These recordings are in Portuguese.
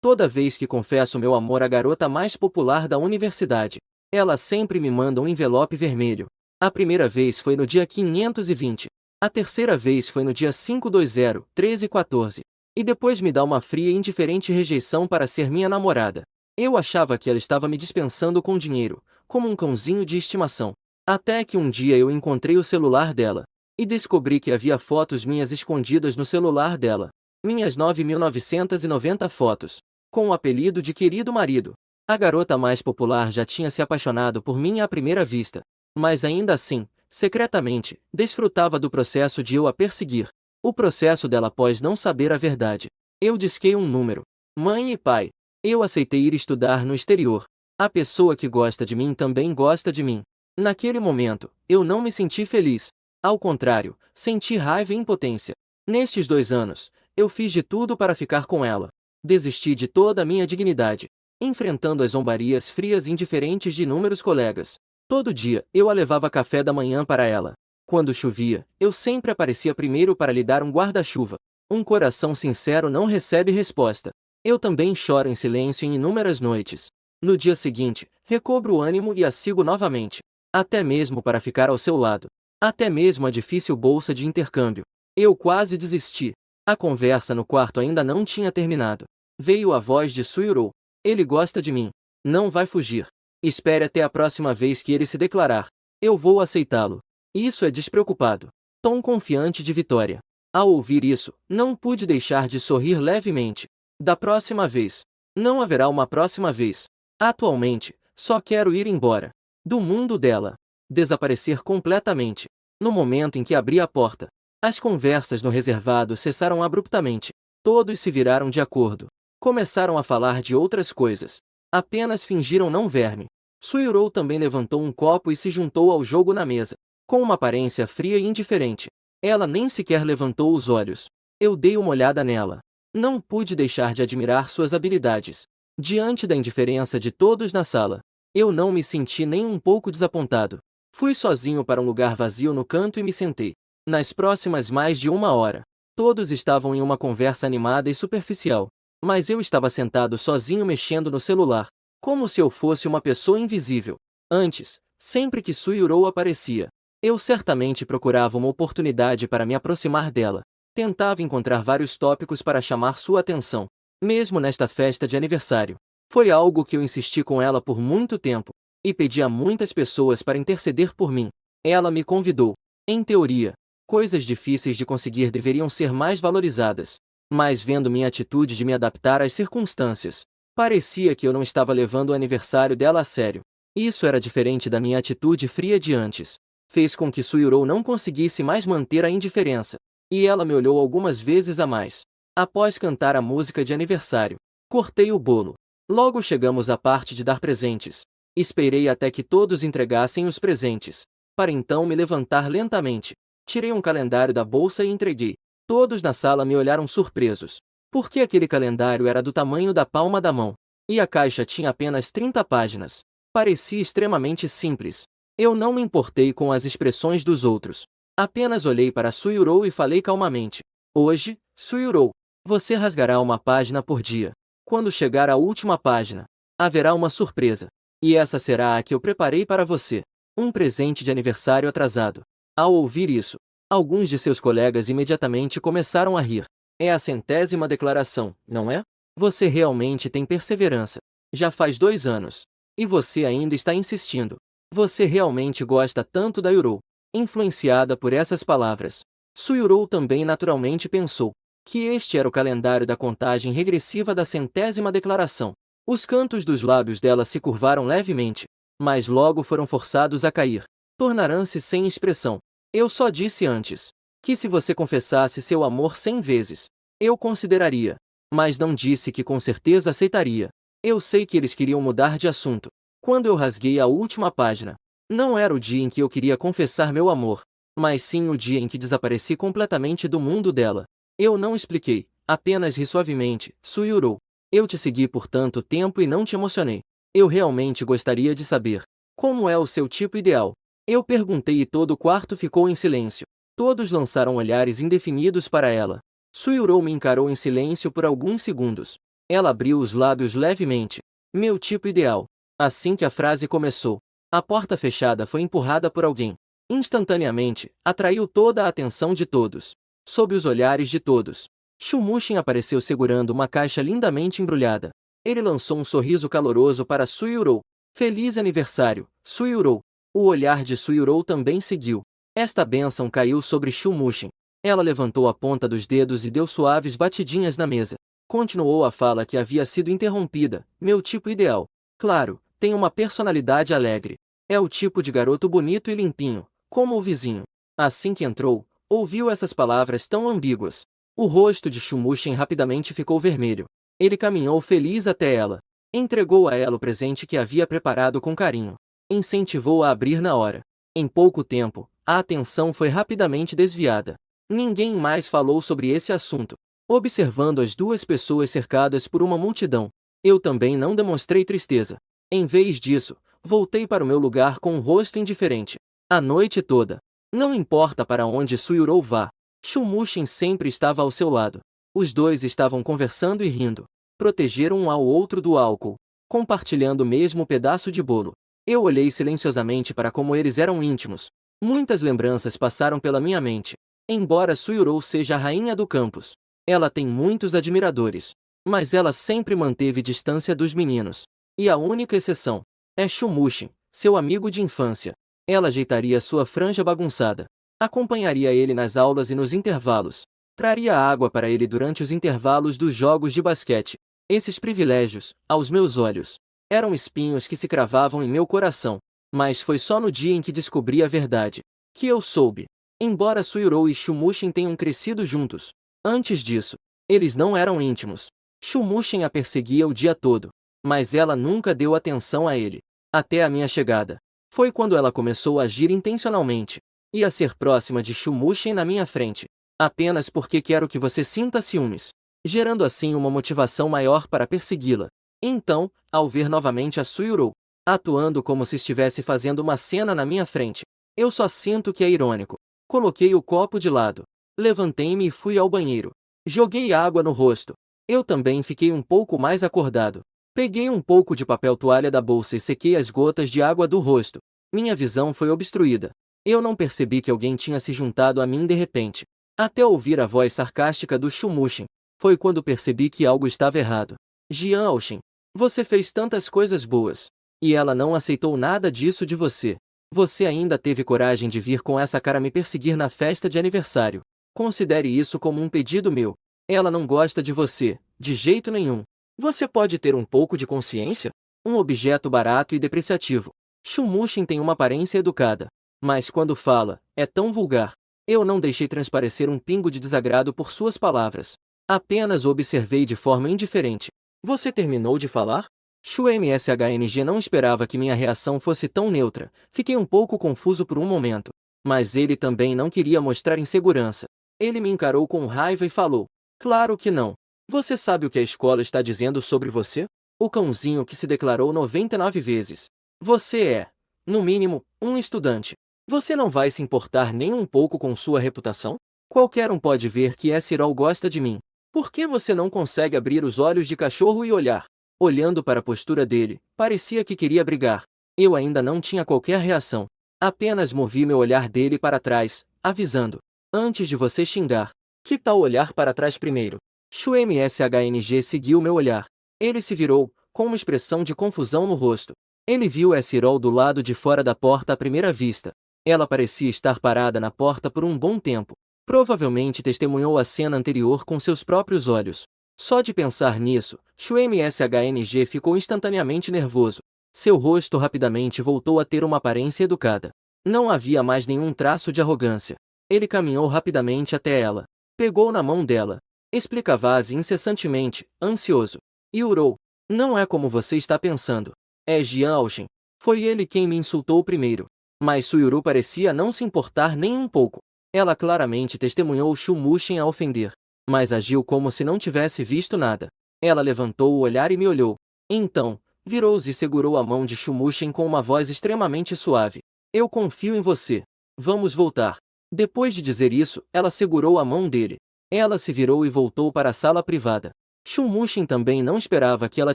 Toda vez que confesso meu amor à garota mais popular da universidade, ela sempre me manda um envelope vermelho. A primeira vez foi no dia 520. A terceira vez foi no dia 520-13-14. E depois me dá uma fria e indiferente rejeição para ser minha namorada. Eu achava que ela estava me dispensando com dinheiro, como um cãozinho de estimação. Até que um dia eu encontrei o celular dela. E descobri que havia fotos minhas escondidas no celular dela. Minhas 9.990 fotos. Com o apelido de querido marido. A garota mais popular já tinha se apaixonado por mim à primeira vista. Mas ainda assim, secretamente, desfrutava do processo de eu a perseguir. O processo dela após não saber a verdade. Eu disquei um número. Mãe e pai. Eu aceitei ir estudar no exterior. A pessoa que gosta de mim também gosta de mim. Naquele momento, eu não me senti feliz. Ao contrário, senti raiva e impotência. Nestes 2 anos, eu fiz de tudo para ficar com ela. Desisti de toda a minha dignidade, enfrentando as zombarias frias e indiferentes de inúmeros colegas. Todo dia, eu a levava café da manhã para ela. Quando chovia, eu sempre aparecia primeiro para lhe dar um guarda-chuva. Um coração sincero não recebe resposta. Eu também choro em silêncio em inúmeras noites. No dia seguinte, recobro o ânimo e a sigo novamente. Até mesmo para ficar ao seu lado. Até mesmo a difícil bolsa de intercâmbio. Eu quase desisti. A conversa no quarto ainda não tinha terminado. Veio a voz de Suiru. Ele gosta de mim. Não vai fugir. Espere até a próxima vez que ele se declarar. Eu vou aceitá-lo. Isso é despreocupado. Tom confiante de vitória. Ao ouvir isso, não pude deixar de sorrir levemente. Da próxima vez. Não haverá uma próxima vez. Atualmente, só quero ir embora. Do mundo dela. Desaparecer completamente. No momento em que abri a porta, as conversas no reservado cessaram abruptamente. Todos se viraram de acordo. Começaram a falar de outras coisas. Apenas fingiram não ver-me. Suiru também levantou um copo e se juntou ao jogo na mesa, com uma aparência fria e indiferente. Ela nem sequer levantou os olhos. Eu dei uma olhada nela. Não pude deixar de admirar suas habilidades. Diante da indiferença de todos na sala, eu não me senti nem um pouco desapontado. Fui sozinho para um lugar vazio no canto e me sentei. Nas próximas mais de 1 hora, todos estavam em uma conversa animada e superficial, mas eu estava sentado sozinho mexendo no celular, como se eu fosse uma pessoa invisível. Antes, sempre que Suiru aparecia, eu certamente procurava uma oportunidade para me aproximar dela. Tentava encontrar vários tópicos para chamar sua atenção, mesmo nesta festa de aniversário. Foi algo que eu insisti com ela por muito tempo, e pedi a muitas pessoas para interceder por mim. Ela me convidou. Em teoria, coisas difíceis de conseguir deveriam ser mais valorizadas. Mas vendo minha atitude de me adaptar às circunstâncias, parecia que eu não estava levando o aniversário dela a sério. Isso era diferente da minha atitude fria de antes. Fez com que Suiru não conseguisse mais manter a indiferença. E ela me olhou algumas vezes a mais. Após cantar a música de aniversário, cortei o bolo. Logo chegamos à parte de dar presentes. Esperei até que todos entregassem os presentes, para então me levantar lentamente. Tirei um calendário da bolsa e entreguei. Todos na sala me olharam surpresos, porque aquele calendário era do tamanho da palma da mão, e a caixa tinha apenas 30 páginas. Parecia extremamente simples. Eu não me importei com as expressões dos outros. Apenas olhei para Suiru e falei calmamente. Hoje, Suiru, você rasgará uma página por dia. Quando chegar à última página, haverá uma surpresa. E essa será a que eu preparei para você. Um presente de aniversário atrasado. Ao ouvir isso, alguns de seus colegas imediatamente começaram a rir. É a 100ª declaração, não é? Você realmente tem perseverança. Já faz 2 anos. E você ainda está insistindo. Você realmente gosta tanto da Yuru. Influenciada por essas palavras, Suiru também naturalmente pensou que este era o calendário da contagem regressiva da 100ª declaração. Os cantos dos lábios dela se curvaram levemente, mas logo foram forçados a cair. Tornaram-se sem expressão. Eu só disse antes que se você confessasse seu amor 100 vezes, eu consideraria. Mas não disse que com certeza aceitaria. Eu sei que eles queriam mudar de assunto. Quando eu rasguei a última página, não era o dia em que eu queria confessar meu amor, mas sim o dia em que desapareci completamente do mundo dela. Eu não expliquei, apenas ri suavemente. Suiru, eu te segui por tanto tempo e não te emocionei. Eu realmente gostaria de saber como é o seu tipo ideal. Eu perguntei e todo o quarto ficou em silêncio. Todos lançaram olhares indefinidos para ela. Suiru me encarou em silêncio por alguns segundos. Ela abriu os lábios levemente. Meu tipo ideal. Assim que a frase começou, a porta fechada foi empurrada por alguém. Instantaneamente, atraiu toda a atenção de todos. Sob os olhares de todos, Shumushin apareceu segurando uma caixa lindamente embrulhada. Ele lançou um sorriso caloroso para Suiurou. Feliz aniversário, Suiurou. O olhar de Suiurou também seguiu. Esta bênção caiu sobre Shumushin. Ela levantou a ponta dos dedos e deu suaves batidinhas na mesa. Continuou a fala que havia sido interrompida. Meu tipo ideal. Claro, tem uma personalidade alegre. É o tipo de garoto bonito e limpinho, como o vizinho. Assim que entrou, ouviu essas palavras tão ambíguas. O rosto de Shumushin rapidamente ficou vermelho. Ele caminhou feliz até ela. Entregou a ela o presente que havia preparado com carinho. Incentivou-a a abrir na hora. Em pouco tempo, a atenção foi rapidamente desviada. Ninguém mais falou sobre esse assunto. Observando as duas pessoas cercadas por uma multidão, eu também não demonstrei tristeza. Em vez disso, voltei para o meu lugar com um rosto indiferente. A noite toda. Não importa para onde Suiurou vá, Shumushin sempre estava ao seu lado. Os dois estavam conversando e rindo. Protegeram um ao outro do álcool, compartilhando o mesmo pedaço de bolo. Eu olhei silenciosamente para como eles eram íntimos. Muitas lembranças passaram pela minha mente. Embora Suiurou seja a rainha do campus, ela tem muitos admiradores. Mas ela sempre manteve distância dos meninos. E a única exceção é Shumushin, seu amigo de infância. Ela ajeitaria sua franja bagunçada. Acompanharia ele nas aulas e nos intervalos. Traria água para ele durante os intervalos dos jogos de basquete. Esses privilégios, aos meus olhos, eram espinhos que se cravavam em meu coração. Mas foi só no dia em que descobri a verdade que eu soube. Embora Suiurou e Shumushin tenham crescido juntos, antes disso, eles não eram íntimos. Shumushin a perseguia o dia todo, mas ela nunca deu atenção a ele. Até a minha chegada. Foi quando ela começou a agir intencionalmente. E a ser próxima de Shumushin na minha frente. Apenas porque quero que você sinta ciúmes. Gerando assim uma motivação maior para persegui-la. Então, ao ver novamente a Suiurou, atuando como se estivesse fazendo uma cena na minha frente, eu só sinto que é irônico. Coloquei o copo de lado. Levantei-me e fui ao banheiro. Joguei água no rosto. Eu também fiquei um pouco mais acordado. Peguei um pouco de papel toalha da bolsa e sequei as gotas de água do rosto. Minha visão foi obstruída. Eu não percebi que alguém tinha se juntado a mim de repente. Até ouvir a voz sarcástica do Shumushin. Foi quando percebi que algo estava errado. Jian Aoshin, você fez tantas coisas boas. E ela não aceitou nada disso de você. Você ainda teve coragem de vir com essa cara me perseguir na festa de aniversário. Considere isso como um pedido meu. Ela não gosta de você, de jeito nenhum. Você pode ter um pouco de consciência? Um objeto barato e depreciativo. Shumushin tem uma aparência educada. Mas quando fala, é tão vulgar. Eu não deixei transparecer um pingo de desagrado por suas palavras. Apenas o observei de forma indiferente. Você terminou de falar? Shumshng não esperava que minha reação fosse tão neutra. Fiquei um pouco confuso por um momento. Mas ele também não queria mostrar insegurança. Ele me encarou com raiva e falou: claro que não. Você sabe o que a escola está dizendo sobre você? O cãozinho que se declarou 99 vezes. Você é, no mínimo, um estudante. Você não vai se importar nem um pouco com sua reputação? Qualquer um pode ver que esse Irol gosta de mim. Por que você não consegue abrir os olhos de cachorro e olhar? Olhando para a postura dele, parecia que queria brigar. Eu ainda não tinha qualquer reação. Apenas movi meu olhar dele para trás, avisando: antes de você xingar, que tal olhar para trás primeiro? Shumshng seguiu meu olhar. Ele se virou, com uma expressão de confusão no rosto. Ele viu Esirol do lado de fora da porta à primeira vista. Ela parecia estar parada na porta por um bom tempo. Provavelmente testemunhou a cena anterior com seus próprios olhos. Só de pensar nisso, Shumshng ficou instantaneamente nervoso. Seu rosto rapidamente voltou a ter uma aparência educada. Não havia mais nenhum traço de arrogância. Ele caminhou rapidamente até ela. Pegou na mão dela. Explicava-se incessantemente, ansioso. Yurou, não é como você está pensando. É Jian Aoshin. Foi ele quem me insultou primeiro. Mas Suiurou parecia não se importar nem um pouco. Ela claramente testemunhou Shumushin a ofender. Mas agiu como se não tivesse visto nada. Ela levantou o olhar e me olhou. Então, virou-se e segurou a mão de Shumushin com uma voz extremamente suave. Eu confio em você. Vamos voltar. Depois de dizer isso, ela segurou a mão dele. Ela se virou e voltou para a sala privada. Shunmushin também não esperava que ela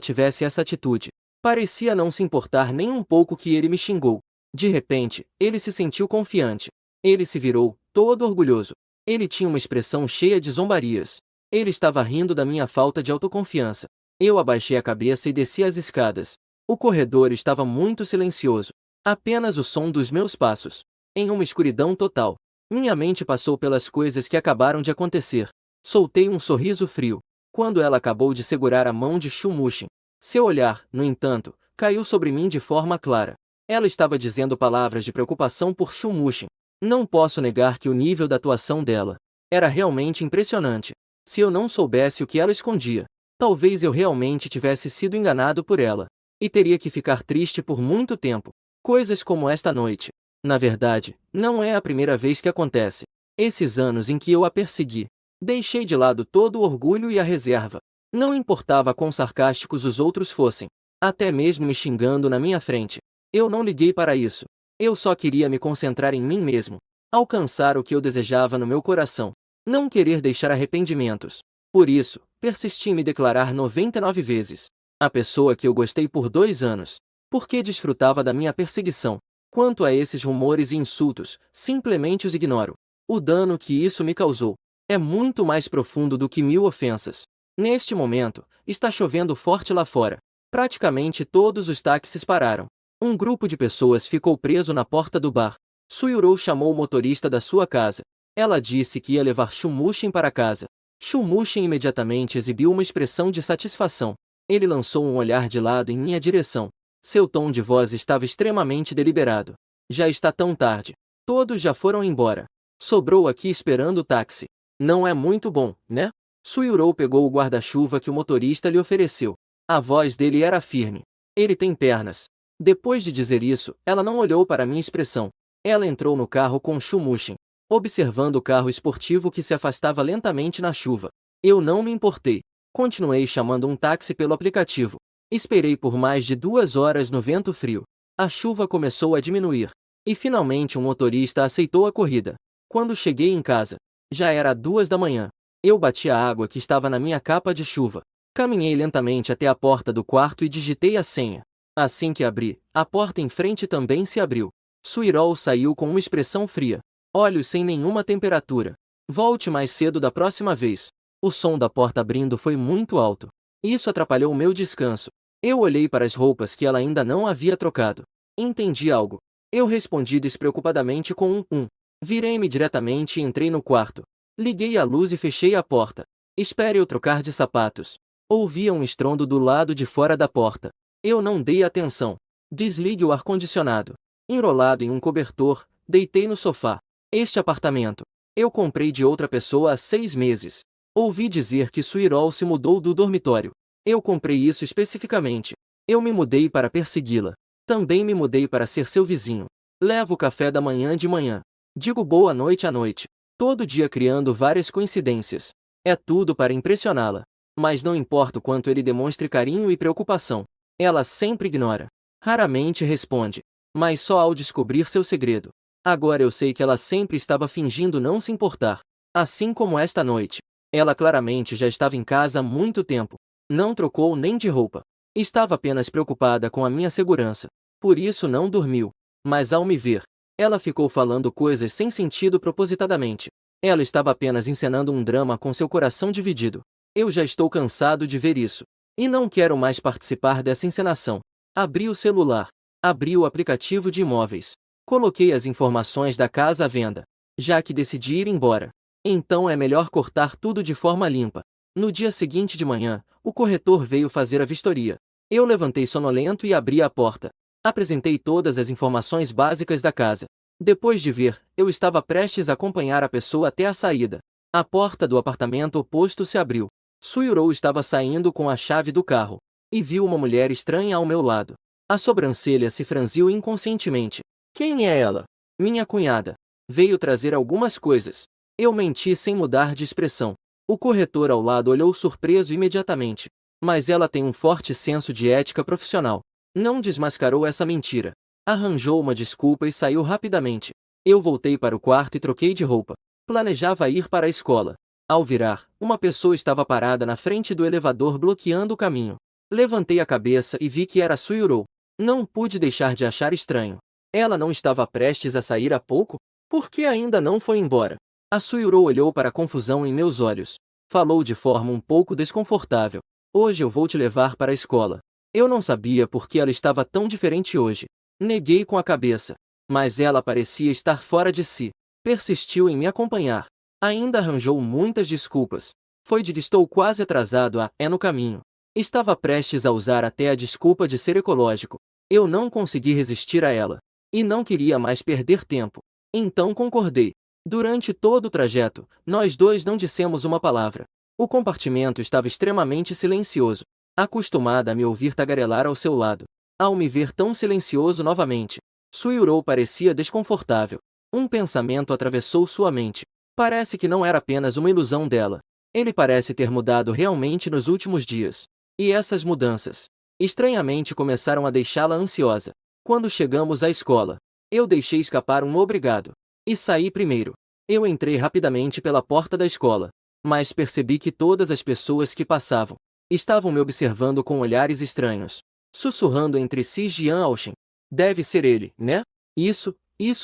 tivesse essa atitude. Parecia não se importar nem um pouco que ele me xingou. De repente, ele se sentiu confiante. Ele se virou, todo orgulhoso. Ele tinha uma expressão cheia de zombarias. Ele estava rindo da minha falta de autoconfiança. Eu abaixei a cabeça e desci as escadas. O corredor estava muito silencioso. Apenas o som dos meus passos. Em uma escuridão total. Minha mente passou pelas coisas que acabaram de acontecer. Soltei um sorriso frio. Quando ela acabou de segurar a mão de Shunmushin. Seu olhar, no entanto, caiu sobre mim de forma clara. Ela estava dizendo palavras de preocupação por Shunmushin. Não posso negar que o nível da atuação dela era realmente impressionante. Se eu não soubesse o que ela escondia, talvez eu realmente tivesse sido enganado por ela. E teria que ficar triste por muito tempo. Coisas como esta noite. Na verdade, não é a primeira vez que acontece. Esses anos em que eu a persegui, deixei de lado todo o orgulho e a reserva. Não importava quão sarcásticos os outros fossem, até mesmo me xingando na minha frente. Eu não liguei para isso. Eu só queria me concentrar em mim mesmo, alcançar o que eu desejava no meu coração, não querer deixar arrependimentos. Por isso, persisti em me declarar 99 vezes a pessoa que eu gostei por 2 anos, porque desfrutava da minha perseguição. Quanto a esses rumores e insultos, simplesmente os ignoro. O dano que isso me causou é muito mais profundo do que 1000 ofensas. Neste momento, está chovendo forte lá fora. Praticamente todos os táxis pararam. Um grupo de pessoas ficou preso na porta do bar. Suirou chamou o motorista da sua casa. Ela disse que ia levar Shunmushin para casa. Shunmushin imediatamente exibiu uma expressão de satisfação. Ele lançou um olhar de lado em minha direção. Seu tom de voz estava extremamente deliberado. Já está tão tarde. Todos já foram embora. Sobrou aqui esperando o táxi. Não é muito bom, né? Suirou pegou o guarda-chuva que o motorista lhe ofereceu. A voz dele era firme. Ele tem pernas. Depois de dizer isso, ela não olhou para minha expressão. Ela entrou no carro com Shunmushin, observando o carro esportivo que se afastava lentamente na chuva. Eu não me importei. Continuei chamando um táxi pelo aplicativo. Esperei por mais de 2 horas no vento frio. A chuva começou a diminuir. E finalmente um motorista aceitou a corrida. Quando cheguei em casa, já era 2 da manhã. Eu bati a água que estava na minha capa de chuva. Caminhei lentamente até a porta do quarto e digitei a senha. Assim que abri, a porta em frente também se abriu. Suirol saiu com uma expressão fria. Olhos sem nenhuma temperatura. Volte mais cedo da próxima vez. O som da porta abrindo foi muito alto. Isso atrapalhou o meu descanso. Eu olhei para as roupas que ela ainda não havia trocado. Entendi algo. Eu respondi despreocupadamente com um. Virei-me diretamente e entrei no quarto. Liguei a luz e fechei a porta. Espere eu trocar de sapatos. Ouvia um estrondo do lado de fora da porta. Eu não dei atenção. Desligue o ar-condicionado. Enrolado em um cobertor, deitei no sofá. Este apartamento eu comprei de outra pessoa há 6 meses. Ouvi dizer que Suirol se mudou do dormitório. Eu comprei isso especificamente. Eu me mudei para persegui-la. Também me mudei para ser seu vizinho. Levo o café da manhã de manhã. Digo boa noite à noite. Todo dia criando várias coincidências. É tudo para impressioná-la. Mas não importa o quanto ele demonstre carinho e preocupação. Ela sempre ignora. Raramente responde. Mas só ao descobrir seu segredo. Agora eu sei que ela sempre estava fingindo não se importar. Assim como esta noite. Ela claramente já estava em casa há muito tempo. Não trocou nem de roupa. Estava apenas preocupada com a minha segurança. Por isso não dormiu. Mas ao me ver, ela ficou falando coisas sem sentido propositadamente. Ela estava apenas encenando um drama com seu coração dividido. Eu já estou cansado de ver isso. E não quero mais participar dessa encenação. Abri o celular. Abri o aplicativo de imóveis. Coloquei as informações da casa à venda. Já que decidi ir embora. Então é melhor cortar tudo de forma limpa. No dia seguinte de manhã, o corretor veio fazer a vistoria. Eu levantei sonolento e abri a porta. Apresentei todas as informações básicas da casa. Depois de ver, eu estava prestes a acompanhar a pessoa até a saída. A porta do apartamento oposto se abriu. Suirou estava saindo com a chave do carro. E viu uma mulher estranha ao meu lado. A sobrancelha se franziu inconscientemente. Quem é ela? Minha cunhada. Veio trazer algumas coisas. Eu menti sem mudar de expressão. O corretor ao lado olhou surpreso imediatamente. Mas ela tem um forte senso de ética profissional. Não desmascarou essa mentira. Arranjou uma desculpa e saiu rapidamente. Eu voltei para o quarto e troquei de roupa. Planejava ir para a escola. Ao virar, uma pessoa estava parada na frente do elevador bloqueando o caminho. Levantei a cabeça e vi que era Suyuro. Não pude deixar de achar estranho. Ela não estava prestes a sair há pouco? Por que ainda não foi embora? A Suyuro olhou para a confusão em meus olhos. Falou de forma um pouco desconfortável. Hoje eu vou te levar para a escola. Eu não sabia por que ela estava tão diferente hoje. Neguei com a cabeça. Mas ela parecia estar fora de si. Persistiu em me acompanhar. Ainda arranjou muitas desculpas. Foi de estou quase atrasado é no caminho. Estava prestes a usar até a desculpa de ser ecológico. Eu não consegui resistir a ela. E não queria mais perder tempo. Então concordei. Durante todo o trajeto, nós dois não dissemos uma palavra. O compartimento estava extremamente silencioso. Acostumada a me ouvir tagarelar ao seu lado. Ao me ver tão silencioso novamente, Suyuro parecia desconfortável. Um pensamento atravessou sua mente. Parece que não era apenas uma ilusão dela. Ele parece ter mudado realmente nos últimos dias. E essas mudanças, estranhamente, começaram a deixá-la ansiosa. Quando chegamos à escola, eu deixei escapar um obrigado. E saí primeiro. Eu entrei rapidamente pela porta da escola. Mas percebi que todas as pessoas que passavam estavam me observando com olhares estranhos. Sussurrando entre si Jian Aoshin. Deve ser ele, né? Isso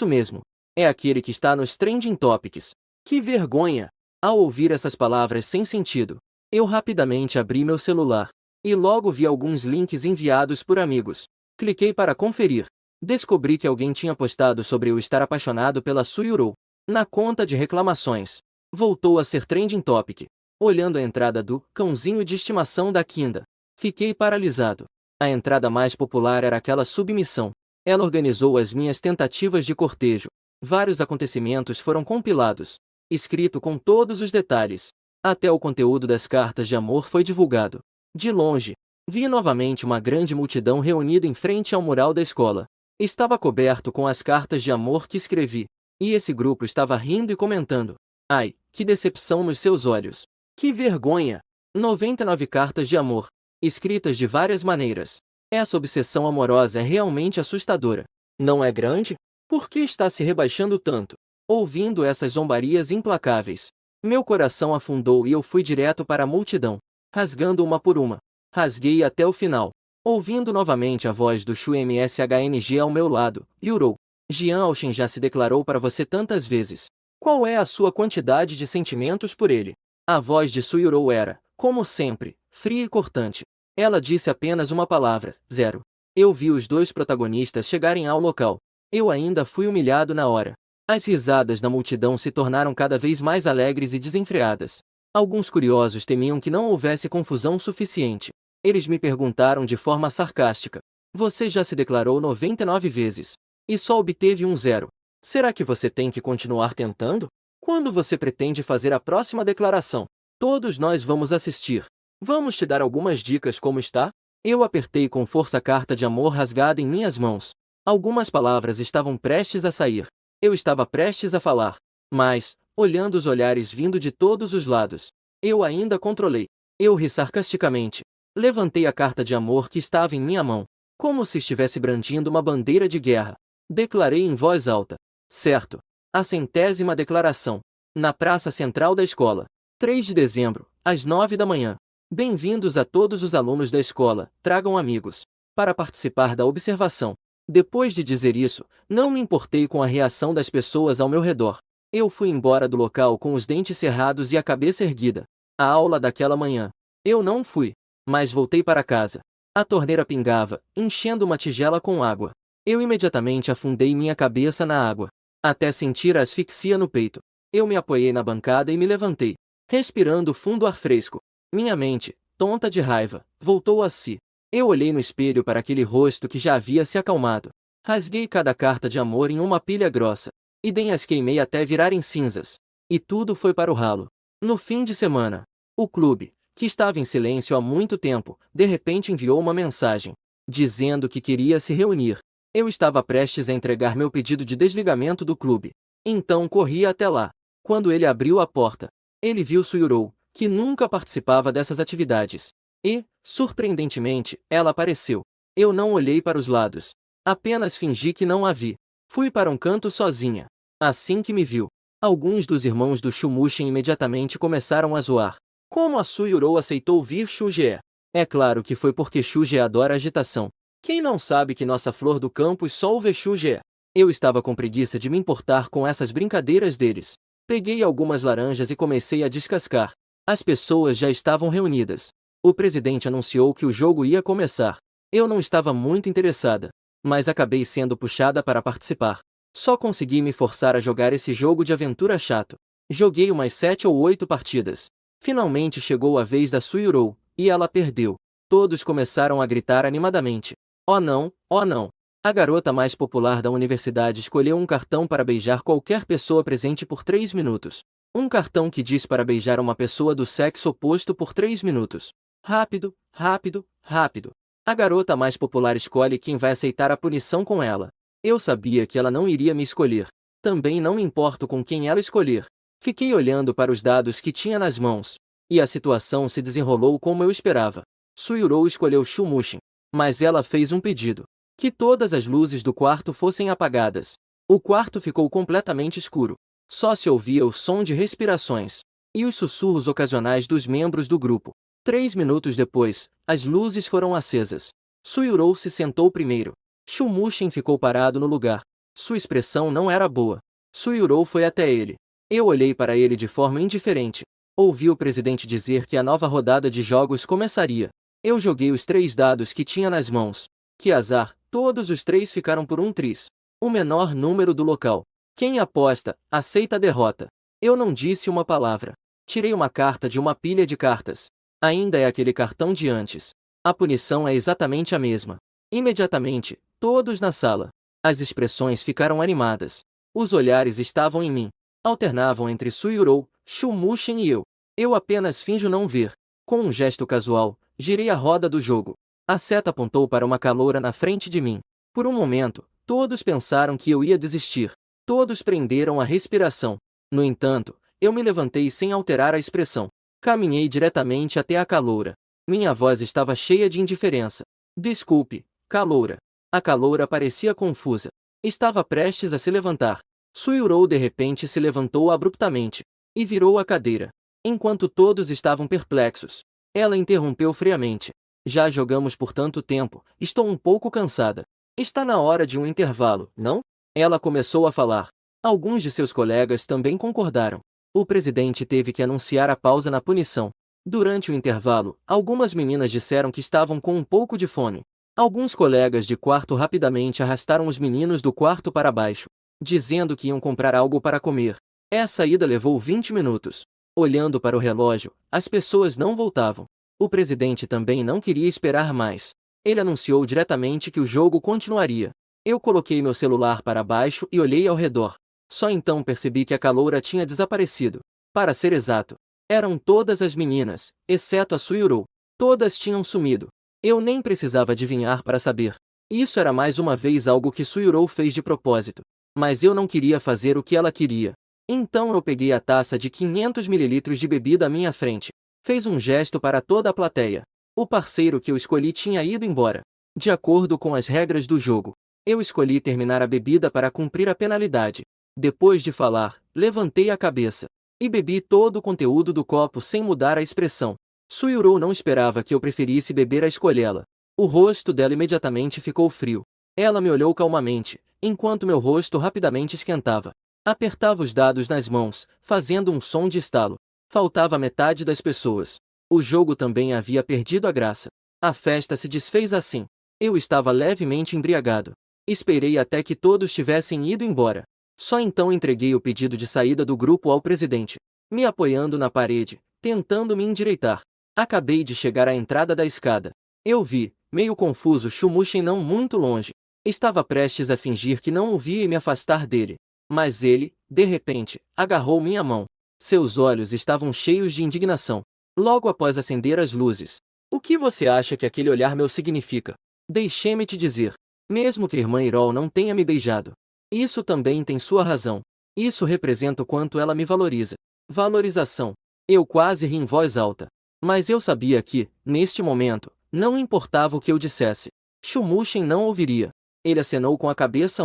mesmo. É aquele que está nos Trending Topics. Que vergonha! Ao ouvir essas palavras sem sentido, eu rapidamente abri meu celular. E logo vi alguns links enviados por amigos. Cliquei para conferir. Descobri que alguém tinha postado sobre eu estar apaixonado pela Suyuro. Na conta de reclamações. Voltou a ser Trending Topic. Olhando a entrada do cãozinho de estimação da Kinda. Fiquei paralisado. A entrada mais popular era aquela submissão. Ela organizou as minhas tentativas de cortejo. Vários acontecimentos foram compilados. Escrito com todos os detalhes. Até o conteúdo das cartas de amor foi divulgado. De longe, vi novamente uma grande multidão reunida em frente ao mural da escola. Estava coberto com as cartas de amor que escrevi. E esse grupo estava rindo e comentando. Ai, que decepção nos seus olhos. Que vergonha! 99 cartas de amor, escritas de várias maneiras. Essa obsessão amorosa é realmente assustadora. Não é grande? Por que está se rebaixando tanto? Ouvindo essas zombarias implacáveis, meu coração afundou e eu fui direto para a multidão, rasgando uma por uma. Rasguei até o final. Ouvindo novamente a voz do Shu MSHNG ao meu lado, Yurou. Jian Aoshin já se declarou para você tantas vezes. Qual é a sua quantidade de sentimentos por ele? A voz de Suyuro era, como sempre, fria e cortante. Ela disse apenas uma palavra, 0. Eu vi os dois protagonistas chegarem ao local. Eu ainda fui humilhado na hora. As risadas da multidão se tornaram cada vez mais alegres e desenfreadas. Alguns curiosos temiam que não houvesse confusão suficiente. Eles me perguntaram de forma sarcástica. Você já se declarou 99 vezes. E só obteve um 0. Será que você tem que continuar tentando? Quando você pretende fazer a próxima declaração? Todos nós vamos assistir. Vamos te dar algumas dicas como está? Eu apertei com força a carta de amor rasgada em minhas mãos. Algumas palavras estavam prestes a sair. Eu estava prestes a falar. Mas, olhando os olhares vindo de todos os lados, eu ainda controlei. Eu ri sarcasticamente. Levantei a carta de amor que estava em minha mão, como se estivesse brandindo uma bandeira de guerra. Declarei em voz alta. Certo. A 100ª declaração. Na praça central da escola. 3 de dezembro, às 9 da manhã. Bem-vindos a todos os alunos da escola, tragam amigos, para participar da observação. Depois de dizer isso, não me importei com a reação das pessoas ao meu redor. Eu fui embora do local com os dentes cerrados e a cabeça erguida. A aula daquela manhã. Eu não fui, mas voltei para casa. A torneira pingava, enchendo uma tigela com água. Eu imediatamente afundei minha cabeça na água, até sentir a asfixia no peito. Eu me apoiei na bancada e me levantei, respirando fundo ar fresco. Minha mente, tonta de raiva, voltou a si. Eu olhei no espelho para aquele rosto que já havia se acalmado. Rasguei cada carta de amor em uma pilha grossa, e as queimei até virarem cinzas. E tudo foi para o ralo. No fim de semana, o clube, que estava em silêncio há muito tempo, de repente enviou uma mensagem, dizendo que queria se reunir. Eu estava prestes a entregar meu pedido de desligamento do clube. Então corri até lá. Quando ele abriu a porta, ele viu Suyuro, que nunca participava dessas atividades. E, surpreendentemente, ela apareceu. Eu não olhei para os lados. Apenas fingi que não a vi. Fui para um canto sozinha. Assim que me viu, Alguns dos irmãos do Shumushin imediatamente começaram a zoar. Como a Suyurou aceitou vir Shuje? É claro que foi porque Shuje adora agitação. Quem não sabe que nossa flor do campus só ouve Shuje? Eu estava com preguiça de me importar com essas brincadeiras deles. Peguei algumas laranjas e comecei a descascar. As pessoas já estavam reunidas. O presidente anunciou que o jogo ia começar. Eu não estava muito interessada, mas acabei sendo puxada para participar. Só consegui me forçar a jogar esse jogo de aventura chato. Joguei umas 7 ou 8 partidas. Finalmente chegou a vez da Suyurou, e ela perdeu. Todos começaram a gritar animadamente. Oh não, oh não. A garota mais popular da universidade escolheu um cartão para beijar qualquer pessoa presente por 3 minutos. Um cartão que diz para beijar uma pessoa do sexo oposto por 3 minutos. Rápido, rápido, rápido. A garota mais popular escolhe quem vai aceitar a punição com ela. Eu sabia que ela não iria me escolher. Também não me importo com quem ela escolher. Fiquei olhando para os dados que tinha nas mãos. E a situação se desenrolou como eu esperava. Suyurou escolheu Shumushin. Mas ela fez um pedido. Que todas as luzes do quarto fossem apagadas. O quarto ficou completamente escuro. Só se ouvia o som de respirações. E os sussurros ocasionais dos membros do grupo. 3 minutos depois, as luzes foram acesas. Suyurou se sentou primeiro. Shumushin ficou parado no lugar. Sua expressão não era boa. Suyurou foi até ele. Eu olhei para ele de forma indiferente. Ouvi o presidente dizer que a nova rodada de jogos começaria. Eu joguei os 3 dados que tinha nas mãos. Que azar, todos os 3 ficaram por um tris. O menor número do local. Quem aposta, aceita a derrota. Eu não disse uma palavra. Tirei uma carta de uma pilha de cartas. Ainda é aquele cartão de antes. A punição é exatamente a mesma. Imediatamente, todos na sala. As expressões ficaram animadas. Os olhares estavam em mim. Alternavam entre Suyurou, Shumushin e eu. Eu apenas finjo não ver. Com um gesto casual, girei a roda do jogo. A seta apontou para uma caloura na frente de mim. Por um momento, todos pensaram que eu ia desistir. Todos prenderam a respiração. No entanto, eu me levantei sem alterar a expressão. Caminhei diretamente até a caloura. Minha voz estava cheia de indiferença. Desculpe, caloura. A caloura parecia confusa. Estava prestes a se levantar. Suyurou de repente se levantou abruptamente. E virou a cadeira. Enquanto todos estavam perplexos, ela interrompeu friamente. Já jogamos por tanto tempo, estou um pouco cansada. Está na hora de um intervalo, não? Ela começou a falar. Alguns de seus colegas também concordaram. O presidente teve que anunciar a pausa na punição. Durante o intervalo, algumas meninas disseram que estavam com um pouco de fome. Alguns colegas de quarto rapidamente arrastaram os meninos do quarto para baixo, dizendo que iam comprar algo para comer. Essa ida levou 20 minutos. Olhando para o relógio, as pessoas não voltavam. O presidente também não queria esperar mais. Ele anunciou diretamente que o jogo continuaria. Eu coloquei meu celular para baixo e olhei ao redor. Só então percebi que a caloura tinha desaparecido. Para ser exato, eram todas as meninas, exceto a Suyurou. Todas tinham sumido. Eu nem precisava adivinhar para saber. Isso era mais uma vez algo que Suyurou fez de propósito. Mas eu não queria fazer o que ela queria. Então eu peguei a taça de 500 ml de bebida à minha frente. Fez um gesto para toda a plateia. O parceiro que eu escolhi tinha ido embora. De acordo com as regras do jogo, eu escolhi terminar a bebida para cumprir a penalidade. Depois de falar, levantei a cabeça. E bebi todo o conteúdo do copo sem mudar a expressão. Suyurou não esperava que eu preferisse beber a escolhê-la. O rosto dela imediatamente ficou frio. Ela me olhou calmamente, enquanto meu rosto rapidamente esquentava. Apertava os dados nas mãos, fazendo um som de estalo. Faltava metade das pessoas. O jogo também havia perdido a graça. A festa se desfez assim. Eu estava levemente embriagado. Esperei até que todos tivessem ido embora. Só então entreguei o pedido de saída do grupo ao presidente, me apoiando na parede, tentando me endireitar. Acabei de chegar à entrada da escada. Eu vi, meio confuso, Shumushin não muito longe. Estava prestes a fingir que não o via e me afastar dele. Mas ele, de repente, agarrou minha mão. Seus olhos estavam cheios de indignação. Logo após acender as luzes. O que você acha que aquele olhar meu significa? Deixe-me te dizer. Mesmo que a irmã Irol não tenha me beijado. Isso também tem sua razão. Isso representa o quanto ela me valoriza. Valorização. Eu quase ri em voz alta. Mas eu sabia que, neste momento, não importava o que eu dissesse. Shumushin não ouviria. Ele acenou com a cabeça.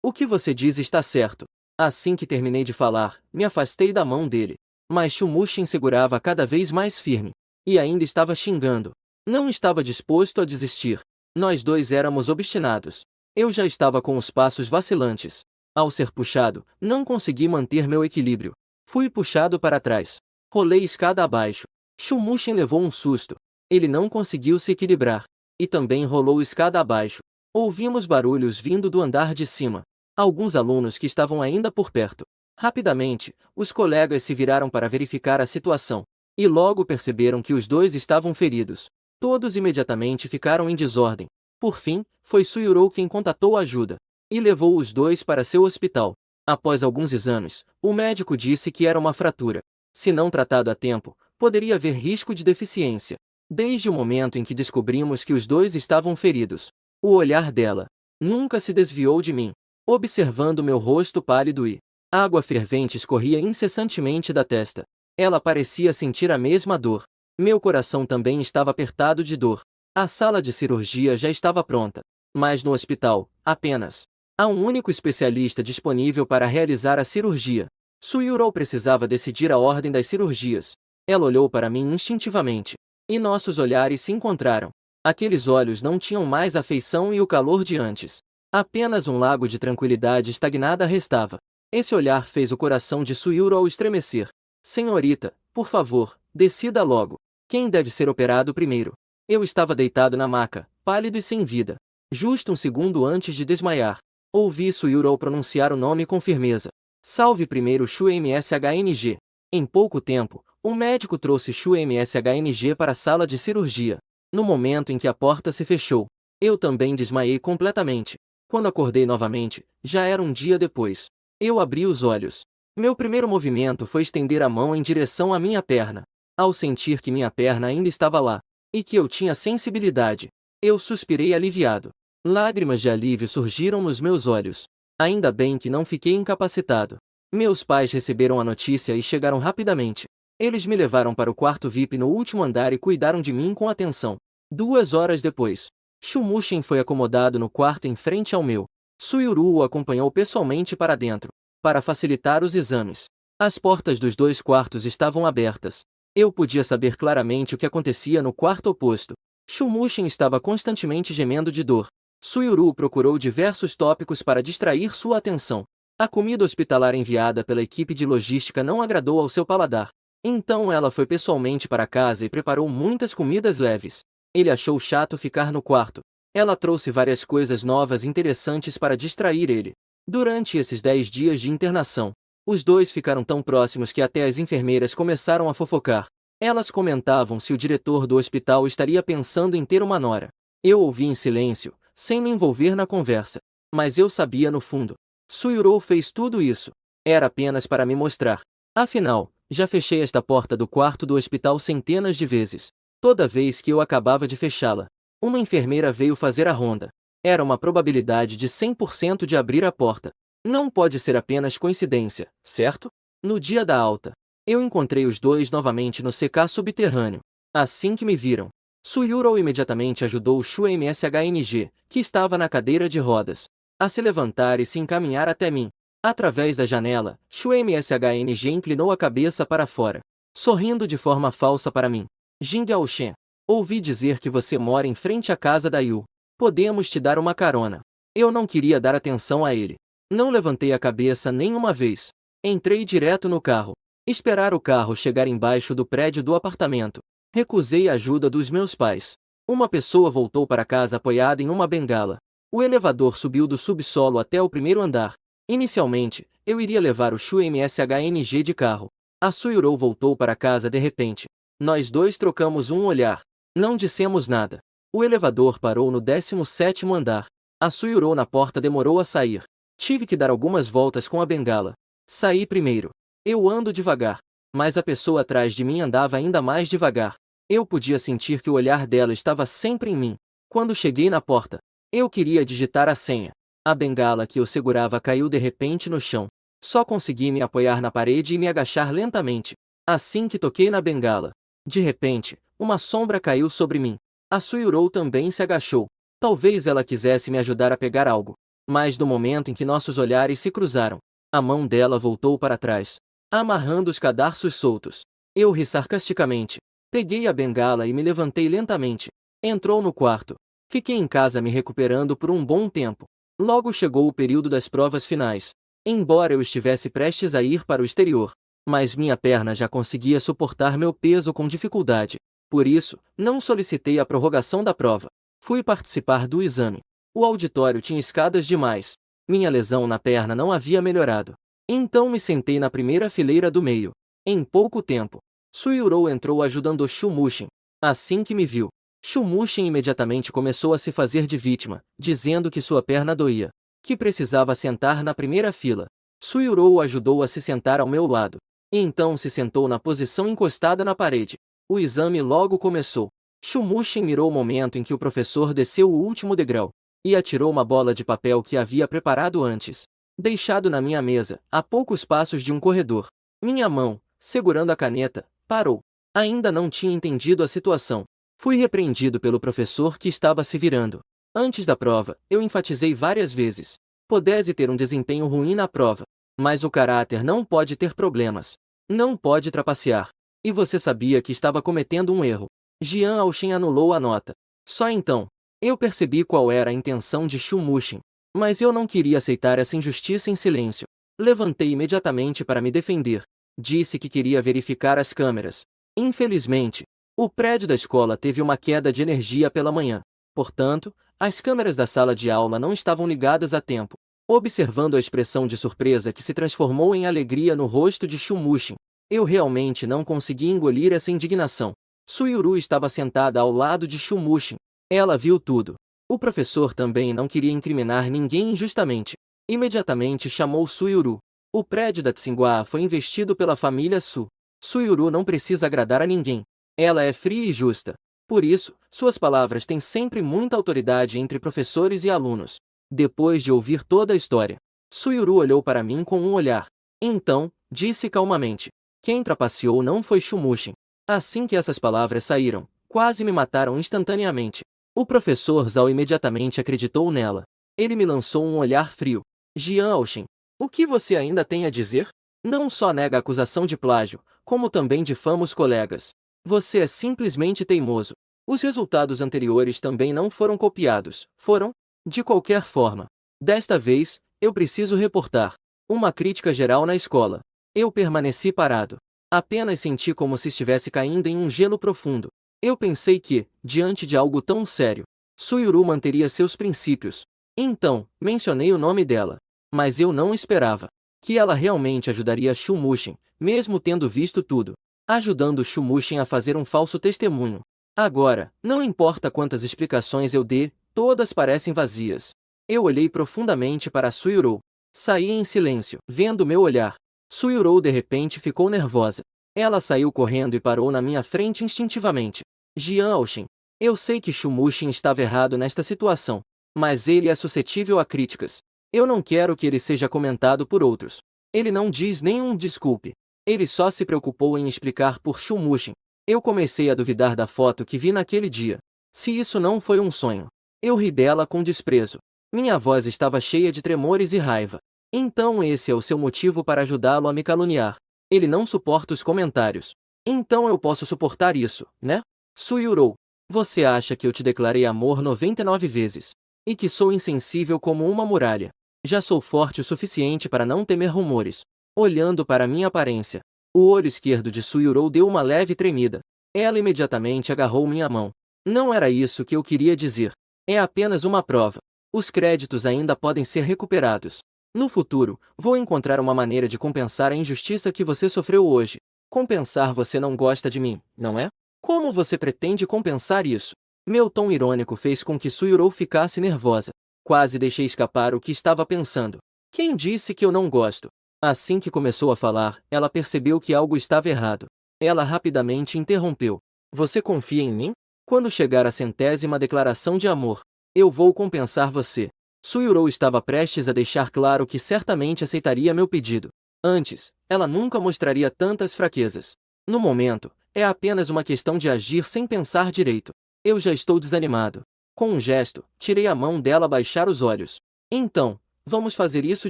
O que você diz está certo. Assim que terminei de falar, me afastei da mão dele. Mas Shumushin segurava cada vez mais firme. E ainda estava xingando. Não estava disposto a desistir. Nós dois éramos obstinados. Eu já estava com os passos vacilantes. Ao ser puxado, não consegui manter meu equilíbrio. Fui puxado para trás. Rolei escada abaixo. Shumushin levou um susto. Ele não conseguiu se equilibrar. E também rolou escada abaixo. Ouvimos barulhos vindo do andar de cima. Alguns alunos que estavam ainda por perto. Rapidamente, os colegas se viraram para verificar a situação. E logo perceberam que os dois estavam feridos. Todos imediatamente ficaram em desordem. Por fim, foi Suyuro quem contatou ajuda. E levou os dois para seu hospital. Após alguns exames, o médico disse que era uma fratura. Se não tratado a tempo, poderia haver risco de deficiência. Desde o momento em que descobrimos que os dois estavam feridos, o olhar dela nunca se desviou de mim, observando meu rosto pálido e água fervente escorria incessantemente da testa. Ela parecia sentir a mesma dor. Meu coração também estava apertado de dor. A sala de cirurgia já estava pronta. Mas no hospital, apenas há um único especialista disponível para realizar a cirurgia. Suyuro precisava decidir a ordem das cirurgias. Ela olhou para mim instintivamente. E nossos olhares se encontraram. Aqueles olhos não tinham mais a feição e o calor de antes. Apenas um lago de tranquilidade estagnada restava. Esse olhar fez o coração de Suyuro estremecer. Senhorita, por favor, decida logo. Quem deve ser operado primeiro? Eu estava deitado na maca, pálido e sem vida. Justo um segundo antes de desmaiar, ouvi Suyuro pronunciar o nome com firmeza. Salve primeiro Shu MSHNG. Em pouco tempo, o médico trouxe Shu MSHNG para a sala de cirurgia. No momento em que a porta se fechou, eu também desmaiei completamente. Quando acordei novamente, já era um dia depois. Eu abri os olhos. Meu primeiro movimento foi estender a mão em direção à minha perna. Ao sentir que minha perna ainda estava lá, e que eu tinha sensibilidade, eu suspirei aliviado. Lágrimas de alívio surgiram nos meus olhos. Ainda bem que não fiquei incapacitado. Meus pais receberam a notícia e chegaram rapidamente. Eles me levaram para o quarto VIP no último andar e cuidaram de mim com atenção. 2 horas depois, Shumushin foi acomodado no quarto em frente ao meu. Suyuro o acompanhou pessoalmente para dentro, para facilitar os exames. As portas dos 2 quartos estavam abertas. Eu podia saber claramente o que acontecia no quarto oposto. Shumushin estava constantemente gemendo de dor. Suyuro procurou diversos tópicos para distrair sua atenção. A comida hospitalar enviada pela equipe de logística não agradou ao seu paladar. Então ela foi pessoalmente para casa e preparou muitas comidas leves. Ele achou chato ficar no quarto. Ela trouxe várias coisas novas e interessantes para distrair ele. Durante esses 10 dias de internação, os dois ficaram tão próximos que até as enfermeiras começaram a fofocar. Elas comentavam se o diretor do hospital estaria pensando em ter uma nora. Eu ouvi em silêncio, sem me envolver na conversa. Mas eu sabia no fundo. Suyuro fez tudo isso. Era apenas para me mostrar. Afinal, já fechei esta porta do quarto do hospital centenas de vezes. Toda vez que eu acabava de fechá-la, uma enfermeira veio fazer a ronda. Era uma probabilidade de 100% de abrir a porta. Não pode ser apenas coincidência, certo? No dia da alta, eu encontrei os dois novamente no CK subterrâneo. Assim que me viram, Suyuro imediatamente ajudou o Shu MSHNG, que estava na cadeira de rodas, a se levantar e se encaminhar até mim. Através da janela, Shu MSHNG inclinou a cabeça para fora, sorrindo de forma falsa para mim. Jing Aoshen, ouvi dizer que você mora em frente à casa da Yu. Podemos te dar uma carona. Eu não queria dar atenção a ele. Não levantei a cabeça nenhuma vez. Entrei direto no carro. Esperar o carro chegar embaixo do prédio do apartamento. Recusei a ajuda dos meus pais. Uma pessoa voltou para casa apoiada em uma bengala. O elevador subiu do subsolo até o primeiro andar. Inicialmente, eu iria levar o Shu MSHNG de carro. A Suyuro voltou para casa de repente. Nós dois trocamos um olhar. Não dissemos nada. O elevador parou no 17º andar. A Suyuro na porta demorou a sair. Tive que dar algumas voltas com a bengala. Saí primeiro. Eu ando devagar, mas a pessoa atrás de mim andava ainda mais devagar. Eu podia sentir que o olhar dela estava sempre em mim. Quando cheguei na porta, eu queria digitar a senha. A bengala que eu segurava caiu de repente no chão. Só consegui me apoiar na parede e me agachar lentamente. Assim que toquei na bengala, de repente, uma sombra caiu sobre mim. A Suyuro também se agachou. Talvez ela quisesse me ajudar a pegar algo. Mas no momento em que nossos olhares se cruzaram, A mão dela voltou para trás, amarrando os cadarços soltos. Eu ri sarcasticamente. Peguei a bengala e me levantei lentamente. Entrou no quarto. Fiquei em casa me recuperando por um bom tempo. Logo chegou o período das provas finais. Embora eu estivesse prestes a ir para o exterior, mas minha perna já conseguia suportar meu peso com dificuldade. Por isso, não solicitei a prorrogação da prova. Fui participar do exame. O auditório tinha escadas demais. Minha lesão na perna não havia melhorado. Então me sentei na primeira fileira do meio. Em pouco tempo, Suiurou entrou ajudando Shumushin. Assim que me viu, Shumushin imediatamente começou a se fazer de vítima, dizendo que sua perna doía, que precisava sentar na primeira fila. Suiurou o ajudou a se sentar ao meu lado. E então se sentou na posição encostada na parede. O exame logo começou. Shumushin mirou o momento em que o professor desceu o último degrau e atirou uma bola de papel que havia preparado antes, deixado na minha mesa, a poucos passos de um corredor. Minha mão, segurando a caneta, parou. Ainda não tinha entendido a situação. Fui repreendido pelo professor que estava se virando. Antes da prova, eu enfatizei várias vezes. Pudesse ter um desempenho ruim na prova, mas o caráter não pode ter problemas. Não pode trapacear. E você sabia que estava cometendo um erro. Jian Aoshin anulou a nota. Só então, eu percebi qual era a intenção de Shumushin. Mas eu não queria aceitar essa injustiça em silêncio. Levantei imediatamente para me defender. Disse que queria verificar as câmeras. Infelizmente, o prédio da escola teve uma queda de energia pela manhã. Portanto, as câmeras da sala de aula não estavam ligadas a tempo. Observando a expressão de surpresa que se transformou em alegria no rosto de Shumushin, eu realmente não consegui engolir essa indignação. Suiuru estava sentada ao lado de Shumushin. Ela viu tudo. O professor também não queria incriminar ninguém injustamente. Imediatamente chamou Suiuru. O prédio da Tsinghua foi investido pela família Su. Suiuru não precisa agradar a ninguém. Ela é fria e justa. Por isso, suas palavras têm sempre muita autoridade entre professores e alunos. Depois de ouvir toda a história, Suiuru olhou para mim com um olhar. Então, disse calmamente: quem trapaceou não foi Shumushin. Assim que essas palavras saíram, quase me mataram instantaneamente. O professor Zhao imediatamente acreditou nela. Ele me lançou um olhar frio. Jian Aoshin, o que você ainda tem a dizer? Não só nega a acusação de plágio, como também difama os colegas. Você é simplesmente teimoso. Os resultados anteriores também não foram copiados, foram? De qualquer forma, desta vez, eu preciso reportar uma crítica geral na escola. Eu permaneci parado. Apenas senti como se estivesse caindo em um gelo profundo. Eu pensei que, diante de algo tão sério, Suiuru manteria seus princípios. Então, mencionei o nome dela. Mas eu não esperava que ela realmente ajudaria Shumushin, mesmo tendo visto tudo, ajudando Shumushin a fazer um falso testemunho. Agora, não importa quantas explicações eu dê, todas parecem vazias. Eu olhei profundamente para Suiuru. Saí em silêncio, vendo meu olhar. Suiuru de repente ficou nervosa. Ela saiu correndo e parou na minha frente instintivamente. Jian Aoshin, eu sei que Shumushin estava errado nesta situação, mas ele é suscetível a críticas. Eu não quero que ele seja comentado por outros. Ele não diz nenhum desculpe. Ele só se preocupou em explicar por Shumushin. Eu comecei a duvidar da foto que vi naquele dia. Se isso não foi um sonho. Eu ri dela com desprezo. Minha voz estava cheia de tremores e raiva. Então esse é o seu motivo para ajudá-lo a me caluniar. Ele não suporta os comentários. Então eu posso suportar isso, né? Suiuru, você acha que eu te declarei amor 99 vezes? E que sou insensível como uma muralha? Já sou forte o suficiente para não temer rumores. Olhando para minha aparência, o olho esquerdo de Suiuru deu uma leve tremida. Ela imediatamente agarrou minha mão. Não era isso que eu queria dizer. É apenas uma prova. Os créditos ainda podem ser recuperados. No futuro, vou encontrar uma maneira de compensar a injustiça que você sofreu hoje. Compensar você não gosta de mim, não é? Como você pretende compensar isso? Meu tom irônico fez com que Suiuru ficasse nervosa. Quase deixei escapar o que estava pensando. Quem disse que eu não gosto? Assim que começou a falar, ela percebeu que algo estava errado. Ela rapidamente interrompeu. Você confia em mim? Quando chegar a 100ª declaração de amor, eu vou compensar você. Suiuru estava prestes a deixar claro que certamente aceitaria meu pedido. Antes, ela nunca mostraria tantas fraquezas. No momento, é apenas uma questão de agir sem pensar direito. Eu já estou desanimado. Com um gesto, tirei a mão dela a baixar os olhos. Então, vamos fazer isso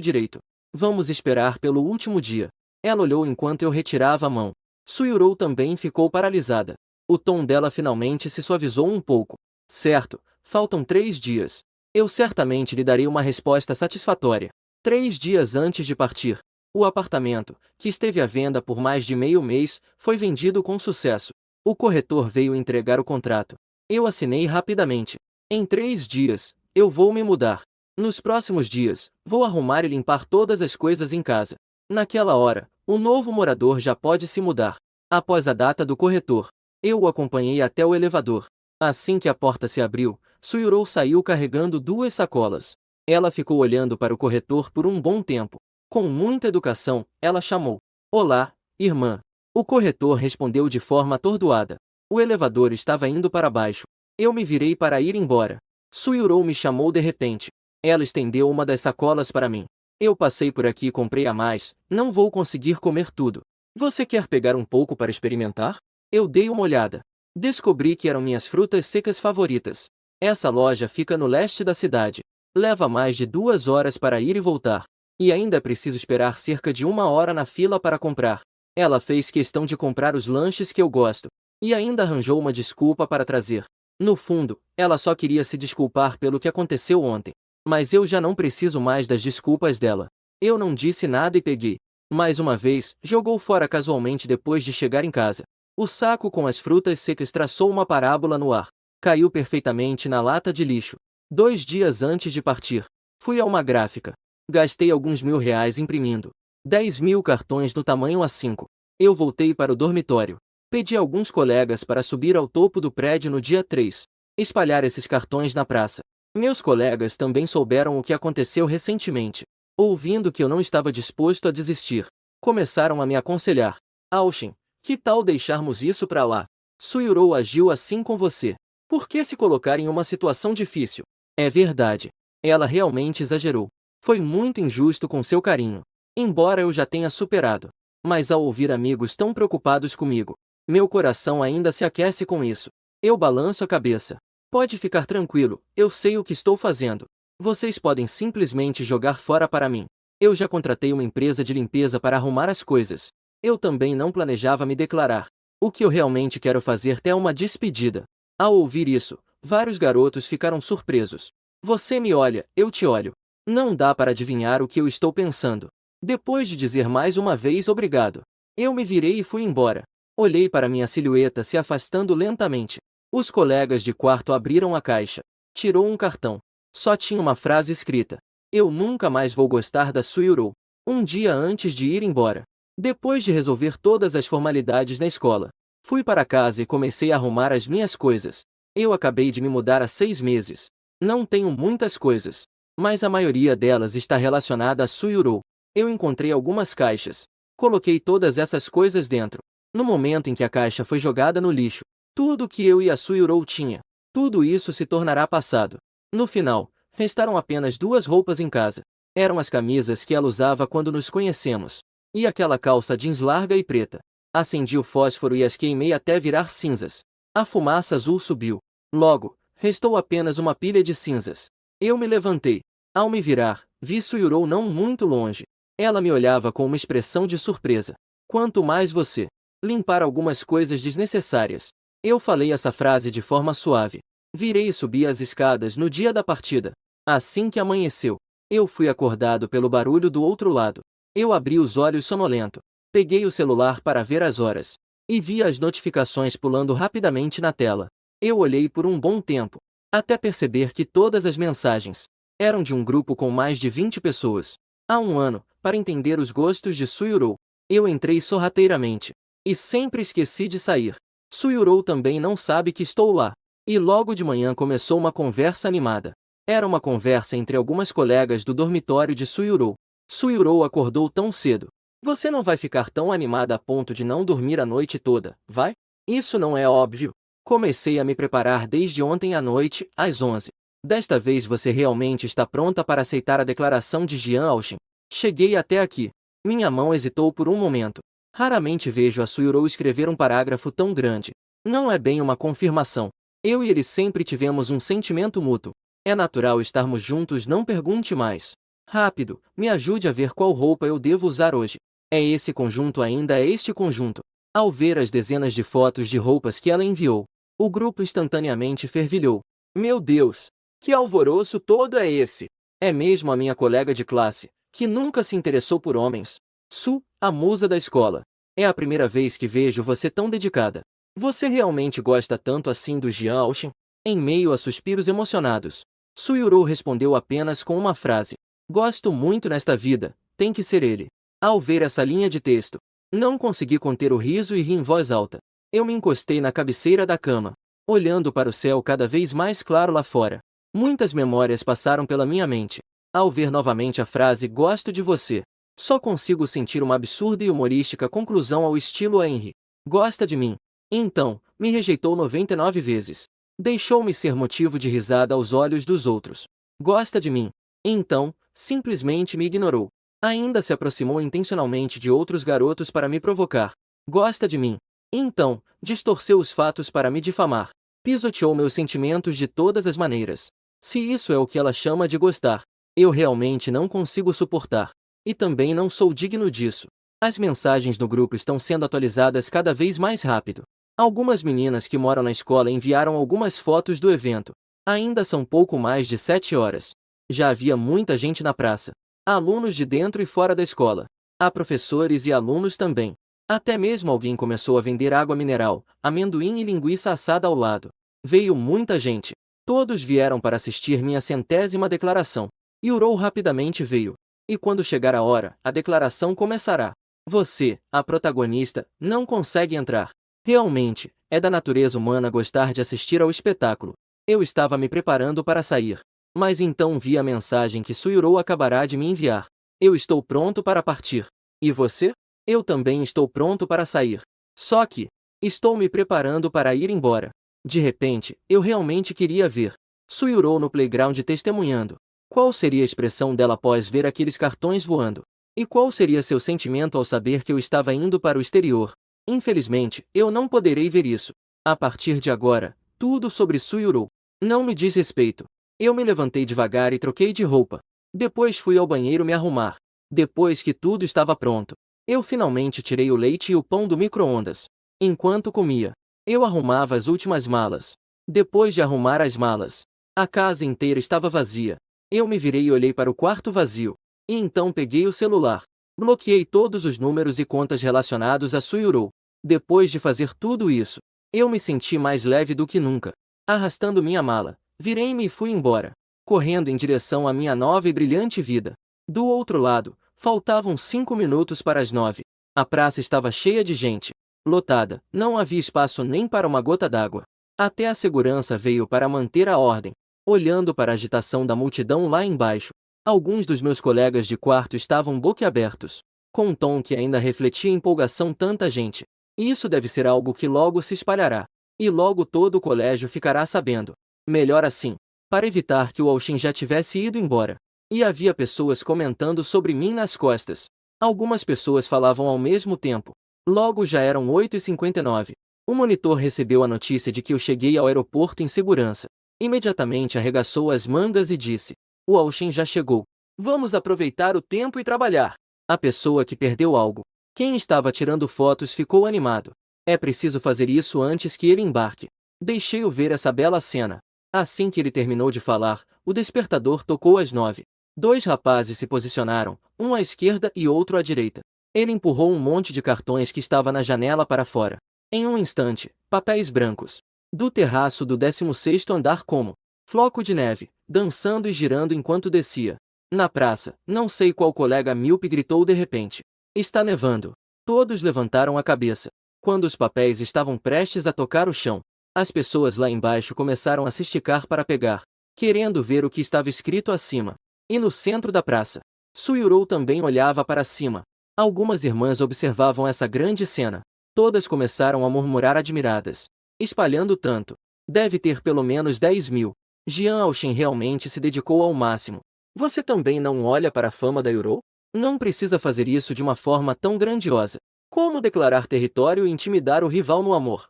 direito. Vamos esperar pelo último dia. Ela olhou enquanto eu retirava a mão. Suyurou também ficou paralisada. O tom dela finalmente se suavizou um pouco. Certo, faltam 3 dias. Eu certamente lhe darei uma resposta satisfatória. 3 dias antes de partir, o apartamento, que esteve à venda por mais de meio mês, foi vendido com sucesso. O corretor veio entregar o contrato. Eu assinei rapidamente. Em 3 dias, eu vou me mudar. Nos próximos dias, vou arrumar e limpar todas as coisas em casa. Naquela hora, o novo morador já pode se mudar. Após a data do corretor, eu o acompanhei até o elevador. Assim que a porta se abriu, Suyurou saiu carregando 2 sacolas. Ela ficou olhando para o corretor por um bom tempo. Com muita educação, ela chamou: "Olá, irmã." O corretor respondeu de forma atordoada. O elevador estava indo para baixo. Eu me virei para ir embora. Suyurou me chamou de repente. Ela estendeu uma das sacolas para mim. "Eu passei por aqui e comprei a mais, não vou conseguir comer tudo. Você quer pegar um pouco para experimentar?" Eu dei uma olhada. Descobri que eram minhas frutas secas favoritas. Essa loja fica no leste da cidade. Leva mais de 2 horas para ir e voltar. E ainda preciso esperar cerca de 1 hora na fila para comprar. Ela fez questão de comprar os lanches que eu gosto. E ainda arranjou uma desculpa para trazer. No fundo, ela só queria se desculpar pelo que aconteceu ontem. Mas eu já não preciso mais das desculpas dela. Eu não disse nada e peguei. Mais uma vez, jogou fora casualmente depois de chegar em casa. O saco com as frutas secas traçou uma parábola no ar. Caiu perfeitamente na lata de lixo. 2 dias antes de partir, fui a uma gráfica. Gastei alguns R$ 1.000 imprimindo 10.000 cartões no tamanho A5. Eu voltei para o dormitório. Pedi a alguns colegas para subir ao topo do prédio no dia 3. Espalhar esses cartões na praça. Meus colegas também souberam o que aconteceu recentemente. Ouvindo que eu não estava disposto a desistir, começaram a me aconselhar. "Austin, que tal deixarmos isso pra lá? Suyurou agiu assim com você. Por que se colocar em uma situação difícil?" É verdade. Ela realmente exagerou. Foi muito injusto com seu carinho. Embora eu já tenha superado. Mas ao ouvir amigos tão preocupados comigo, meu coração ainda se aquece com isso. Eu balanço a cabeça. Pode ficar tranquilo, eu sei o que estou fazendo. Vocês podem simplesmente jogar fora para mim. Eu já contratei uma empresa de limpeza para arrumar as coisas. Eu também não planejava me declarar. O que eu realmente quero fazer é uma despedida. Ao ouvir isso, vários garotos ficaram surpresos. Você me olha, eu te olho. Não dá para adivinhar o que eu estou pensando. Depois de dizer mais uma vez obrigado, eu me virei e fui embora. Olhei para minha silhueta se afastando lentamente. Os colegas de quarto abriram a caixa. Tirou um cartão. Só tinha uma frase escrita: "Eu nunca mais vou gostar da Suyurou." Um dia antes de ir embora. Depois de resolver todas as formalidades na escola, fui para casa e comecei a arrumar as minhas coisas. Eu acabei de me mudar há 6 meses. Não tenho muitas coisas, mas a maioria delas está relacionada a Suyurou. Eu encontrei algumas caixas. Coloquei todas essas coisas dentro. No momento em que a caixa foi jogada no lixo, tudo que eu e a Suyurou tinha, tudo isso se tornará passado. No final, restaram apenas 2 roupas em casa. Eram as camisas que ela usava quando nos conhecemos. E aquela calça jeans larga e preta. Acendi o fósforo e as queimei até virar cinzas. A fumaça azul subiu. Logo, restou apenas uma pilha de cinzas. Eu me levantei. Ao me virar, vi Suyurou não muito longe. Ela me olhava com uma expressão de surpresa. "Quanto mais você limpar algumas coisas desnecessárias." Eu falei essa frase de forma suave. Virei e subi as escadas no dia da partida. Assim que amanheceu, eu fui acordado pelo barulho do outro lado. Eu abri os olhos sonolento. Peguei o celular para ver as horas. E vi as notificações pulando rapidamente na tela. Eu olhei por um bom tempo, até perceber que todas as mensagens eram de um grupo com mais de 20 pessoas. Há um ano, para entender os gostos de Suyurou, eu entrei sorrateiramente. E sempre esqueci de sair. Suyurou também não sabe que estou lá. E logo de manhã começou uma conversa animada. Era uma conversa entre algumas colegas do dormitório de Suyurou. Suyurou acordou tão cedo. "Você não vai ficar tão animada a ponto de não dormir a noite toda, vai?" "Isso não é óbvio. Comecei a me preparar desde ontem à noite, às 11. Desta vez você realmente está pronta para aceitar a declaração de Jian Austin?" Cheguei até aqui. Minha mão hesitou por um momento. Raramente vejo a Suyurou escrever um parágrafo tão grande. Não é bem uma confirmação. Eu e ele sempre tivemos um sentimento mútuo. É natural estarmos juntos, não pergunte mais. Rápido, me ajude a ver qual roupa eu devo usar hoje. É esse conjunto ainda é este conjunto. Ao ver as dezenas de fotos de roupas que ela enviou, o grupo instantaneamente fervilhou. Meu Deus! Que alvoroço todo é esse? É mesmo a minha colega de classe, que nunca se interessou por homens. Su, a musa da escola. É a primeira vez que vejo você tão dedicada. Você realmente gosta tanto assim do Jian Aoshin? Em meio a suspiros emocionados, Su Yurou respondeu apenas com uma frase. Gosto muito nesta vida, tem que ser ele. Ao ver essa linha de texto, não consegui conter o riso e ri em voz alta. Eu me encostei na cabeceira da cama, olhando para o céu cada vez mais claro lá fora. Muitas memórias passaram pela minha mente. Ao ver novamente a frase "gosto de você", só consigo sentir uma absurda e humorística conclusão ao estilo Henry. Gosta de mim. Então, me rejeitou 99 vezes. Deixou-me ser motivo de risada aos olhos dos outros. Gosta de mim. Então, simplesmente me ignorou. Ainda se aproximou intencionalmente de outros garotos para me provocar. Gosta de mim. Então, distorceu os fatos para me difamar. Pisoteou meus sentimentos de todas as maneiras. Se isso é o que ela chama de gostar, eu realmente não consigo suportar. E também não sou digno disso. As mensagens no grupo estão sendo atualizadas cada vez mais rápido. Algumas meninas que moram na escola enviaram algumas fotos do evento. Ainda são pouco mais de 7 horas. Já havia muita gente na praça. Há alunos de dentro e fora da escola. Há professores e alunos também. Até mesmo alguém começou a vender água mineral, amendoim e linguiça assada ao lado. Veio muita gente. Todos vieram para assistir minha 100ª declaração. Yurou rapidamente veio. E quando chegar a hora, a declaração começará. Você, a protagonista, não consegue entrar. Realmente, é da natureza humana gostar de assistir ao espetáculo. Eu estava me preparando para sair. Mas então vi a mensagem que Suyurou acabará de me enviar. Eu estou pronto para partir. E você? Eu também estou pronto para sair. Só que, estou me preparando para ir embora. De repente, eu realmente queria ver Suyurou no playground testemunhando. Qual seria a expressão dela após ver aqueles cartões voando? E qual seria seu sentimento ao saber que eu estava indo para o exterior? Infelizmente, eu não poderei ver isso. A partir de agora, tudo sobre Suyurou não me diz respeito. Eu me levantei devagar e troquei de roupa. Depois fui ao banheiro me arrumar. Depois que tudo estava pronto, eu finalmente tirei o leite e o pão do micro-ondas. Enquanto comia, eu arrumava as últimas malas. Depois de arrumar as malas, a casa inteira estava vazia. Eu me virei e olhei para o quarto vazio. E então peguei o celular. Bloqueei todos os números e contas relacionados a Suyurou. Depois de fazer tudo isso, eu me senti mais leve do que nunca. Arrastando minha mala, virei-me e fui embora, correndo em direção à minha nova e brilhante vida. Do outro lado, faltavam 5 minutos para as 9. A praça estava cheia de gente. Lotada, não havia espaço nem para uma gota d'água. Até a segurança veio para manter a ordem. Olhando para a agitação da multidão lá embaixo, alguns dos meus colegas de quarto estavam boquiabertos, com um tom que ainda refletia empolgação tanta gente. Isso deve ser algo que logo se espalhará. E logo todo o colégio ficará sabendo. Melhor assim, para evitar que o Aoshin já tivesse ido embora. E havia pessoas comentando sobre mim nas costas. Algumas pessoas falavam ao mesmo tempo. Logo já eram 8h59. O monitor recebeu a notícia de que eu cheguei ao aeroporto em segurança. Imediatamente arregaçou as mangas e disse: o Aoshin já chegou. Vamos aproveitar o tempo e trabalhar. A pessoa que perdeu algo. Quem estava tirando fotos ficou animado. É preciso fazer isso antes que ele embarque. Deixei-o ver essa bela cena. Assim que ele terminou de falar, o despertador tocou às 9. 2 rapazes se posicionaram, um à esquerda e outro à direita. Ele empurrou um monte de cartões que estava na janela para fora. Em um instante, papéis brancos. Do terraço do 16º andar como floco de neve, dançando e girando enquanto descia. Na praça, não sei qual colega míope gritou de repente: está nevando. Todos levantaram a cabeça. Quando os papéis estavam prestes a tocar o chão, as pessoas lá embaixo começaram a se esticar para pegar, querendo ver o que estava escrito acima. E no centro da praça, Suyurou também olhava para cima. Algumas irmãs observavam essa grande cena. Todas começaram a murmurar admiradas. Espalhando tanto. Deve ter pelo menos 10.000. Jian Aoshin realmente se dedicou ao máximo. Você também não olha para a fama da Yurou? Não precisa fazer isso de uma forma tão grandiosa. Como declarar território e intimidar o rival no amor?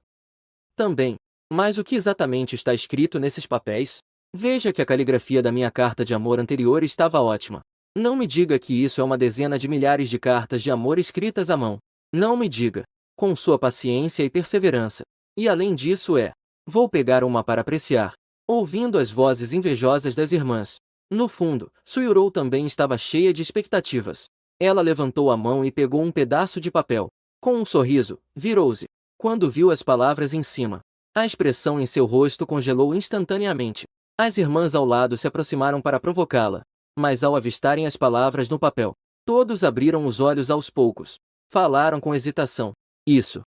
Também. Mas o que exatamente está escrito nesses papéis? Veja que a caligrafia da minha carta de amor anterior estava ótima. Não me diga que isso é uma dezena de milhares de cartas de amor escritas à mão. Não me diga. Com sua paciência e perseverança. E além disso Vou pegar uma para apreciar. Ouvindo as vozes invejosas das irmãs. No fundo, Suyurou também estava cheia de expectativas. Ela levantou a mão e pegou um pedaço de papel. Com um sorriso, virou-se. Quando viu as palavras em cima, a expressão em seu rosto congelou instantaneamente. As irmãs ao lado se aproximaram para provocá-la. Mas ao avistarem as palavras no papel, todos abriram os olhos aos poucos. Falaram com hesitação. Isso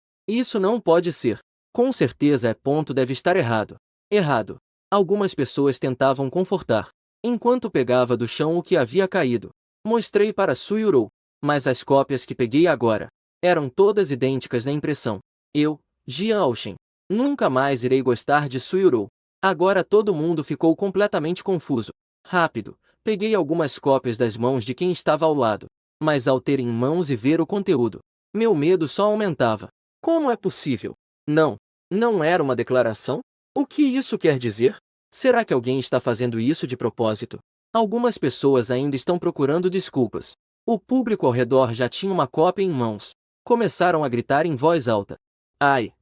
não pode ser. Com certeza deve estar errado. Errado. Algumas pessoas tentavam confortar, enquanto pegava do chão o que havia caído. Mostrei para Suyurou, mas as cópias que peguei agora eram todas idênticas na impressão. Eu, Jian Aoshin, nunca mais irei gostar de Suyurou. Agora todo mundo ficou completamente confuso. Rápido, peguei algumas cópias das mãos de quem estava ao lado, mas ao ter em mãos e ver o conteúdo, meu medo só aumentava. Como é possível? Não era uma declaração? O que isso quer dizer? Será que alguém está fazendo isso de propósito? Algumas pessoas ainda estão procurando desculpas. O público ao redor já tinha uma cópia em mãos. Começaram a gritar em voz alta. Ai!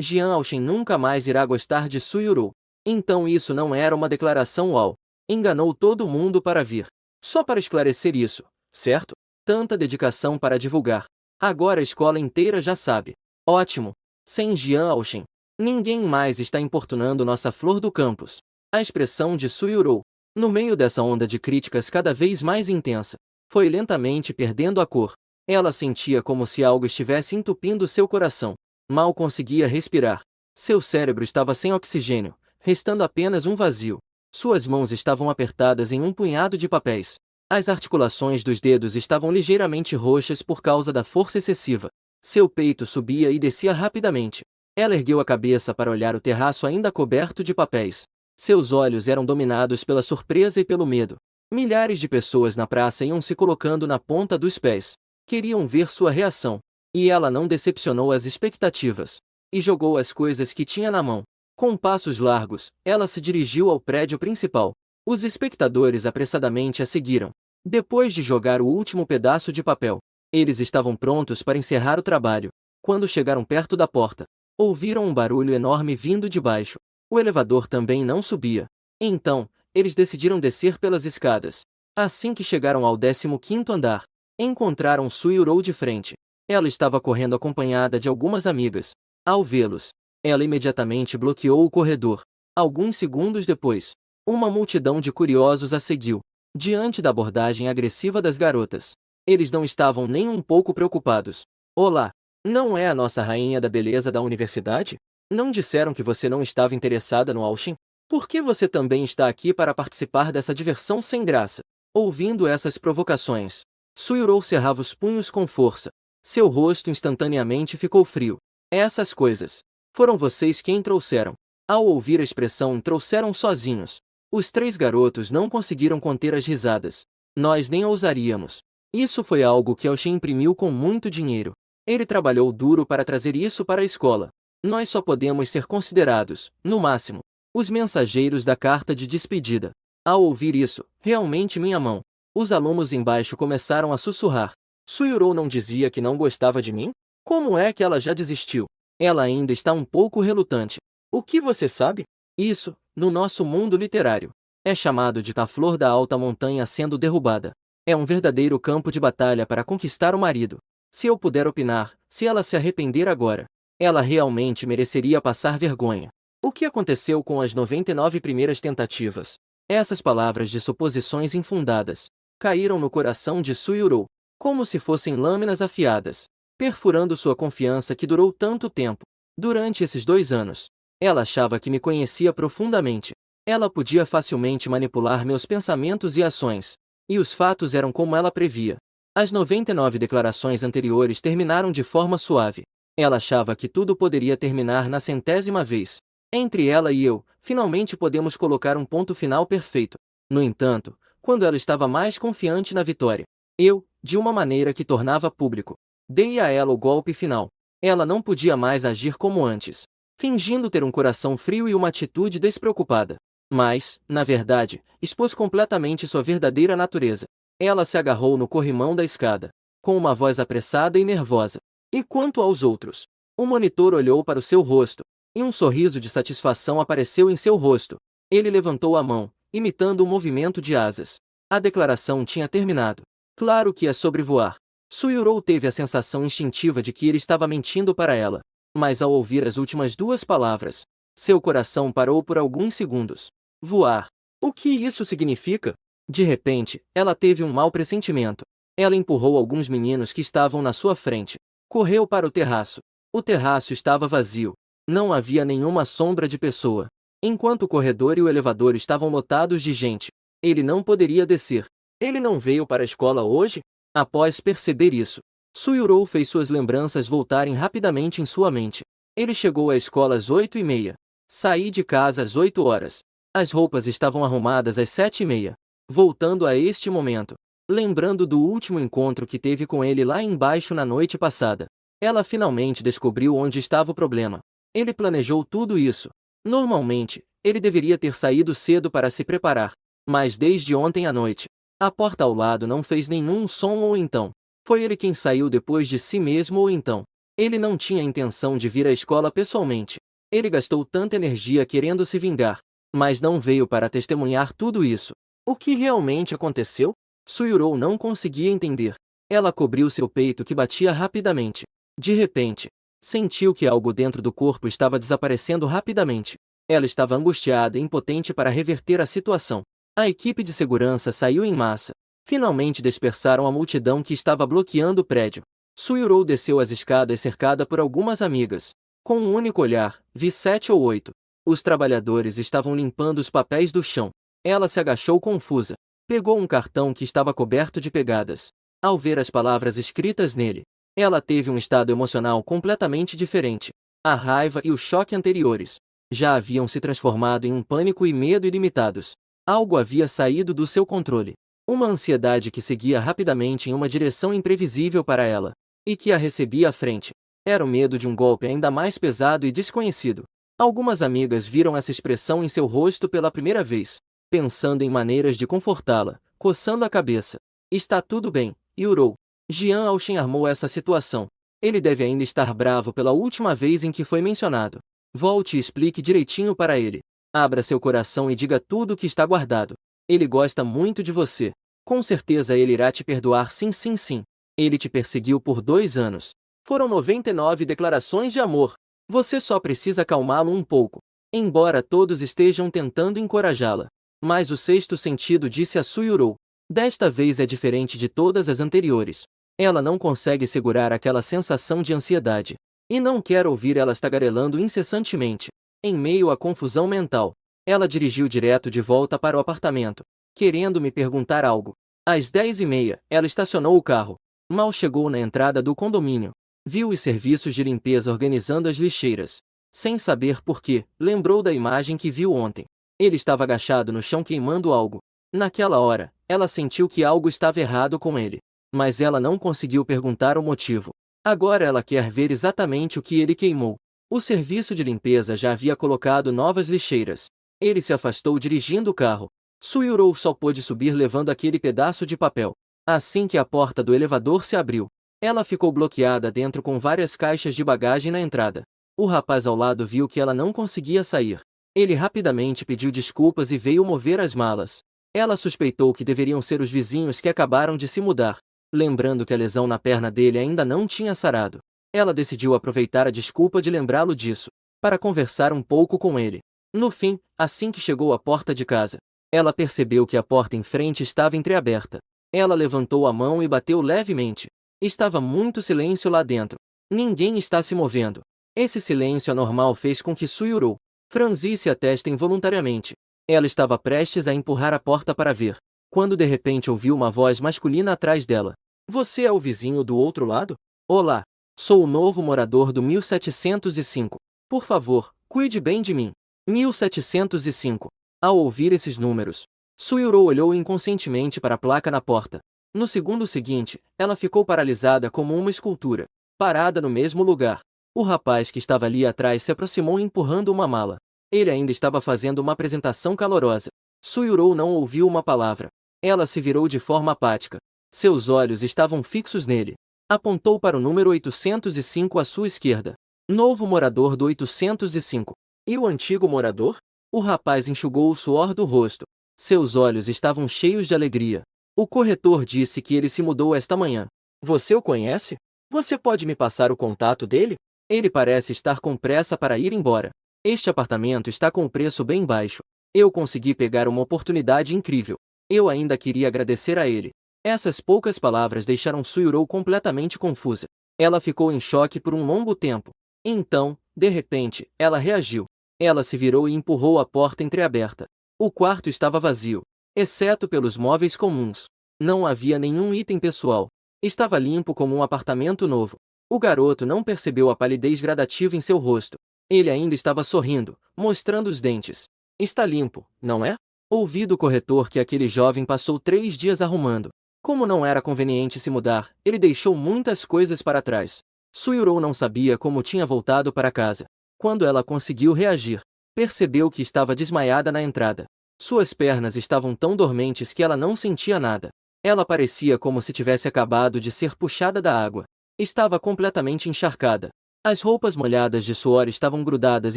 Jian Aoshin nunca mais irá gostar de Suyurou. Então isso não era uma declaração uau. Enganou todo mundo para vir. Só para esclarecer isso, certo? Tanta dedicação para divulgar. Agora a escola inteira já sabe. Ótimo! Sem Jian Aoshin, ninguém mais está importunando nossa flor do campus. A expressão de Suyurou, no meio dessa onda de críticas cada vez mais intensa, foi lentamente perdendo a cor. Ela sentia como se algo estivesse entupindo seu coração. Mal conseguia respirar. Seu cérebro estava sem oxigênio, restando apenas um vazio. Suas mãos estavam apertadas em um punhado de papéis. As articulações dos dedos estavam ligeiramente roxas por causa da força excessiva. Seu peito subia e descia rapidamente. Ela ergueu a cabeça para olhar o terraço ainda coberto de papéis. Seus olhos eram dominados pela surpresa e pelo medo. Milhares de pessoas na praça iam se colocando na ponta dos pés. Queriam ver sua reação. E ela não decepcionou as expectativas. E jogou as coisas que tinha na mão. Com passos largos, ela se dirigiu ao prédio principal. Os espectadores apressadamente a seguiram. Depois de jogar o último pedaço de papel, eles estavam prontos para encerrar o trabalho. Quando chegaram perto da porta, ouviram um barulho enorme vindo de baixo. O elevador também não subia. Então, eles decidiram descer pelas escadas. Assim que chegaram ao 15º andar, encontraram Suyurou de frente. Ela estava correndo acompanhada de algumas amigas. Ao vê-los, ela imediatamente bloqueou o corredor. Alguns segundos depois, uma multidão de curiosos a seguiu. Diante da abordagem agressiva das garotas, eles não estavam nem um pouco preocupados. Olá, não é a nossa rainha da beleza da universidade? Não disseram que você não estava interessada no Aoshin? Por que você também está aqui para participar dessa diversão sem graça? Ouvindo essas provocações, Suyurou cerrava os punhos com força. Seu rosto instantaneamente ficou frio. Essas coisas foram vocês quem trouxeram. Ao ouvir a expressão trouxeram sozinhos, os três garotos não conseguiram conter as risadas. Nós nem ousaríamos. Isso foi algo que Aoshin imprimiu com muito dinheiro. Ele trabalhou duro para trazer isso para a escola. Nós só podemos ser considerados, no máximo, os mensageiros da carta de despedida. Ao ouvir isso, realmente minha mão. Os alunos embaixo começaram a sussurrar. Suyurou não dizia que não gostava de mim? Como é que ela já desistiu? Ela ainda está um pouco relutante. O que você sabe? Isso, no nosso mundo literário, é chamado de a flor da alta montanha sendo derrubada. É um verdadeiro campo de batalha para conquistar o marido. Se eu puder opinar, se ela se arrepender agora, ela realmente mereceria passar vergonha. O que aconteceu com as 99 primeiras tentativas? Essas palavras de suposições infundadas caíram no coração de Suyurou, como se fossem lâminas afiadas, perfurando sua confiança que durou tanto tempo. Durante esses 2 anos, ela achava que me conhecia profundamente. Ela podia facilmente manipular meus pensamentos e ações. E os fatos eram como ela previa. As 99 declarações anteriores terminaram de forma suave. Ela achava que tudo poderia terminar na 100ª vez. Entre ela e eu, finalmente podemos colocar um ponto final perfeito. No entanto, quando ela estava mais confiante na vitória, eu, de uma maneira que tornava público, dei a ela o golpe final. Ela não podia mais agir como antes, fingindo ter um coração frio e uma atitude despreocupada. Mas, na verdade, expôs completamente sua verdadeira natureza. Ela se agarrou no corrimão da escada, com uma voz apressada e nervosa. E quanto aos outros? O monitor olhou para o seu rosto, e um sorriso de satisfação apareceu em seu rosto. Ele levantou a mão, imitando um movimento de asas. A declaração tinha terminado. Claro que é sobre voar. Suyurou teve a sensação instintiva de que ele estava mentindo para ela. Mas ao ouvir as últimas duas palavras, seu coração parou por alguns segundos. Voar. O que isso significa? De repente, ela teve um mau pressentimento. Ela empurrou alguns meninos que estavam na sua frente. Correu para o terraço. O terraço estava vazio. Não havia nenhuma sombra de pessoa. Enquanto o corredor e o elevador estavam lotados de gente, ele não poderia descer. Ele não veio para a escola hoje? Após perceber isso, Suyurou fez suas lembranças voltarem rapidamente em sua mente. Ele chegou à escola às 8h30. Saí de casa às 8 horas. As roupas estavam arrumadas às 7h30. Voltando a este momento, lembrando do último encontro que teve com ele lá embaixo na noite passada, ela finalmente descobriu onde estava o problema. Ele planejou tudo isso. Normalmente, ele deveria ter saído cedo para se preparar, mas desde ontem à noite, a porta ao lado não fez nenhum som ou então, foi ele quem saiu depois de si mesmo ou então, ele não tinha intenção de vir à escola pessoalmente. Ele gastou tanta energia querendo se vingar, mas não veio para testemunhar tudo isso. O que realmente aconteceu? Suyurou não conseguia entender. Ela cobriu seu peito que batia rapidamente. De repente, sentiu que algo dentro do corpo estava desaparecendo rapidamente. Ela estava angustiada e impotente para reverter a situação. A equipe de segurança saiu em massa. Finalmente dispersaram a multidão que estava bloqueando o prédio. Suyurou desceu as escadas cercada por algumas amigas. Com um único olhar, vi 7 ou 8. Os trabalhadores estavam limpando os papéis do chão. Ela se agachou confusa. Pegou um cartão que estava coberto de pegadas. Ao ver as palavras escritas nele, ela teve um estado emocional completamente diferente. A raiva e o choque anteriores já haviam se transformado em um pânico e medo ilimitados. Algo havia saído do seu controle. Uma ansiedade que seguia rapidamente em uma direção imprevisível para ela, e que a recebia à frente. Era o medo de um golpe ainda mais pesado e desconhecido. Algumas amigas viram essa expressão em seu rosto pela primeira vez, pensando em maneiras de confortá-la, coçando a cabeça. Está tudo bem, Yurou. Jian Aoshin armou essa situação. Ele deve ainda estar bravo pela última vez em que foi mencionado. Volte e explique direitinho para ele. Abra seu coração e diga tudo o que está guardado. Ele gosta muito de você. Com certeza ele irá te perdoar, sim, sim, sim. Ele te perseguiu por 2 anos. Foram 99 declarações de amor. Você só precisa acalmá-lo um pouco. Embora todos estejam tentando encorajá-la. Mas o sexto sentido disse a Suyurou. Desta vez é diferente de todas as anteriores. Ela não consegue segurar aquela sensação de ansiedade. E não quer ouvir elas tagarelando incessantemente. Em meio à confusão mental, ela dirigiu direto de volta para o apartamento, querendo me perguntar algo. Às 10h30, ela estacionou o carro. Mal chegou na entrada do condomínio, viu os serviços de limpeza organizando as lixeiras. Sem saber por quê, lembrou da imagem que viu ontem. Ele estava agachado no chão queimando algo. Naquela hora, ela sentiu que algo estava errado com ele. Mas ela não conseguiu perguntar o motivo. Agora ela quer ver exatamente o que ele queimou. O serviço de limpeza já havia colocado novas lixeiras. Ele se afastou dirigindo o carro. Suyurou só pôde subir levando aquele pedaço de papel. Assim que a porta do elevador se abriu, ela ficou bloqueada dentro com várias caixas de bagagem na entrada. O rapaz ao lado viu que ela não conseguia sair. Ele rapidamente pediu desculpas e veio mover as malas. Ela suspeitou que deveriam ser os vizinhos que acabaram de se mudar, lembrando que a lesão na perna dele ainda não tinha sarado. Ela decidiu aproveitar a desculpa de lembrá-lo disso, para conversar um pouco com ele. No fim, assim que chegou à porta de casa, ela percebeu que a porta em frente estava entreaberta. Ela levantou a mão e bateu levemente. Estava muito silêncio lá dentro. Ninguém está se movendo. Esse silêncio anormal fez com que Suyurou franzisse a testa involuntariamente. Ela estava prestes a empurrar a porta para ver, quando de repente ouviu uma voz masculina atrás dela. Você é o vizinho do outro lado? Olá, sou o novo morador do 1705. Por favor, cuide bem de mim. 1705. Ao ouvir esses números, Suyurou olhou inconscientemente para a placa na porta. No segundo seguinte, ela ficou paralisada como uma escultura, parada no mesmo lugar. O rapaz que estava ali atrás se aproximou empurrando uma mala. Ele ainda estava fazendo uma apresentação calorosa. Suyurou não ouviu uma palavra. Ela se virou de forma apática. Seus olhos estavam fixos nele. Apontou para o número 805 à sua esquerda. Novo morador do 805. E o antigo morador? O rapaz enxugou o suor do rosto. Seus olhos estavam cheios de alegria. O corretor disse que ele se mudou esta manhã. Você o conhece? Você pode me passar o contato dele? Ele parece estar com pressa para ir embora. Este apartamento está com o preço bem baixo. Eu consegui pegar uma oportunidade incrível. Eu ainda queria agradecer a ele. Essas poucas palavras deixaram Suirou completamente confusa. Ela ficou em choque por um longo tempo. Então, de repente, ela reagiu. Ela se virou e empurrou a porta entreaberta. O quarto estava vazio, exceto pelos móveis comuns. Não havia nenhum item pessoal. Estava limpo como um apartamento novo. O garoto não percebeu a palidez gradativa em seu rosto. Ele ainda estava sorrindo, mostrando os dentes. Está limpo, não é? Ouvi do corretor que aquele jovem passou 3 dias arrumando. Como não era conveniente se mudar, ele deixou muitas coisas para trás. Suirou não sabia como tinha voltado para casa. Quando ela conseguiu reagir, percebeu que estava desmaiada na entrada. Suas pernas estavam tão dormentes que ela não sentia nada. Ela parecia como se tivesse acabado de ser puxada da água. Estava completamente encharcada. As roupas molhadas de suor estavam grudadas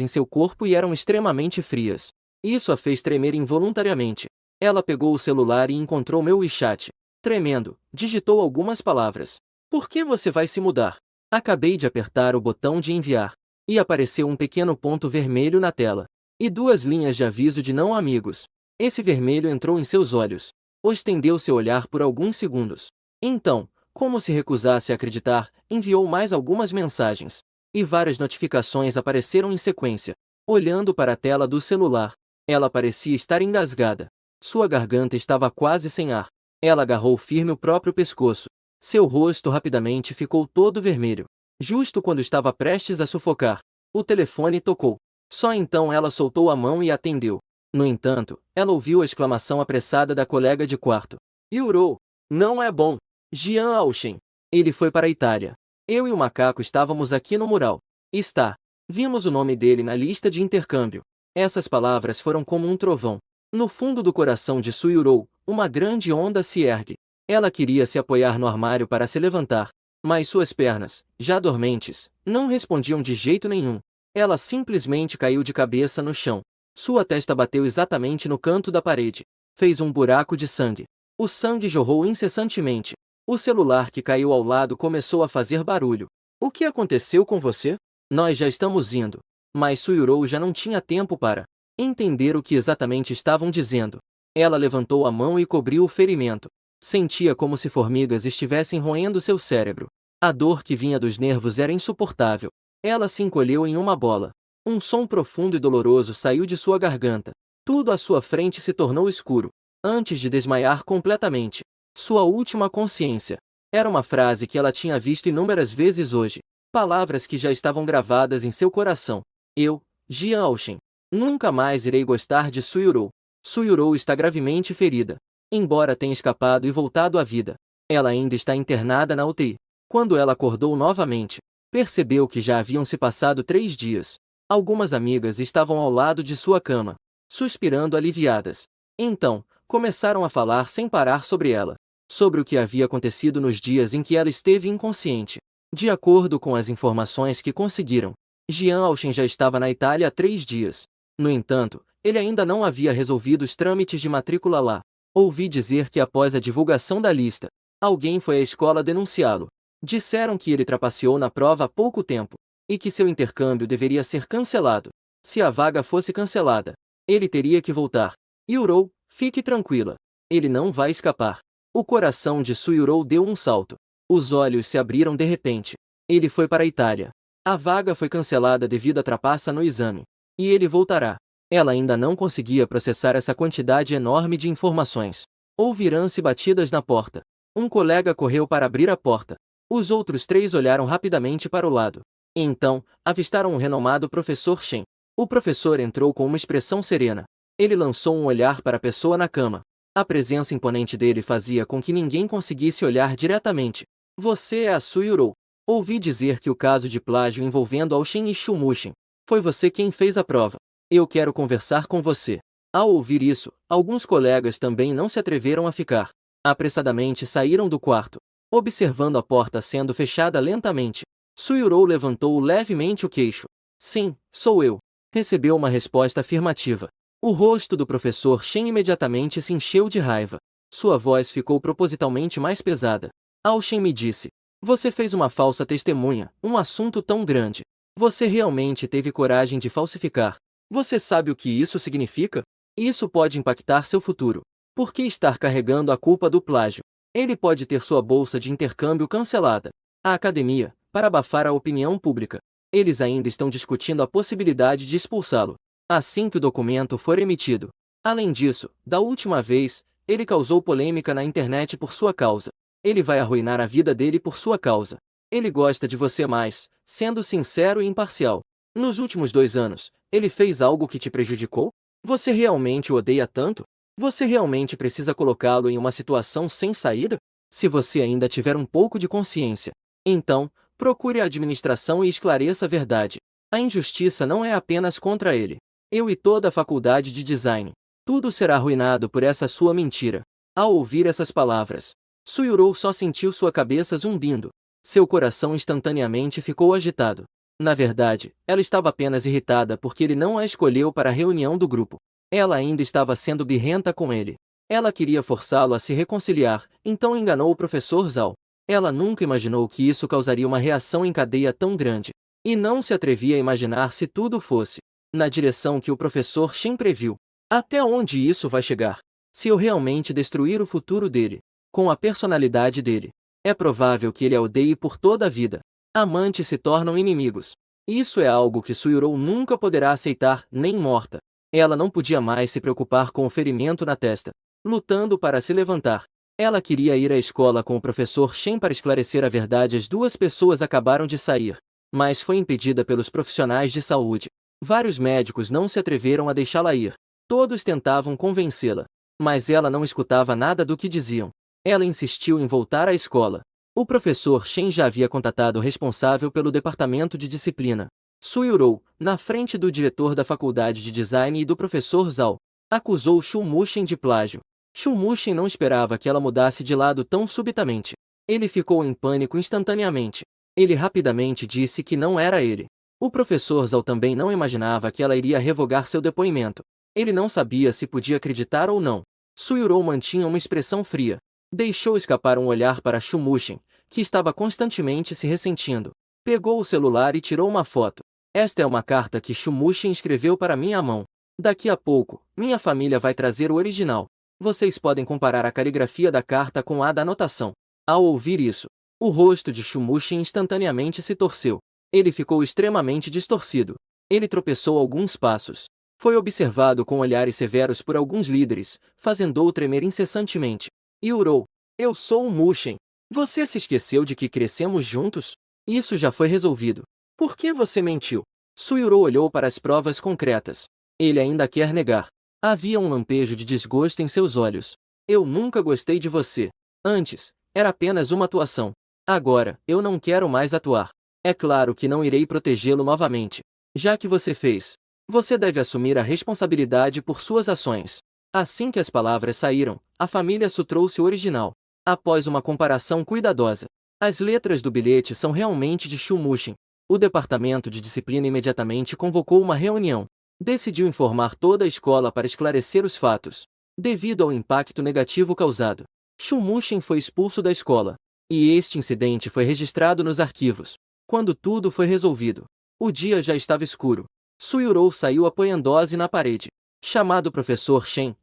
em seu corpo e eram extremamente frias. Isso a fez tremer involuntariamente. Ela pegou o celular e encontrou meu WeChat. Tremendo, digitou algumas palavras. Por que você vai se mudar? Acabei de apertar o botão de enviar. E apareceu um pequeno ponto vermelho na tela. E 2 linhas de aviso de não amigos. Esse vermelho entrou em seus olhos. Ostendeu seu olhar por alguns segundos. Então, como se recusasse a acreditar, enviou mais algumas mensagens. E várias notificações apareceram em sequência. Olhando para a tela do celular, ela parecia estar engasgada. Sua garganta estava quase sem ar. Ela agarrou firme o próprio pescoço. Seu rosto rapidamente ficou todo vermelho. Justo quando estava prestes a sufocar, o telefone tocou. Só então ela soltou a mão e atendeu. No entanto, ela ouviu a exclamação apressada da colega de quarto. Yurou! Não é bom! Jian Aoshin! Ele foi para a Itália. Eu e o macaco estávamos aqui no mural. Está. Vimos o nome dele na lista de intercâmbio. Essas palavras foram como um trovão. No fundo do coração de Suirou, uma grande onda se ergue. Ela queria se apoiar no armário para se levantar, mas suas pernas, já dormentes, não respondiam de jeito nenhum. Ela simplesmente caiu de cabeça no chão. Sua testa bateu exatamente no canto da parede. Fez um buraco de sangue. O sangue jorrou incessantemente. O celular que caiu ao lado começou a fazer barulho. O que aconteceu com você? Nós já estamos indo. Mas Suirou já não tinha tempo para entender o que exatamente estavam dizendo. Ela levantou a mão e cobriu o ferimento. Sentia como se formigas estivessem roendo seu cérebro. A dor que vinha dos nervos era insuportável. Ela se encolheu em uma bola. Um som profundo e doloroso saiu de sua garganta. Tudo à sua frente se tornou escuro, antes de desmaiar completamente. Sua última consciência. Era uma frase que ela tinha visto inúmeras vezes hoje. Palavras que já estavam gravadas em seu coração. Eu, Jian Aoshin, nunca mais irei gostar de Suirou. Suirou está gravemente ferida. Embora tenha escapado e voltado à vida, ela ainda está internada na UTI. Quando ela acordou novamente, percebeu que já haviam se passado 3 dias. Algumas amigas estavam ao lado de sua cama, suspirando aliviadas. Então, começaram a falar sem parar sobre ela, sobre o que havia acontecido nos dias em que ela esteve inconsciente. De acordo com as informações que conseguiram, Jian Aoshin já estava na Itália há 3 dias. No entanto, ele ainda não havia resolvido os trâmites de matrícula lá. Ouvi dizer que após a divulgação da lista, alguém foi à escola denunciá-lo. Disseram que ele trapaceou na prova há pouco tempo, e que seu intercâmbio deveria ser cancelado. Se a vaga fosse cancelada, ele teria que voltar. Yurou, fique tranquila. Ele não vai escapar. O coração de Suirou deu um salto. Os olhos se abriram de repente. Ele foi para a Itália. A vaga foi cancelada devido à trapaça no exame. E ele voltará. Ela ainda não conseguia processar essa quantidade enorme de informações. Ouviram-se batidas na porta. Um colega correu para abrir a porta. Os outros 3 olharam rapidamente para o lado. Então, avistaram o renomado professor Shen. O professor entrou com uma expressão serena. Ele lançou um olhar para a pessoa na cama. A presença imponente dele fazia com que ninguém conseguisse olhar diretamente. Você é a Suirou. Ouvi dizer que o caso de plágio envolvendo Aoshin e Shumushin. Foi você quem fez a prova. Eu quero conversar com você. Ao ouvir isso, alguns colegas também não se atreveram a ficar. Apressadamente saíram do quarto, observando a porta sendo fechada lentamente. Suiurou levantou levemente o queixo. Sim, sou eu. Recebeu uma resposta afirmativa. O rosto do professor Shen imediatamente se encheu de raiva. Sua voz ficou propositalmente mais pesada. Ao Shen me disse: você fez uma falsa testemunha, um assunto tão grande. Você realmente teve coragem de falsificar. Você sabe o que isso significa? Isso pode impactar seu futuro. Por que estar carregando a culpa do plágio? Ele pode ter sua bolsa de intercâmbio cancelada. A academia, para abafar a opinião pública. Eles ainda estão discutindo a possibilidade de expulsá-lo, assim que o documento for emitido. Além disso, da última vez, ele causou polêmica na internet por sua causa. Ele vai arruinar a vida dele por sua causa. Ele gosta de você mais, sendo sincero e imparcial. Nos últimos 2 anos, ele fez algo que te prejudicou? Você realmente o odeia tanto? Você realmente precisa colocá-lo em uma situação sem saída? Se você ainda tiver um pouco de consciência, então, procure a administração e esclareça a verdade. A injustiça não é apenas contra ele. Eu e toda a faculdade de design. Tudo será arruinado por essa sua mentira. Ao ouvir essas palavras, Suiurou só sentiu sua cabeça zumbindo. Seu coração instantaneamente ficou agitado. Na verdade, ela estava apenas irritada porque ele não a escolheu para a reunião do grupo. Ela ainda estava sendo birrenta com ele. Ela queria forçá-lo a se reconciliar, então enganou o professor Zhao. Ela nunca imaginou que isso causaria uma reação em cadeia tão grande. E não se atrevia a imaginar se tudo fosse na direção que o professor Shen previu. Até onde isso vai chegar? Se eu realmente destruir o futuro dele, com a personalidade dele, é provável que ele a odeie por toda a vida. Amantes se tornam inimigos. Isso é algo que Suiurou nunca poderá aceitar, nem morta. Ela não podia mais se preocupar com o ferimento na testa, lutando para se levantar. Ela queria ir à escola com o professor Shen para esclarecer a verdade. As duas pessoas acabaram de sair, mas foi impedida pelos profissionais de saúde. Vários médicos não se atreveram a deixá-la ir. Todos tentavam convencê-la, mas ela não escutava nada do que diziam. Ela insistiu em voltar à escola. O professor Shen já havia contatado o responsável pelo departamento de disciplina. Suiurou, na frente do diretor da faculdade de design e do professor Zhao, acusou Shu Mushin de plágio. Shu Mushin não esperava que ela mudasse de lado tão subitamente. Ele ficou em pânico instantaneamente. Ele rapidamente disse que não era ele. O professor Zhao também não imaginava que ela iria revogar seu depoimento. Ele não sabia se podia acreditar ou não. Suiurou mantinha uma expressão fria. Deixou escapar um olhar para Shu Mushin, que estava constantemente se ressentindo. Pegou o celular e tirou uma foto. Esta é uma carta que Shu Mushin escreveu para minha mão. Daqui a pouco, minha família vai trazer o original. Vocês podem comparar a caligrafia da carta com a da anotação. Ao ouvir isso, o rosto de Shu Mushin instantaneamente se torceu. Ele ficou extremamente distorcido. Ele tropeçou alguns passos. Foi observado com olhares severos por alguns líderes, fazendo-o tremer incessantemente. Iurou, eu sou o Mushin. Você se esqueceu de que crescemos juntos? Isso já foi resolvido. Por que você mentiu? Suiurou olhou para as provas concretas. Ele ainda quer negar. Havia um lampejo de desgosto em seus olhos. Eu nunca gostei de você. Antes, era apenas uma atuação. Agora, eu não quero mais atuar. É claro que não irei protegê-lo novamente. Já que você fez, você deve assumir a responsabilidade por suas ações. Assim que as palavras saíram, a família Su trouxe o original. Após uma comparação cuidadosa, as letras do bilhete são realmente de Shu Mushin. O departamento de disciplina imediatamente convocou uma reunião. Decidiu informar toda a escola para esclarecer os fatos. Devido ao impacto negativo causado, Shu Mushin foi expulso da escola. E este incidente foi registrado nos arquivos. Quando tudo foi resolvido, o dia já estava escuro. Suiurou saiu apoiando-se na parede. Chamado Professor Shen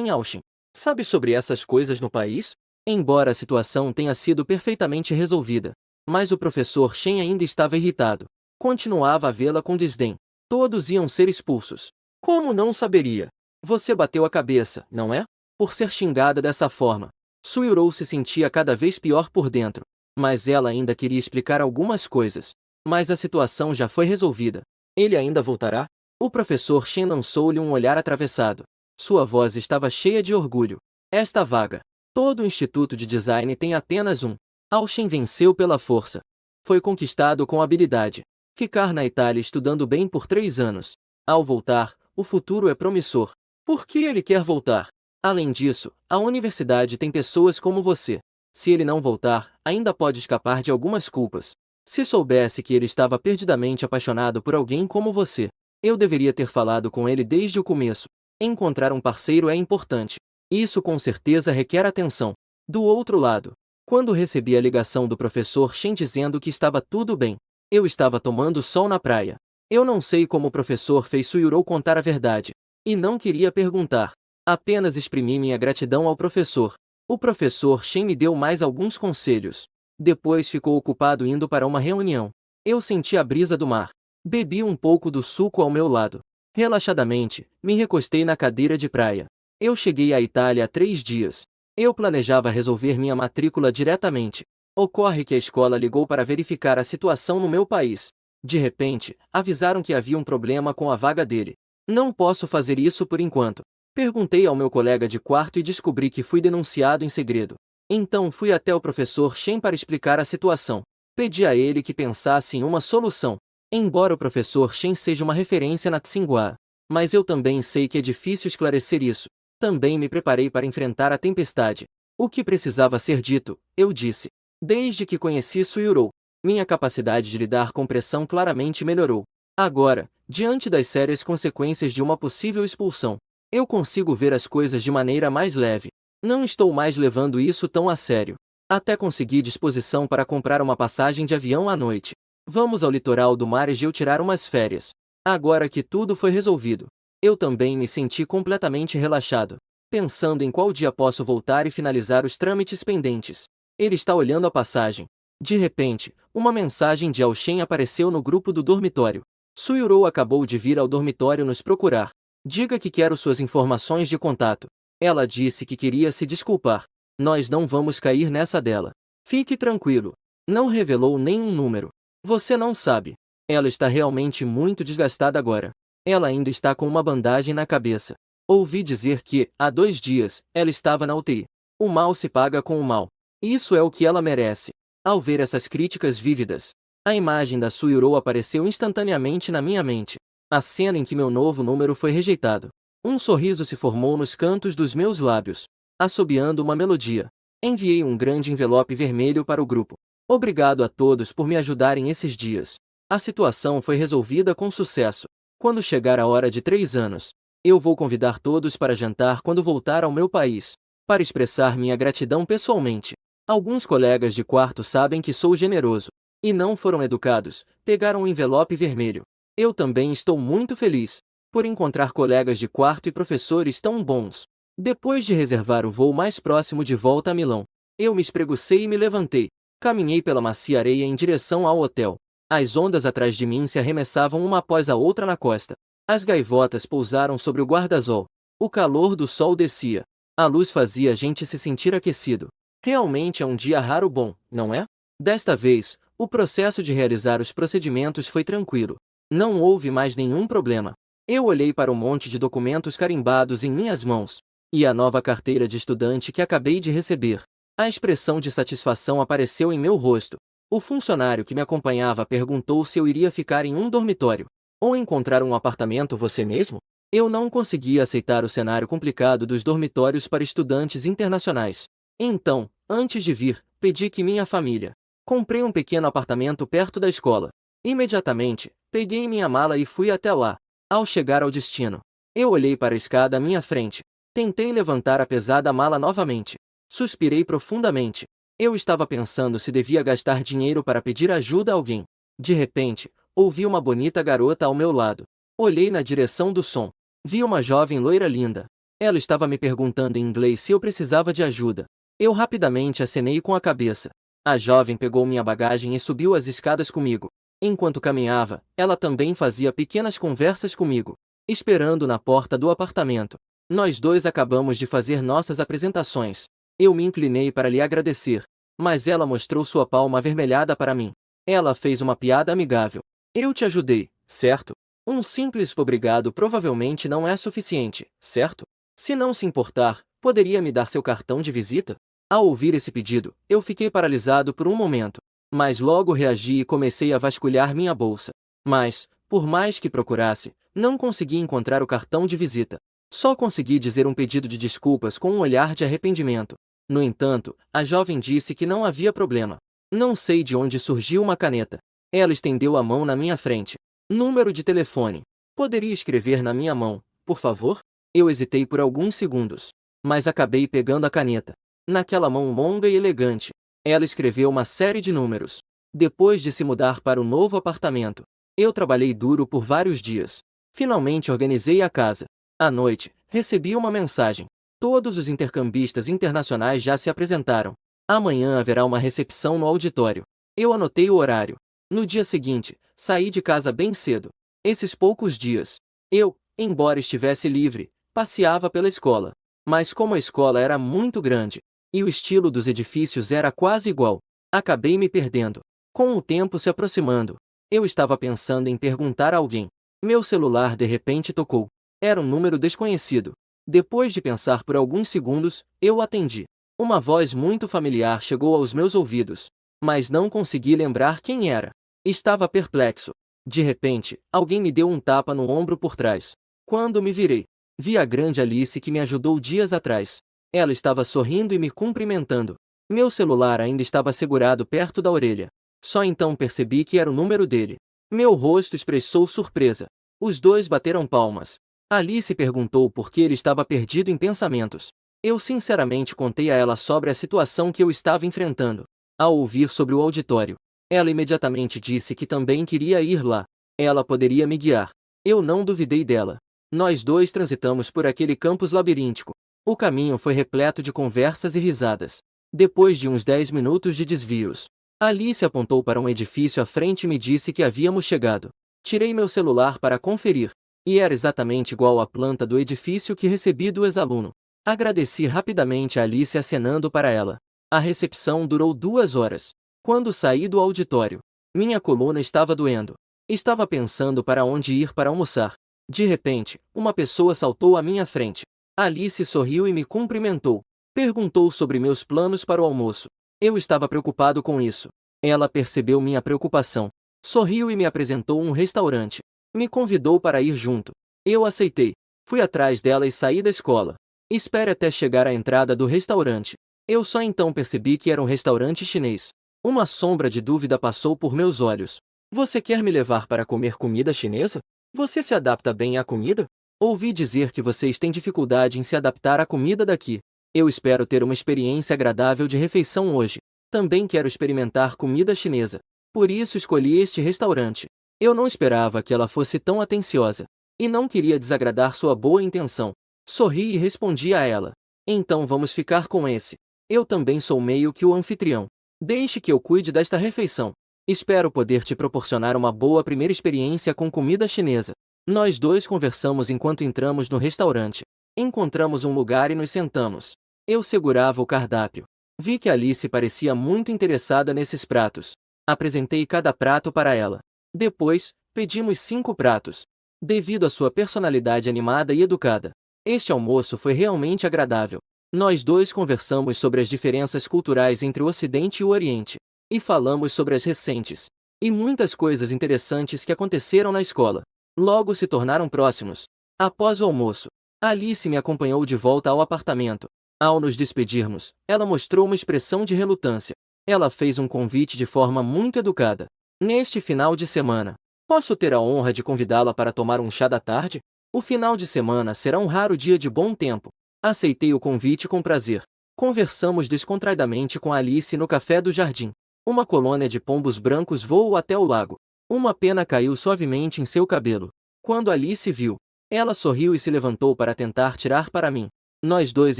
Aoshin. Sabe sobre essas coisas no país? Embora a situação tenha sido perfeitamente resolvida, mas o professor Shen ainda estava irritado. Continuava a vê-la com desdém. Todos iam ser expulsos. Como não saberia? Você bateu a cabeça, não é? Por ser xingada dessa forma. Suiurou se sentia cada vez pior por dentro. Mas ela ainda queria explicar algumas coisas. Mas a situação já foi resolvida. Ele ainda voltará? O professor Shen lançou-lhe um olhar atravessado. Sua voz estava cheia de orgulho. Esta vaga. Todo o Instituto de Design tem apenas um. Aoshin venceu pela força. Foi conquistado com habilidade. Ficar na Itália estudando bem por 3 anos. Ao voltar, o futuro é promissor. Por que ele quer voltar? Além disso, a universidade tem pessoas como você. Se ele não voltar, ainda pode escapar de algumas culpas. Se soubesse que ele estava perdidamente apaixonado por alguém como você, eu deveria ter falado com ele desde o começo. Encontrar um parceiro é importante. Isso com certeza requer atenção. Do outro lado, quando recebi a ligação do professor Shen dizendo que estava tudo bem, eu estava tomando sol na praia. Eu não sei como o professor fez Suyuro contar a verdade. E não queria perguntar. Apenas exprimi minha gratidão ao professor. O professor Shen me deu mais alguns conselhos. Depois ficou ocupado indo para uma reunião. Eu senti a brisa do mar. Bebi um pouco do suco ao meu lado. Relaxadamente, me recostei na cadeira de praia. Eu cheguei à Itália há 3 dias. Eu planejava resolver minha matrícula diretamente. Ocorre que a escola ligou para verificar a situação no meu país. De repente, avisaram que havia um problema com a vaga dele. Não posso fazer isso por enquanto. Perguntei ao meu colega de quarto e descobri que fui denunciado em segredo. Então fui até o professor Shen para explicar a situação. Pedi a ele que pensasse em uma solução. Embora o professor Shen seja uma referência na Tsinghua, mas eu também sei que é difícil esclarecer isso. Também me preparei para enfrentar a tempestade. O que precisava ser dito, eu disse. Desde que conheci Suyuro, minha capacidade de lidar com pressão claramente melhorou. Agora, diante das sérias consequências de uma possível expulsão, eu consigo ver as coisas de maneira mais leve. Não estou mais levando isso tão a sério. Até consegui disposição para comprar uma passagem de avião à noite. Vamos ao litoral do mar Egeu tirar umas férias. Agora que tudo foi resolvido, eu também me senti completamente relaxado, pensando em qual dia posso voltar e finalizar os trâmites pendentes. Ele está olhando a passagem. De repente, uma mensagem de Ao Shen apareceu no grupo do dormitório. Suyuro acabou de vir ao dormitório nos procurar. Diga que quero suas informações de contato. Ela disse que queria se desculpar. Nós não vamos cair nessa dela. Fique tranquilo. Não revelou nenhum número. Você não sabe. Ela está realmente muito desgastada agora. Ela ainda está com uma bandagem na cabeça. Ouvi dizer que, há 2 dias, ela estava na UTI. O mal se paga com o mal. Isso é o que ela merece. Ao ver essas críticas vívidas, a imagem da Suyuro apareceu instantaneamente na minha mente. A cena em que meu novo número foi rejeitado. Um sorriso se formou nos cantos dos meus lábios, assobiando uma melodia. Enviei um grande envelope vermelho para o grupo. Obrigado a todos por me ajudarem esses dias. A situação foi resolvida com sucesso. Quando chegar a hora de 3 anos, eu vou convidar todos para jantar quando voltar ao meu país, para expressar minha gratidão pessoalmente. Alguns colegas de quarto sabem que sou generoso, e não foram educados, pegaram um envelope vermelho. Eu também estou muito feliz por encontrar colegas de quarto e professores tão bons. Depois de reservar o voo mais próximo de volta a Milão, eu me espreguicei e me levantei. Caminhei pela macia areia em direção ao hotel. As ondas atrás de mim se arremessavam uma após a outra na costa. As gaivotas pousaram sobre o guarda-sol. O calor do sol descia. A luz fazia a gente se sentir aquecido. Realmente é um dia raro bom, não é? Desta vez, o processo de realizar os procedimentos foi tranquilo. Não houve mais nenhum problema. Eu olhei para o monte de documentos carimbados em minhas mãos, e a nova carteira de estudante que acabei de receber. A expressão de satisfação apareceu em meu rosto. O funcionário que me acompanhava perguntou se eu iria ficar em um dormitório, ou encontrar um apartamento você mesmo? Eu não conseguia aceitar o cenário complicado dos dormitórios para estudantes internacionais. Então, antes de vir, pedi que minha família. Comprei um pequeno apartamento perto da escola. Imediatamente, peguei minha mala e fui até lá. Ao chegar ao destino, eu olhei para a escada à minha frente. Tentei levantar a pesada mala novamente. Suspirei profundamente. Eu estava pensando se devia gastar dinheiro para pedir ajuda a alguém. De repente, ouvi uma bonita garota ao meu lado. Olhei na direção do som. Vi uma jovem loira linda. Ela estava me perguntando em inglês se eu precisava de ajuda. Eu rapidamente acenei com a cabeça. A jovem pegou minha bagagem e subiu as escadas comigo. Enquanto caminhava, ela também fazia pequenas conversas comigo, esperando na porta do apartamento. Nós dois acabamos de fazer nossas apresentações. Eu me inclinei para lhe agradecer, mas ela mostrou sua palma avermelhada para mim. Ela fez uma piada amigável. Eu te ajudei, certo? Um simples obrigado provavelmente não é suficiente, certo? Se não se importar, poderia me dar seu cartão de visita? Ao ouvir esse pedido, eu fiquei paralisado por um momento. Mas logo reagi e comecei a vasculhar minha bolsa. Mas, por mais que procurasse, não consegui encontrar o cartão de visita. Só consegui dizer um pedido de desculpas com um olhar de arrependimento. No entanto, a jovem disse que não havia problema. Não sei de onde surgiu uma caneta. Ela estendeu a mão na minha frente. Número de telefone. Poderia escrever na minha mão, por favor? Eu hesitei por alguns segundos, mas acabei pegando a caneta. Naquela mão longa e elegante, ela escreveu uma série de números. Depois de se mudar para o novo apartamento, eu trabalhei duro por vários dias. Finalmente organizei a casa. À noite, recebi uma mensagem. Todos os intercambistas internacionais já se apresentaram. Amanhã haverá uma recepção no auditório. Eu anotei o horário. No dia seguinte, saí de casa bem cedo. Esses poucos dias, eu, embora estivesse livre, passeava pela escola. Mas como a escola era muito grande, e o estilo dos edifícios era quase igual, acabei me perdendo. Com o tempo se aproximando, eu estava pensando em perguntar a alguém. Meu celular de repente tocou. Era um número desconhecido. Depois de pensar por alguns segundos, eu atendi. Uma voz muito familiar chegou aos meus ouvidos, mas não consegui lembrar quem era. Estava perplexo. De repente, alguém me deu um tapa no ombro por trás. Quando me virei, vi a grande Alice que me ajudou dias atrás. Ela estava sorrindo e me cumprimentando. Meu celular ainda estava segurado perto da orelha. Só então percebi que era o número dele. Meu rosto expressou surpresa. Os dois bateram palmas. Alice perguntou por que ele estava perdido em pensamentos. Eu sinceramente contei a ela sobre a situação que eu estava enfrentando. Ao ouvir sobre o auditório, ela imediatamente disse que também queria ir lá. Ela poderia me guiar. Eu não duvidei dela. Nós dois transitamos por aquele campus labiríntico. O caminho foi repleto de conversas e risadas. Depois de uns 10 minutos de desvios, Alice apontou para um edifício à frente e me disse que havíamos chegado. Tirei meu celular para conferir, e era exatamente igual à planta do edifício que recebi do ex-aluno. Agradeci rapidamente a Alice acenando para ela. A recepção durou 2 horas. Quando saí do auditório, minha coluna estava doendo. Estava pensando para onde ir para almoçar. De repente, uma pessoa saltou à minha frente. Alice sorriu e me cumprimentou. Perguntou sobre meus planos para o almoço. Eu estava preocupado com isso. Ela percebeu minha preocupação. Sorriu e me apresentou um restaurante. Me convidou para ir junto. Eu aceitei. Fui atrás dela e saí da escola. Espere até chegar à entrada do restaurante. Eu só então percebi que era um restaurante chinês. Uma sombra de dúvida passou por meus olhos. Você quer me levar para comer comida chinesa? Você se adapta bem à comida? Ouvi dizer que vocês têm dificuldade em se adaptar à comida daqui. Eu espero ter uma experiência agradável de refeição hoje. Também quero experimentar comida chinesa. Por isso escolhi este restaurante. Eu não esperava que ela fosse tão atenciosa. E não queria desagradar sua boa intenção. Sorri e respondi a ela. Então vamos ficar com esse. Eu também sou meio que o anfitrião. Deixe que eu cuide desta refeição. Espero poder te proporcionar uma boa primeira experiência com comida chinesa. Nós dois conversamos enquanto entramos no restaurante. Encontramos um lugar e nos sentamos. Eu segurava o cardápio. Vi que Alice parecia muito interessada nesses pratos. Apresentei cada prato para ela. Depois, pedimos 5 pratos. Devido à sua personalidade animada e educada, este almoço foi realmente agradável. Nós dois conversamos sobre as diferenças culturais entre o Ocidente e o Oriente. E falamos sobre as recentes e muitas coisas interessantes que aconteceram na escola. Logo se tornaram próximos. Após o almoço, Alice me acompanhou de volta ao apartamento. Ao nos despedirmos, ela mostrou uma expressão de relutância. Ela fez um convite de forma muito educada. Neste final de semana, posso ter a honra de convidá-la para tomar um chá da tarde? O final de semana será um raro dia de bom tempo. Aceitei o convite com prazer. Conversamos descontraidamente com Alice no café do jardim. Uma colônia de pombos brancos voou até o lago. Uma pena caiu suavemente em seu cabelo. Quando Alice viu, ela sorriu e se levantou para tentar tirar para mim. Nós dois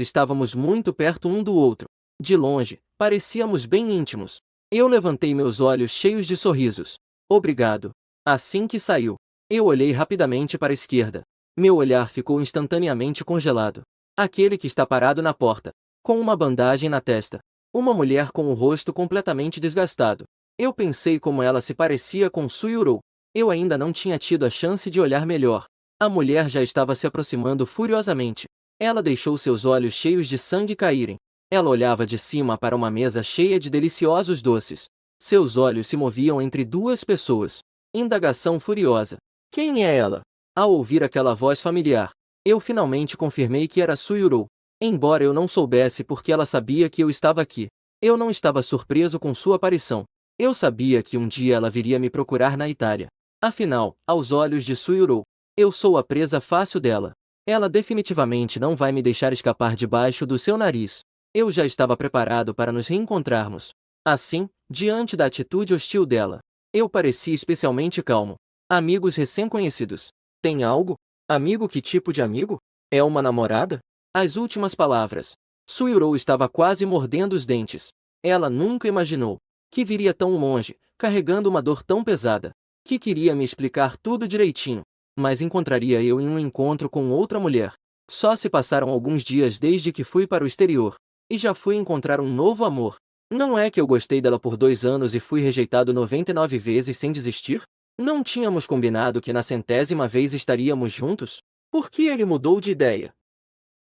estávamos muito perto um do outro. De longe, parecíamos bem íntimos. Eu levantei meus olhos cheios de sorrisos. Obrigado. Assim que saiu, eu olhei rapidamente para a esquerda. Meu olhar ficou instantaneamente congelado. Aquele que está parado na porta, com uma bandagem na testa. Uma mulher com o rosto completamente desgastado. Eu pensei como ela se parecia com Suyuro. Eu ainda não tinha tido a chance de olhar melhor. A mulher já estava se aproximando furiosamente. Ela deixou seus olhos cheios de sangue caírem. Ela olhava de cima para uma mesa cheia de deliciosos doces. Seus olhos se moviam entre 2 pessoas. Indagação furiosa. Quem é ela? Ao ouvir aquela voz familiar, Eu finalmente confirmei que era Suyurou. Embora eu não soubesse porque ela sabia que eu estava aqui. Eu não estava surpreso com sua aparição. Eu sabia que um dia ela viria me procurar na Itália. Afinal, aos olhos de Suyurou, eu sou a presa fácil dela. Ela definitivamente não vai me deixar escapar debaixo do seu nariz. Eu já estava preparado para nos reencontrarmos. Assim, diante da atitude hostil dela, eu parecia especialmente calmo. Amigos recém-conhecidos. Tem algo? Amigo, que tipo de amigo? É uma namorada? As últimas palavras. Suyurou estava quase mordendo os dentes. Ela nunca imaginou que viria tão longe, carregando uma dor tão pesada, que queria me explicar tudo direitinho, mas encontraria eu em um encontro com outra mulher. Só se passaram alguns dias desde que fui para o exterior, e já fui encontrar um novo amor. Não é que eu gostei dela por 2 anos e fui rejeitado 99 vezes sem desistir? Não tínhamos combinado que na 100ª vez estaríamos juntos? Por que ele mudou de ideia?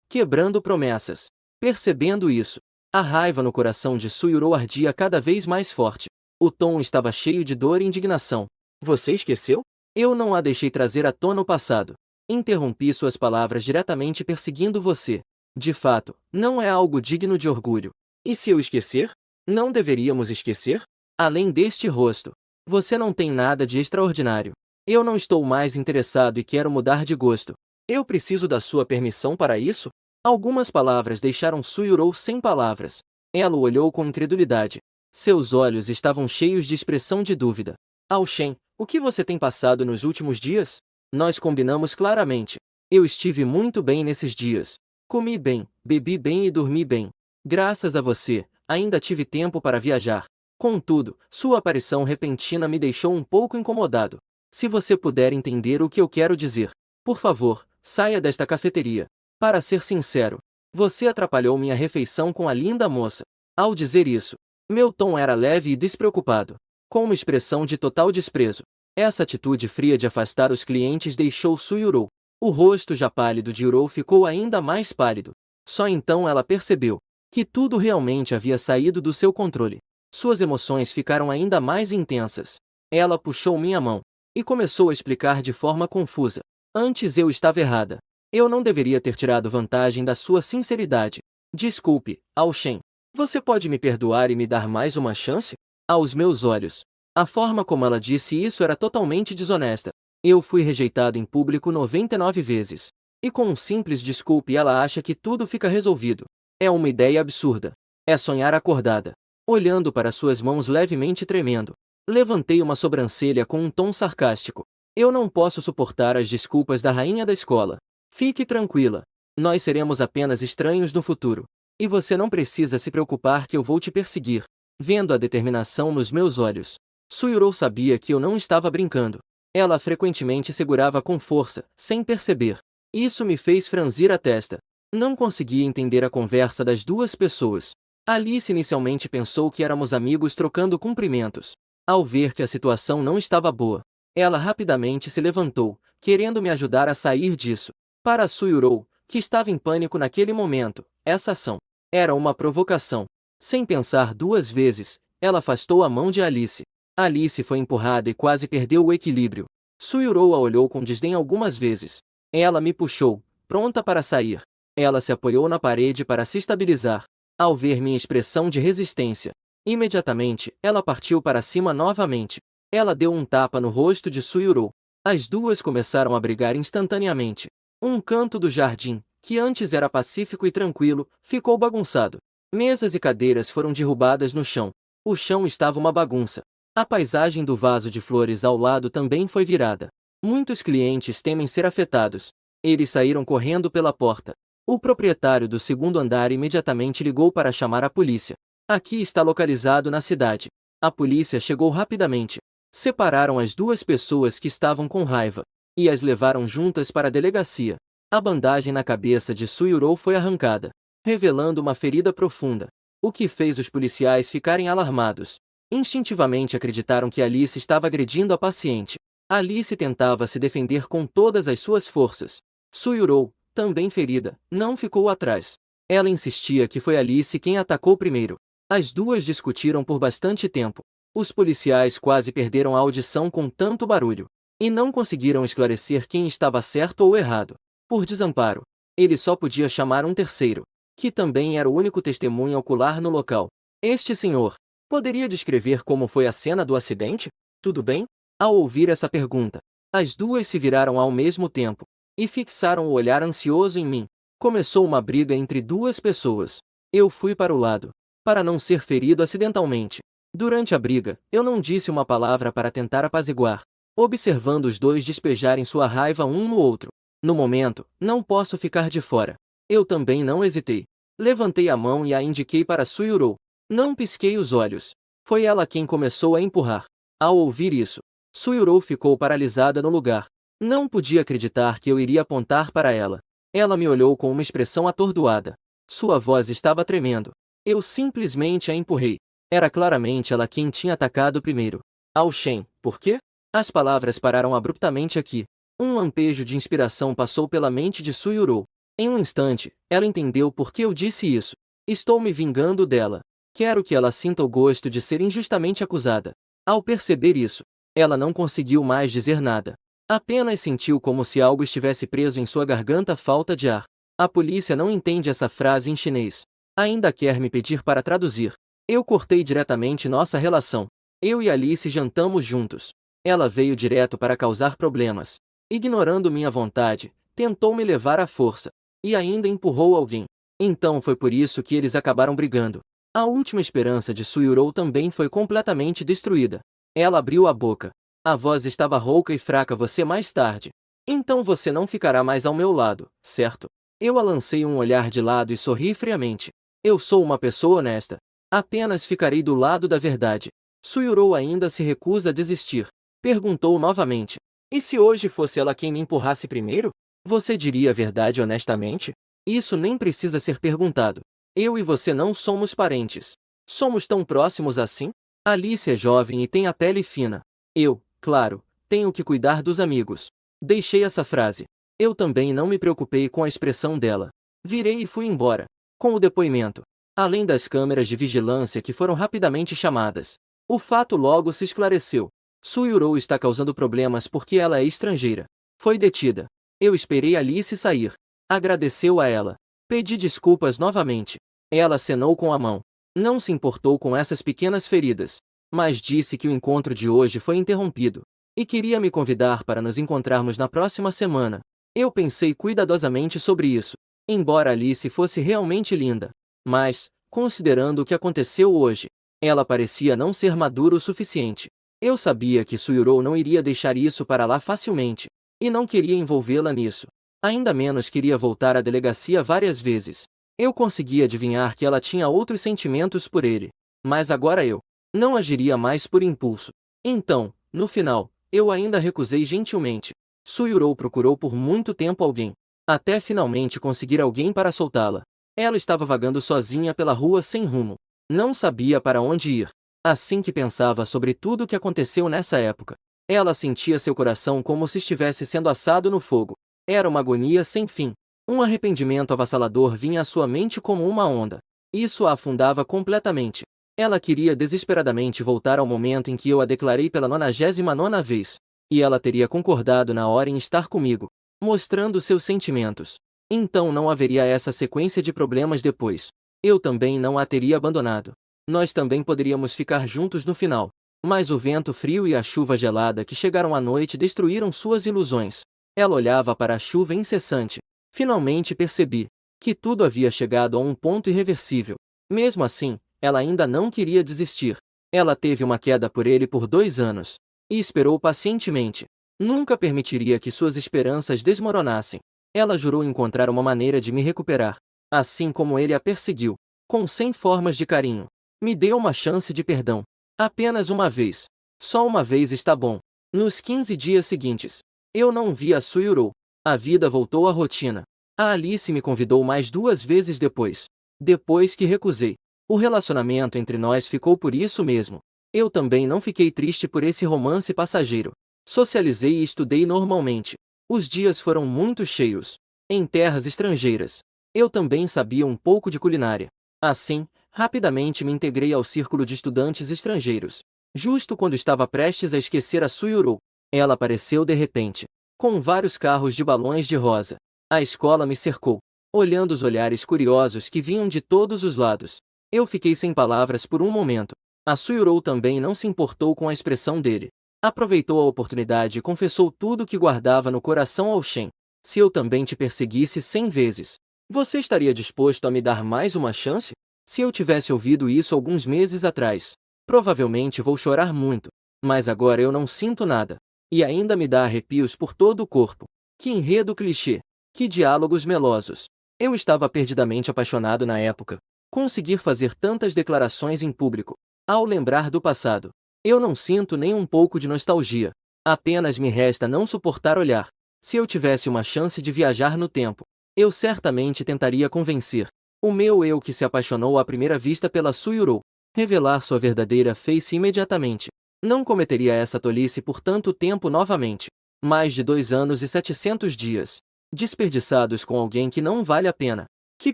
Quebrando promessas. Percebendo isso, a raiva no coração de Suyurou ardia cada vez mais forte. O tom estava cheio de dor e indignação. Você esqueceu? Eu não a deixei trazer à tona o passado. Interrompi suas palavras diretamente perseguindo você. De fato, não é algo digno de orgulho. E se eu esquecer? Não deveríamos esquecer? Além deste rosto, você não tem nada de extraordinário. Eu não estou mais interessado e quero mudar de gosto. Eu preciso da sua permissão para isso? Algumas palavras deixaram Suyurou sem palavras. Ela o olhou com incredulidade. Seus olhos estavam cheios de expressão de dúvida. Ao-Shen, o que você tem passado nos últimos dias? Nós combinamos claramente. Eu estive muito bem nesses dias. Comi bem, bebi bem e dormi bem. Graças a você, ainda tive tempo para viajar. Contudo, sua aparição repentina me deixou um pouco incomodado. Se você puder entender o que eu quero dizer, por favor, saia desta cafeteria. Para ser sincero, você atrapalhou minha refeição com a linda moça. Ao dizer isso, meu tom era leve e despreocupado, com uma expressão de total desprezo. Essa atitude fria de afastar os clientes deixou Suyurou. O rosto já pálido de Yurou ficou ainda mais pálido. Só então ela percebeu que tudo realmente havia saído do seu controle. Suas emoções ficaram ainda mais intensas. Ela puxou minha mão e começou a explicar de forma confusa. Antes eu estava errada. Eu não deveria ter tirado vantagem da sua sinceridade. Desculpe, Ao-Shen. Você pode me perdoar e me dar mais uma chance? Aos meus olhos, a forma como ela disse isso era totalmente desonesta. Eu fui rejeitado em público 99 vezes. E com um simples desculpe ela acha que tudo fica resolvido. É uma ideia absurda. É sonhar acordada. Olhando para suas mãos levemente tremendo, levantei uma sobrancelha com um tom sarcástico. Eu não posso suportar as desculpas da rainha da escola. Fique tranquila. Nós seremos apenas estranhos no futuro. E você não precisa se preocupar que eu vou te perseguir. Vendo a determinação nos meus olhos, Suyurou sabia que eu não estava brincando. Ela frequentemente segurava com força, sem perceber. Isso me fez franzir a testa. Não conseguia entender a conversa das duas pessoas. Alice inicialmente pensou que éramos amigos trocando cumprimentos. Ao ver que a situação não estava boa, ela rapidamente se levantou, querendo me ajudar a sair disso. Para Suyurou, que estava em pânico naquele momento, essa ação era uma provocação. Sem pensar duas vezes, ela afastou a mão de Alice. Alice foi empurrada e quase perdeu o equilíbrio. Suyurou a olhou com desdém algumas vezes. Ela me puxou, pronta para sair. Ela se apoiou na parede para se estabilizar. Ao ver minha expressão de resistência, imediatamente, ela partiu para cima novamente. Ela deu um tapa no rosto de Suyurou. As duas começaram a brigar instantaneamente. Um canto do jardim, que antes era pacífico e tranquilo, ficou bagunçado. Mesas e cadeiras foram derrubadas no chão. O chão estava uma bagunça. A paisagem do vaso de flores ao lado também foi virada. Muitos clientes temem ser afetados. Eles saíram correndo pela porta. O proprietário do segundo andar imediatamente ligou para chamar a polícia. Aqui está localizado na cidade. A polícia chegou rapidamente. Separaram as duas pessoas que estavam com raiva e as levaram juntas para a delegacia. A bandagem na cabeça de Suyurou foi arrancada, revelando uma ferida profunda, o que fez os policiais ficarem alarmados. Instintivamente acreditaram que Alice estava agredindo a paciente. Alice tentava se defender com todas as suas forças. Suyurou, também ferida, não ficou atrás. Ela insistia que foi Alice quem atacou primeiro. As duas discutiram por bastante tempo. Os policiais quase perderam a audição com tanto barulho, e não conseguiram esclarecer quem estava certo ou errado. Por desamparo, ele só podia chamar um terceiro, que também era o único testemunha ocular no local. Este senhor poderia descrever como foi a cena do acidente? Tudo bem? Ao ouvir essa pergunta, as duas se viraram ao mesmo tempo e fixaram o olhar ansioso em mim. Começou uma briga entre duas pessoas. Eu fui para o lado, para não ser ferido acidentalmente. Durante a briga, eu não disse uma palavra para tentar apaziguar, observando os dois despejarem sua raiva um no outro. No momento, não posso ficar de fora. Eu também não hesitei. Levantei a mão e a indiquei para Suyuro. Não pisquei os olhos. Foi ela quem começou a empurrar. Ao ouvir isso, Suyuro ficou paralisada no lugar. Não podia acreditar que eu iria apontar para ela. Ela me olhou com uma expressão atordoada. Sua voz estava tremendo. Eu simplesmente a empurrei. Era claramente ela quem tinha atacado primeiro. Ao Shen, por quê? As palavras pararam abruptamente aqui. Um lampejo de inspiração passou pela mente de Suyuro. Em um instante, ela entendeu por que eu disse isso. Estou me vingando dela. Quero que ela sinta o gosto de ser injustamente acusada. Ao perceber isso, ela não conseguiu mais dizer nada. Apenas sentiu como se algo estivesse preso em sua garganta, falta de ar. A polícia não entende essa frase em chinês. Ainda quer me pedir para traduzir. Eu cortei diretamente nossa relação. Eu e Alice jantamos juntos. Ela veio direto para causar problemas. Ignorando minha vontade, tentou me levar à força. E ainda empurrou alguém. Então foi por isso que eles acabaram brigando. A última esperança de Suyuro também foi completamente destruída. Ela abriu a boca. A voz estava rouca e fraca. Você mais tarde. Então você não ficará mais ao meu lado, certo? Eu a lancei um olhar de lado e sorri friamente. Eu sou uma pessoa honesta. Apenas ficarei do lado da verdade. Suyuro ainda se recusa a desistir. Perguntou novamente. E se hoje fosse ela quem me empurrasse primeiro? Você diria a verdade honestamente? Isso nem precisa ser perguntado. Eu e você não somos parentes. Somos tão próximos assim? Alice é jovem e tem a pele fina. Eu, claro, tenho que cuidar dos amigos. Deixei essa frase. Eu também não me preocupei com a expressão dela. Virei e fui embora. Com o depoimento, além das câmeras de vigilância que foram rapidamente chamadas, o fato logo se esclareceu. Suyuro está causando problemas porque ela é estrangeira. Foi detida. Eu esperei Alice sair. Agradeceu a ela. Pedi desculpas novamente. Ela acenou com a mão. Não se importou com essas pequenas feridas, mas disse que o encontro de hoje foi interrompido e queria me convidar para nos encontrarmos na próxima semana. Eu pensei cuidadosamente sobre isso, embora Alice fosse realmente linda. Mas, considerando o que aconteceu hoje, ela parecia não ser madura o suficiente. Eu sabia que Suyuro não iria deixar isso para lá facilmente, e não queria envolvê-la nisso. Ainda menos queria voltar à delegacia várias vezes. Eu conseguia adivinhar que ela tinha outros sentimentos por ele. Mas agora eu não agiria mais por impulso. Então, no final, eu ainda recusei gentilmente. Suyuro procurou por muito tempo alguém, até finalmente conseguir alguém para soltá-la. Ela estava vagando sozinha pela rua sem rumo. Não sabia para onde ir. Assim que pensava sobre tudo o que aconteceu nessa época, ela sentia seu coração como se estivesse sendo assado no fogo. Era uma agonia sem fim. Um arrependimento avassalador vinha à sua mente como uma onda. Isso a afundava completamente. Ela queria desesperadamente voltar ao momento em que eu a declarei pela 99ª vez. E ela teria concordado na hora em estar comigo, mostrando seus sentimentos. Então não haveria essa sequência de problemas depois. Eu também não a teria abandonado. Nós também poderíamos ficar juntos no final. Mas o vento frio e a chuva gelada que chegaram à noite destruíram suas ilusões. Ela olhava para a chuva incessante. Finalmente percebi que tudo havia chegado a um ponto irreversível. Mesmo assim, ela ainda não queria desistir. Ela teve uma queda por ele por 2 anos. E esperou pacientemente. Nunca permitiria que suas esperanças desmoronassem. Ela jurou encontrar uma maneira de me recuperar. Assim como ele a perseguiu. Com 100 formas de carinho. Me deu uma chance de perdão. Apenas uma vez. Só uma vez está bom. Nos 15 dias seguintes, eu não vi a Suyuro. A vida voltou à rotina. A Alice me convidou mais 2 vezes depois. Depois que recusei. O relacionamento entre nós ficou por isso mesmo. Eu também não fiquei triste por esse romance passageiro. Socializei e estudei normalmente. Os dias foram muito cheios. Em terras estrangeiras. Eu também sabia um pouco de culinária. Assim, rapidamente me integrei ao círculo de estudantes estrangeiros. Justo quando estava prestes a esquecer a Suyuro, ela apareceu de repente, com vários carros de balões de rosa. A escola me cercou, olhando os olhares curiosos que vinham de todos os lados. Eu fiquei sem palavras por um momento. A Suyurou também não se importou com a expressão dele. Aproveitou a oportunidade e confessou tudo o que guardava no coração ao Shen. Se eu também te perseguisse 100 vezes, você estaria disposto a me dar mais uma chance? Se eu tivesse ouvido isso alguns meses atrás, provavelmente vou chorar muito. Mas agora eu não sinto nada. E ainda me dá arrepios por todo o corpo. Que enredo clichê. Que diálogos melosos. Eu estava perdidamente apaixonado na época. Conseguir fazer tantas declarações em público. Ao lembrar do passado, eu não sinto nem um pouco de nostalgia. Apenas me resta não suportar olhar. Se eu tivesse uma chance de viajar no tempo, eu certamente tentaria convencer o meu eu que se apaixonou à primeira vista pela Suyurou, revelar sua verdadeira face imediatamente. Não cometeria essa tolice por tanto tempo novamente. Mais de 2 anos e 700 dias, desperdiçados com alguém que não vale a pena. Que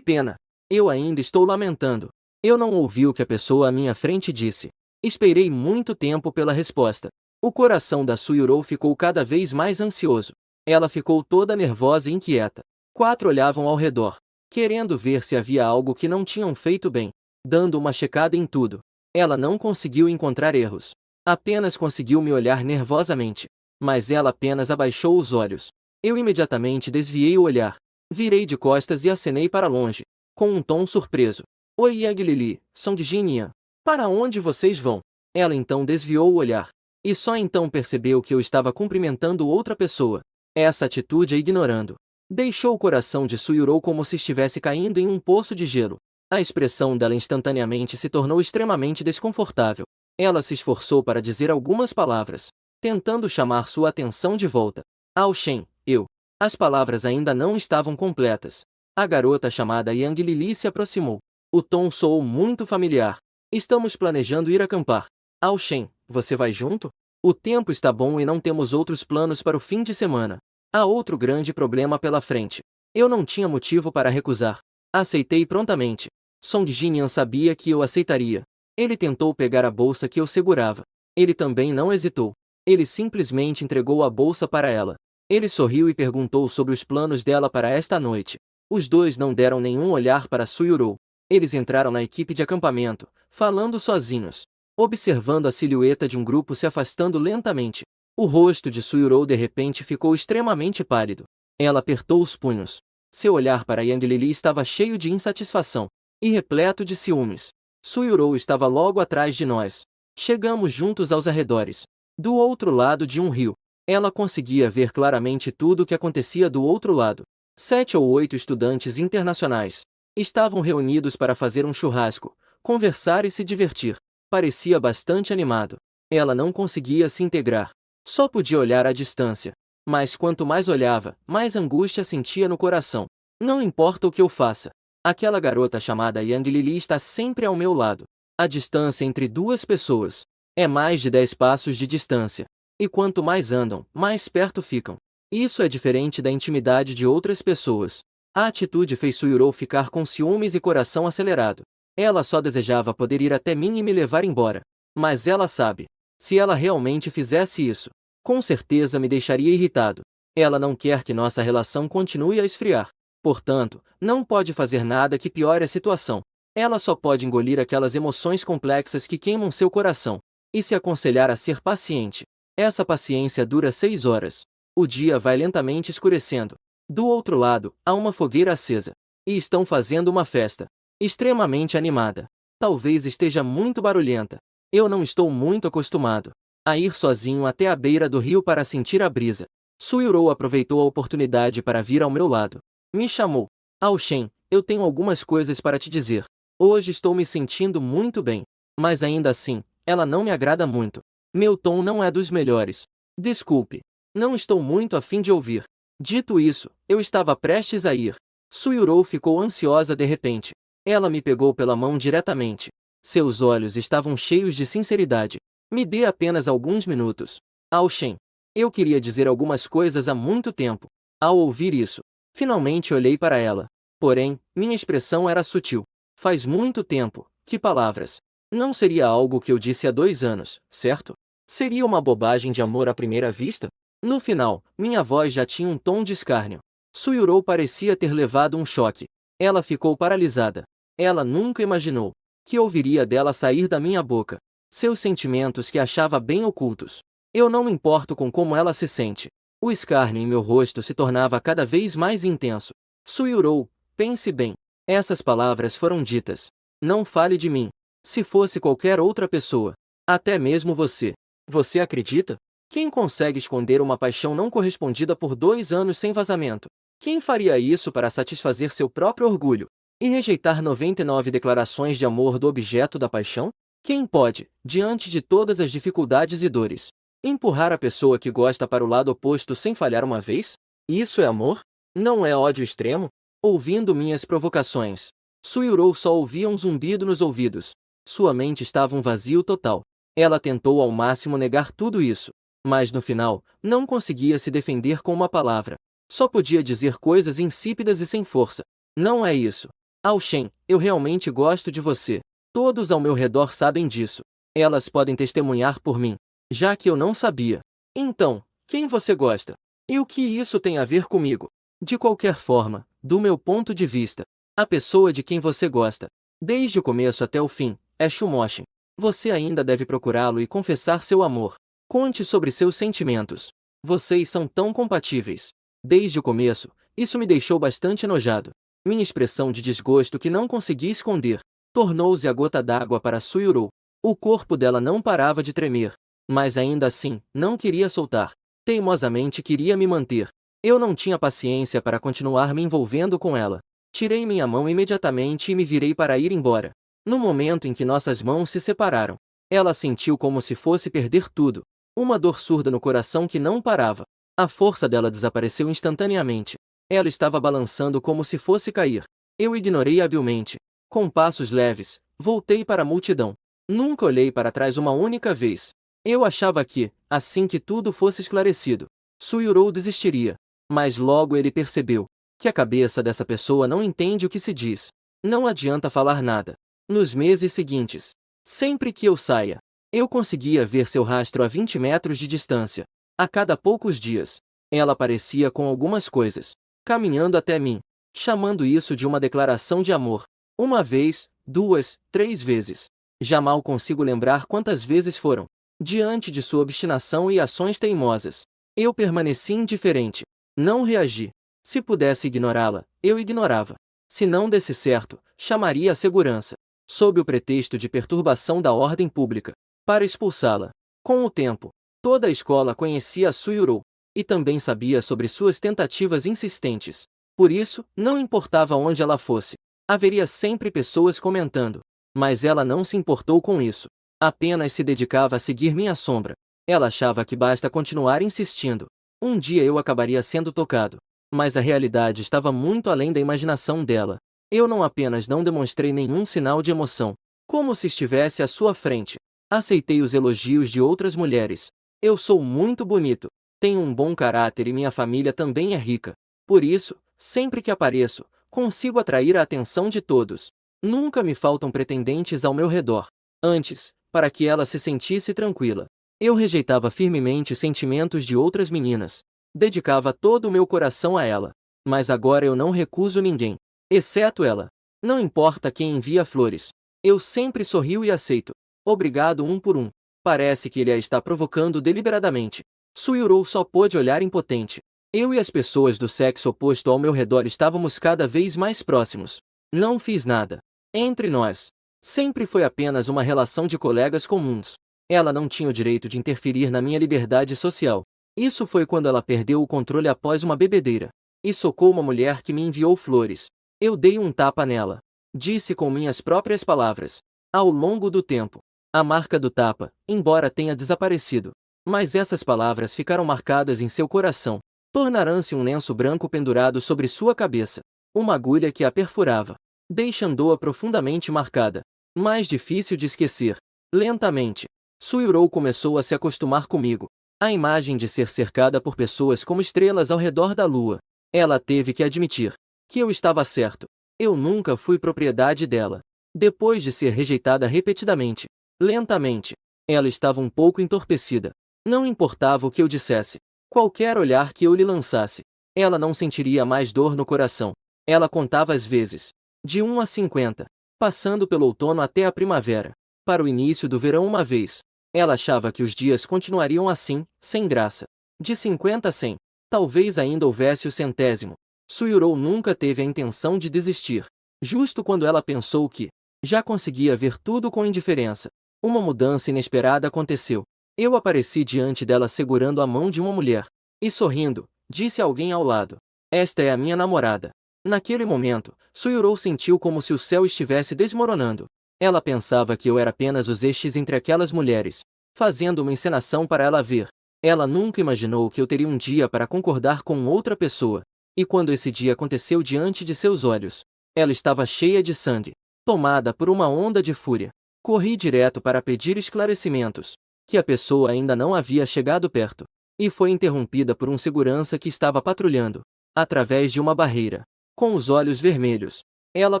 pena! Eu ainda estou lamentando. Eu não ouvi o que a pessoa à minha frente disse. Esperei muito tempo pela resposta. O coração da Suyurou ficou cada vez mais ansioso. Ela ficou toda nervosa e inquieta. 4 olhavam ao redor, querendo ver se havia algo que não tinham feito bem, dando uma checada em tudo. Ela não conseguiu encontrar erros. Apenas conseguiu me olhar nervosamente. Mas ela apenas abaixou os olhos. Eu imediatamente desviei o olhar. Virei de costas e acenei para longe, com um tom surpreso. Oi Yang Lili, Song Jinyan. Para onde vocês vão? Ela então desviou o olhar. E só então percebeu que eu estava cumprimentando outra pessoa. Essa atitude a ignorando. Deixou o coração de Suyurou como se estivesse caindo em um poço de gelo. A expressão dela instantaneamente se tornou extremamente desconfortável. Ela se esforçou para dizer algumas palavras, tentando chamar sua atenção de volta. Ao Shen, eu. As palavras ainda não estavam completas. A garota chamada Yang Lili se aproximou. O tom soou muito familiar. Estamos planejando ir acampar. Ao Shen, você vai junto? O tempo está bom e não temos outros planos para o fim de semana. Há outro grande problema pela frente. Eu não tinha motivo para recusar. Aceitei prontamente. Song Jinyan sabia que eu aceitaria. Ele tentou pegar a bolsa que eu segurava. Ele também não hesitou. Ele simplesmente entregou a bolsa para ela. Ele sorriu e perguntou sobre os planos dela para esta noite. Os dois não deram nenhum olhar para Suyurou. Eles entraram na equipe de acampamento, falando sozinhos, observando a silhueta de um grupo se afastando lentamente. O rosto de Suyurou de repente ficou extremamente pálido. Ela apertou os punhos. Seu olhar para Yang Lili estava cheio de insatisfação e repleto de ciúmes. Suyurou estava logo atrás de nós. Chegamos juntos aos arredores. Do outro lado de um rio. Ela conseguia ver claramente tudo o que acontecia do outro lado. 7 ou 8 estudantes internacionais estavam reunidos para fazer um churrasco, conversar e se divertir. Parecia bastante animado. Ela não conseguia se integrar. Só podia olhar à distância. Mas quanto mais olhava, mais angústia sentia no coração. Não importa o que eu faça. Aquela garota chamada Yang Lili está sempre ao meu lado. A distância entre duas pessoas é mais de 10 passos de distância. E quanto mais andam, mais perto ficam. Isso é diferente da intimidade de outras pessoas. A atitude fez Suyurou ficar com ciúmes e coração acelerado. Ela só desejava poder ir até mim e me levar embora. Mas ela sabe. Se ela realmente fizesse isso, com certeza me deixaria irritado. Ela não quer que nossa relação continue a esfriar. Portanto, não pode fazer nada que piore a situação. Ela só pode engolir aquelas emoções complexas que queimam seu coração e se aconselhar a ser paciente. Essa paciência dura 6 horas. O dia vai lentamente escurecendo. Do outro lado, há uma fogueira acesa. E estão fazendo uma festa extremamente animada. Talvez esteja muito barulhenta. Eu não estou muito acostumado a ir sozinho até a beira do rio para sentir a brisa. Suyurou aproveitou a oportunidade para vir ao meu lado. Me chamou. Ao Shen, eu tenho algumas coisas para te dizer. Hoje estou me sentindo muito bem. Mas ainda assim, ela não me agrada muito. Meu tom não é dos melhores. Desculpe. Não estou muito a fim de ouvir. Dito isso, eu estava prestes a ir. Suyurou ficou ansiosa de repente. Ela me pegou pela mão diretamente. Seus olhos estavam cheios de sinceridade. Me dê apenas alguns minutos. Ao Shen. Eu queria dizer algumas coisas há muito tempo. Ao ouvir isso, finalmente olhei para ela. Porém, minha expressão era sutil. Faz muito tempo. Que palavras. Não seria algo que eu disse há 2 anos, certo? Seria uma bobagem de amor à primeira vista? No final, minha voz já tinha um tom de escárnio. Suyurou parecia ter levado um choque. Ela ficou paralisada. Ela nunca imaginou que ouviria dela sair da minha boca seus sentimentos que achava bem ocultos. Eu não me importo com como ela se sente. O escárnio em meu rosto se tornava cada vez mais intenso. Suyurou, pense bem. Essas palavras foram ditas. Não fale de mim. Se fosse qualquer outra pessoa, até mesmo você. Você acredita? Quem consegue esconder uma paixão não correspondida por 2 anos sem vazamento? Quem faria isso para satisfazer seu próprio orgulho e rejeitar 99 declarações de amor do objeto da paixão? Quem pode, diante de todas as dificuldades e dores, empurrar a pessoa que gosta para o lado oposto sem falhar uma vez? Isso é amor? Não é ódio extremo? Ouvindo minhas provocações, Suyurou só ouvia um zumbido nos ouvidos. Sua mente estava um vazio total. Ela tentou ao máximo negar tudo isso, mas no final, não conseguia se defender com uma palavra. Só podia dizer coisas insípidas e sem força. Não é isso. Ao Shen, eu realmente gosto de você. Todos ao meu redor sabem disso. Elas podem testemunhar por mim, já que eu não sabia. Então, quem você gosta? E o que isso tem a ver comigo? De qualquer forma, do meu ponto de vista, a pessoa de quem você gosta, desde o começo até o fim, é Shumoshin. Você ainda deve procurá-lo e confessar seu amor. Conte sobre seus sentimentos. Vocês são tão compatíveis. Desde o começo, isso me deixou bastante enojado. Minha expressão de desgosto que não consegui esconder tornou-se a gota d'água para Suyurou. O corpo dela não parava de tremer, mas ainda assim, não queria soltar. Teimosamente queria me manter. Eu não tinha paciência para continuar me envolvendo com ela. Tirei minha mão imediatamente e me virei para ir embora. No momento em que nossas mãos se separaram, ela sentiu como se fosse perder tudo. Uma dor surda no coração que não parava. A força dela desapareceu instantaneamente. Ela estava balançando como se fosse cair. Eu ignorei habilmente. Com passos leves, voltei para a multidão. Nunca olhei para trás uma única vez. Eu achava que, assim que tudo fosse esclarecido, Suyurou desistiria. Mas logo ele percebeu que a cabeça dessa pessoa não entende o que se diz. Não adianta falar nada. Nos meses seguintes, sempre que eu saia, eu conseguia ver seu rastro a 20 metros de distância. A cada poucos dias, ela aparecia com algumas coisas, caminhando até mim, chamando isso de uma declaração de amor. Uma vez, 2, 3 vezes. Já mal consigo lembrar quantas vezes foram. Diante de sua obstinação e ações teimosas, eu permaneci indiferente. Não reagi. Se pudesse ignorá-la, eu ignorava. Se não desse certo, chamaria a segurança, sob o pretexto de perturbação da ordem pública, para expulsá-la. Com o tempo, toda a escola conhecia a Suyurou, e também sabia sobre suas tentativas insistentes. Por isso, não importava onde ela fosse, haveria sempre pessoas comentando. Mas ela não se importou com isso. Apenas se dedicava a seguir minha sombra. Ela achava que basta continuar insistindo. Um dia eu acabaria sendo tocado. Mas a realidade estava muito além da imaginação dela. Eu não apenas não demonstrei nenhum sinal de emoção, como se estivesse à sua frente. Aceitei os elogios de outras mulheres. Eu sou muito bonito, tenho um bom caráter e minha família também é rica. Por isso, sempre que apareço, consigo atrair a atenção de todos. Nunca me faltam pretendentes ao meu redor. Antes, para que ela se sentisse tranquila, eu rejeitava firmemente sentimentos de outras meninas. Dedicava todo o meu coração a ela. Mas agora eu não recuso ninguém, exceto ela. Não importa quem envia flores. Eu sempre sorrio e aceito. Obrigado um por um. Parece que ele a está provocando deliberadamente. Suyurou só pôde olhar impotente. Eu e as pessoas do sexo oposto ao meu redor estávamos cada vez mais próximos. Não fiz nada. Entre nós, sempre foi apenas uma relação de colegas comuns. Ela não tinha o direito de interferir na minha liberdade social. Isso foi quando ela perdeu o controle após uma bebedeira e socou uma mulher que me enviou flores. Eu dei um tapa nela. Disse com minhas próprias palavras. Ao longo do tempo, a marca do tapa, embora tenha desaparecido, mas essas palavras ficaram marcadas em seu coração. Tornarão-se um lenço branco pendurado sobre sua cabeça, uma agulha que a perfurava, deixando-a profundamente marcada. Mais difícil de esquecer. Lentamente, Suyurou começou a se acostumar comigo. A imagem de ser cercada por pessoas como estrelas ao redor da lua. Ela teve que admitir que eu estava certo. Eu nunca fui propriedade dela. Depois de ser rejeitada repetidamente, lentamente, ela estava um pouco entorpecida. Não importava o que eu dissesse, qualquer olhar que eu lhe lançasse, ela não sentiria mais dor no coração. Ela contava as vezes. De 1 a 50. Passando pelo outono até a primavera. Para o início do verão uma vez. Ela achava que os dias continuariam assim, sem graça. De 50 a 100. Talvez ainda houvesse o centésimo. Suyurou nunca teve a intenção de desistir. Justo quando ela pensou que já conseguia ver tudo com indiferença, uma mudança inesperada aconteceu. Eu apareci diante dela segurando a mão de uma mulher. E sorrindo, disse alguém ao lado: "Esta é a minha namorada." Naquele momento, Suyurou sentiu como se o céu estivesse desmoronando. Ela pensava que eu era apenas os eixos entre aquelas mulheres, fazendo uma encenação para ela ver. Ela nunca imaginou que eu teria um dia para concordar com outra pessoa. E quando esse dia aconteceu diante de seus olhos, ela estava cheia de sangue, tomada por uma onda de fúria. Corri direto para pedir esclarecimentos, que a pessoa ainda não havia chegado perto, e foi interrompida por um segurança que estava patrulhando, através de uma barreira. Com os olhos vermelhos, ela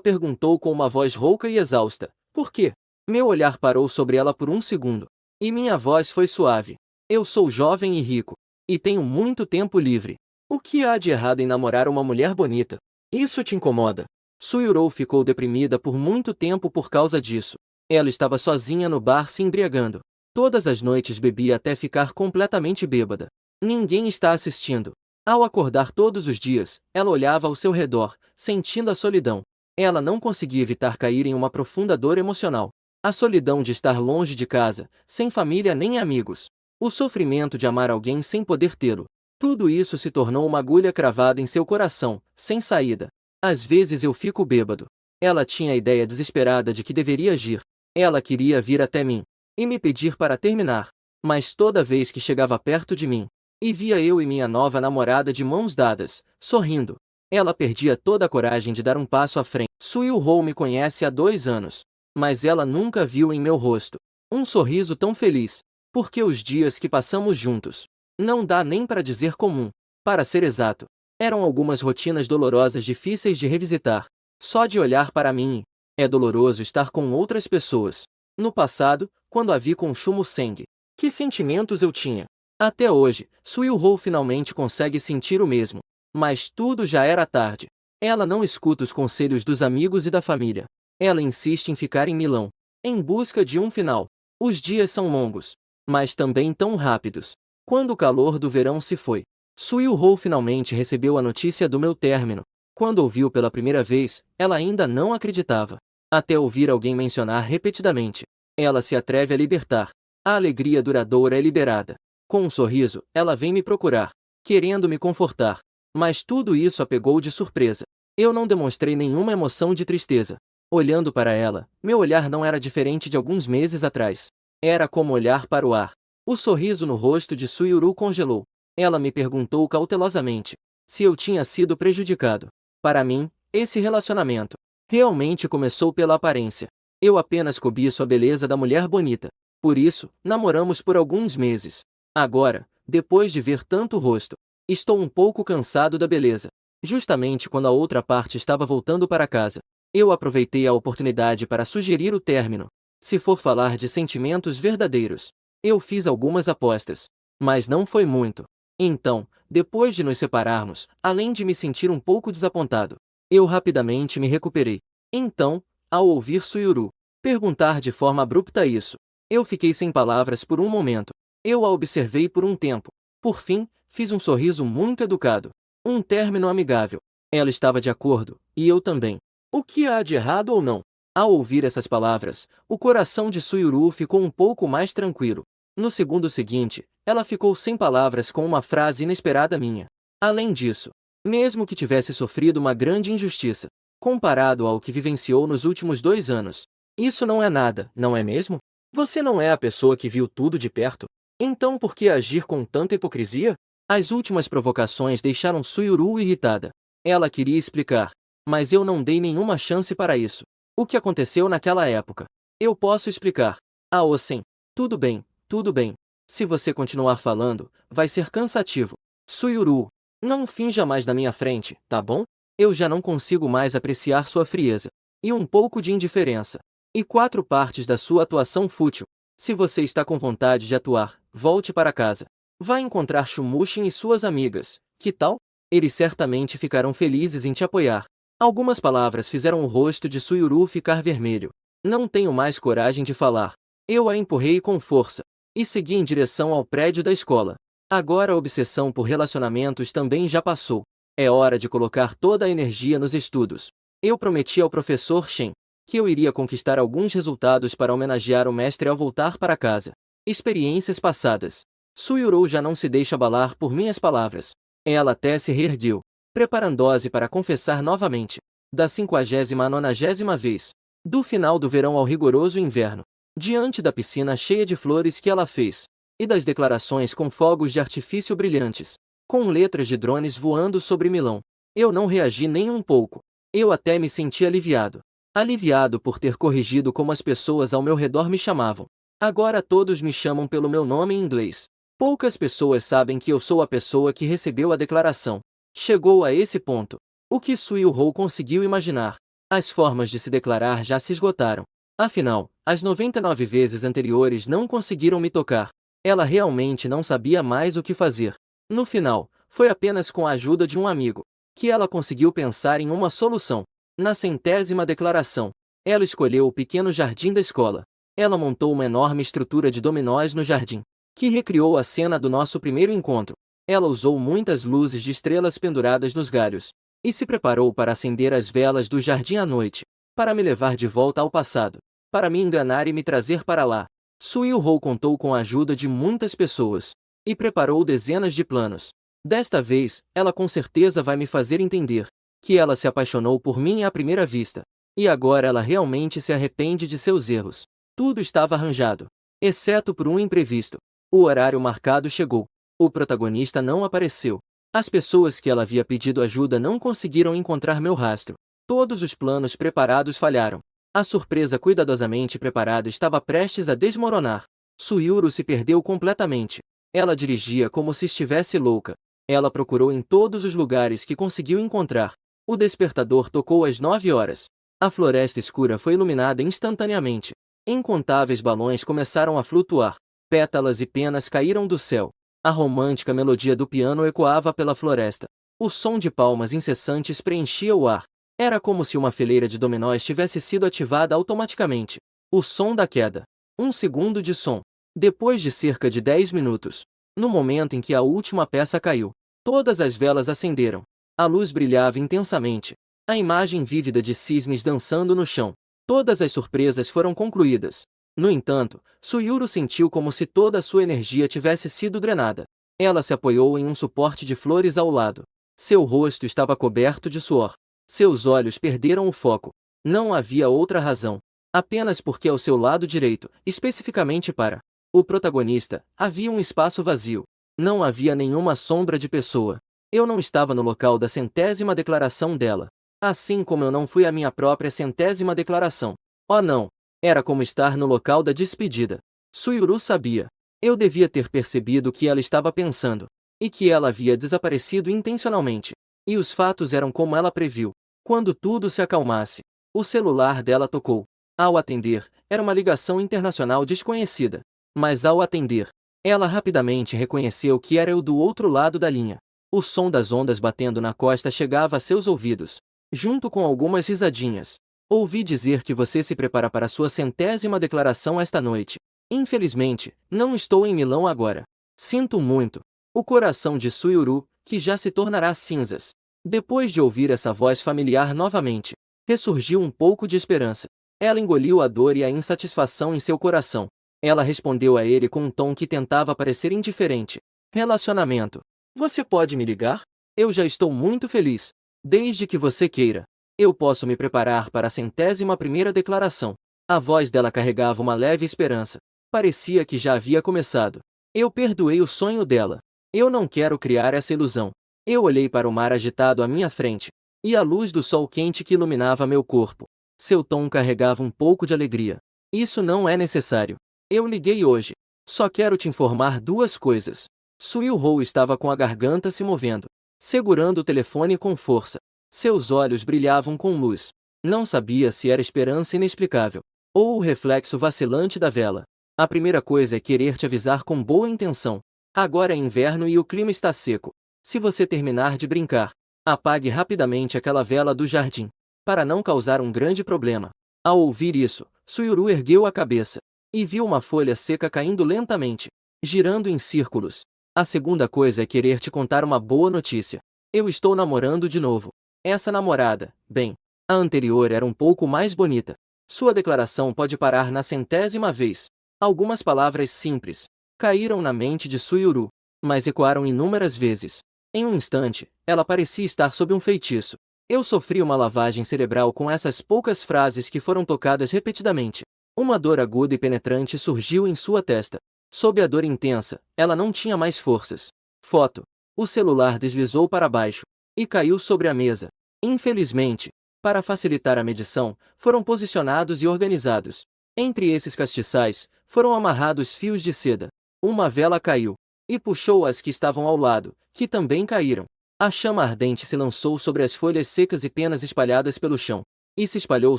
perguntou com uma voz rouca e exausta: "Por quê?" Meu olhar parou sobre ela por um segundo, e minha voz foi suave: "Eu sou jovem e rico, e tenho muito tempo livre. O que há de errado em namorar uma mulher bonita? Isso te incomoda?" Suyurou ficou deprimida por muito tempo por causa disso. Ela estava sozinha no bar se embriagando. Todas as noites bebia até ficar completamente bêbada. Ninguém está assistindo. Ao acordar todos os dias, ela olhava ao seu redor, sentindo a solidão. Ela não conseguia evitar cair em uma profunda dor emocional. A solidão de estar longe de casa, sem família nem amigos. O sofrimento de amar alguém sem poder tê-lo. Tudo isso se tornou uma agulha cravada em seu coração, sem saída. Às vezes eu fico bêbado. Ela tinha a ideia desesperada de que deveria agir. Ela queria vir até mim e me pedir para terminar. Mas toda vez que chegava perto de mim, e via eu e minha nova namorada de mãos dadas, sorrindo, ela perdia toda a coragem de dar um passo à frente. Suyurou me conhece há 2 anos, mas ela nunca viu em meu rosto um sorriso tão feliz, porque os dias que passamos juntos, não dá nem para dizer comum. Para ser exato, eram algumas rotinas dolorosas difíceis de revisitar. Só de olhar para mim, é doloroso estar com outras pessoas. No passado, quando a vi com Shumo Seng, que sentimentos eu tinha? Até hoje, Suyurou finalmente consegue sentir o mesmo. Mas tudo já era tarde. Ela não escuta os conselhos dos amigos e da família. Ela insiste em ficar em Milão, em busca de um final. Os dias são longos, mas também tão rápidos. Quando o calor do verão se foi, Suyurou finalmente recebeu a notícia do meu término. Quando ouviu pela primeira vez, ela ainda não acreditava. Até ouvir alguém mencionar repetidamente. Ela se atreve a libertar. A alegria duradoura é liberada. Com um sorriso, ela vem me procurar, querendo me confortar. Mas tudo isso a pegou de surpresa. Eu não demonstrei nenhuma emoção de tristeza. Olhando para ela, meu olhar não era diferente de alguns meses atrás. Era como olhar para o ar. O sorriso no rosto de Suyuru congelou. Ela me perguntou cautelosamente se eu tinha sido prejudicado. Para mim, esse relacionamento realmente começou pela aparência. Eu apenas cobiço a beleza da mulher bonita. Por isso, namoramos por alguns meses. Agora, depois de ver tanto rosto, estou um pouco cansado da beleza. Justamente quando a outra parte estava voltando para casa, eu aproveitei a oportunidade para sugerir o término. Se for falar de sentimentos verdadeiros, eu fiz algumas apostas, mas não foi muito. Então, depois de nos separarmos, além de me sentir um pouco desapontado, eu rapidamente me recuperei. Então, ao ouvir Suyuru perguntar de forma abrupta isso, eu fiquei sem palavras por um momento. Eu a observei por um tempo. Por fim, fiz um sorriso muito educado. Um término amigável. Ela estava de acordo, e eu também. O que há de errado ou não? Ao ouvir essas palavras, o coração de Suyuru ficou um pouco mais tranquilo. No segundo seguinte, ela ficou sem palavras com uma frase inesperada minha. Além disso, mesmo que tivesse sofrido uma grande injustiça, comparado ao que vivenciou nos últimos 2 anos, isso não é nada, não é mesmo? Você não é a pessoa que viu tudo de perto? Então por que agir com tanta hipocrisia? As últimas provocações deixaram Suyuru irritada. Ela queria explicar, mas eu não dei nenhuma chance para isso. O que aconteceu naquela época? Eu posso explicar. Ah, sim. Tudo bem, tudo bem. Se você continuar falando, vai ser cansativo. Suyuru, não finja mais na minha frente, tá bom? Eu já não consigo mais apreciar sua frieza. E um pouco de indiferença. E 4 partes da sua atuação fútil. Se você está com vontade de atuar, volte para casa. Vá encontrar Shumushin e suas amigas, que tal? Eles certamente ficarão felizes em te apoiar. Algumas palavras fizeram o rosto de Suyuru ficar vermelho. Não tenho mais coragem de falar. Eu a empurrei com força e segui em direção ao prédio da escola. Agora a obsessão por relacionamentos também já passou. É hora de colocar toda a energia nos estudos. Eu prometi ao professor Shen que eu iria conquistar alguns resultados para homenagear o mestre ao voltar para casa. Experiências passadas. Suyuru já não se deixa abalar por minhas palavras. Ela até se reergueu, preparando-se para confessar novamente. Da 50ª à 90ª vez. Do final do verão ao rigoroso inverno. Diante da piscina cheia de flores que ela fez. E das declarações com fogos de artifício brilhantes. Com letras de drones voando sobre Milão. Eu não reagi nem um pouco. Eu até me senti aliviado. Aliviado por ter corrigido como as pessoas ao meu redor me chamavam. Agora todos me chamam pelo meu nome em inglês. Poucas pessoas sabem que eu sou a pessoa que recebeu a declaração. Chegou a esse ponto. O que Suyuru conseguiu imaginar? As formas de se declarar já se esgotaram. Afinal, as 99 vezes anteriores não conseguiram me tocar. Ela realmente não sabia mais o que fazer. No final, foi apenas com a ajuda de um amigo que ela conseguiu pensar em uma solução. Na 100ª declaração, ela escolheu o pequeno jardim da escola. Ela montou uma enorme estrutura de dominós no jardim, que recriou a cena do nosso primeiro encontro. Ela usou muitas luzes de estrelas penduradas nos galhos, e se preparou para acender as velas do jardim à noite, para me levar de volta ao passado, para me enganar e me trazer para lá. Suyuru contou com a ajuda de muitas pessoas, e preparou dezenas de planos. Desta vez, ela com certeza vai me fazer entender que ela se apaixonou por mim à primeira vista, e agora ela realmente se arrepende de seus erros. Tudo estava arranjado, exceto por um imprevisto. O horário marcado chegou. O protagonista não apareceu. As pessoas que ela havia pedido ajuda não conseguiram encontrar meu rastro. Todos os planos preparados falharam. A surpresa cuidadosamente preparada estava prestes a desmoronar. Suyuru se perdeu completamente. Ela dirigia como se estivesse louca. Ela procurou em todos os lugares que conseguiu encontrar. O despertador tocou às 9 horas. A floresta escura foi iluminada instantaneamente. Incontáveis balões começaram a flutuar. Pétalas e penas caíram do céu. A romântica melodia do piano ecoava pela floresta. O som de palmas incessantes preenchia o ar. Era como se uma fileira de dominós tivesse sido ativada automaticamente. O som da queda. 1 segundo de som. Depois de cerca de 10 minutos. No momento em que a última peça caiu, todas as velas acenderam. A luz brilhava intensamente. A imagem vívida de cisnes dançando no chão. Todas as surpresas foram concluídas. No entanto, Suyuru sentiu como se toda a sua energia tivesse sido drenada. Ela se apoiou em um suporte de flores ao lado. Seu rosto estava coberto de suor. Seus olhos perderam o foco. Não havia outra razão. Apenas porque ao seu lado direito, especificamente para o protagonista, havia um espaço vazio. Não havia nenhuma sombra de pessoa. Eu não estava no local da 100ª declaração dela. Assim como eu não fui à minha própria 100ª declaração. Oh não! Era como estar no local da despedida. Suyuru sabia. Eu devia ter percebido o que ela estava pensando. E que ela havia desaparecido intencionalmente. E os fatos eram como ela previu. Quando tudo se acalmasse, o celular dela tocou. Ao atender, era uma ligação internacional desconhecida. Mas ao atender, ela rapidamente reconheceu que era eu do outro lado da linha. O som das ondas batendo na costa chegava a seus ouvidos, junto com algumas risadinhas. Ouvi dizer que você se prepara para sua 100ª declaração esta noite. Infelizmente, não estou em Milão agora. Sinto muito. O coração de Suyuru, que já se tornará cinzas. Depois de ouvir essa voz familiar novamente, ressurgiu um pouco de esperança. Ela engoliu a dor e a insatisfação em seu coração. Ela respondeu a ele com um tom que tentava parecer indiferente. Relacionamento. Você pode me ligar? Eu já estou muito feliz. Desde que você queira. Eu posso me preparar para a 101ª declaração. A voz dela carregava uma leve esperança. Parecia que já havia começado. Eu perdoei o sonho dela. Eu não quero criar essa ilusão. Eu olhei para o mar agitado à minha frente, e a luz do sol quente que iluminava meu corpo. Seu tom carregava um pouco de alegria. Isso não é necessário. Eu liguei hoje. Só quero te informar duas coisas. Suyuru estava com a garganta se movendo, segurando o telefone com força. Seus olhos brilhavam com luz. Não sabia se era esperança inexplicável, ou o reflexo vacilante da vela. A primeira coisa é querer te avisar com boa intenção. Agora é inverno e o clima está seco. Se você terminar de brincar, apague rapidamente aquela vela do jardim, para não causar um grande problema. Ao ouvir isso, Suyuru ergueu a cabeça e viu uma folha seca caindo lentamente, girando em círculos. A segunda coisa é querer te contar uma boa notícia. Eu estou namorando de novo. Essa namorada, bem, a anterior era um pouco mais bonita. Sua declaração pode parar na 100ª vez. Algumas palavras simples caíram na mente de Suyuru, mas ecoaram inúmeras vezes. Em um instante, ela parecia estar sob um feitiço. Eu sofri uma lavagem cerebral com essas poucas frases que foram tocadas repetidamente. Uma dor aguda e penetrante surgiu em sua testa. Sob a dor intensa, ela não tinha mais forças. Foto. O celular deslizou para baixo e caiu sobre a mesa. Infelizmente, para facilitar a medição, foram posicionados e organizados. Entre esses castiçais, foram amarrados fios de seda. Uma vela caiu e puxou as que estavam ao lado, que também caíram. A chama ardente se lançou sobre as folhas secas e penas espalhadas pelo chão, e se espalhou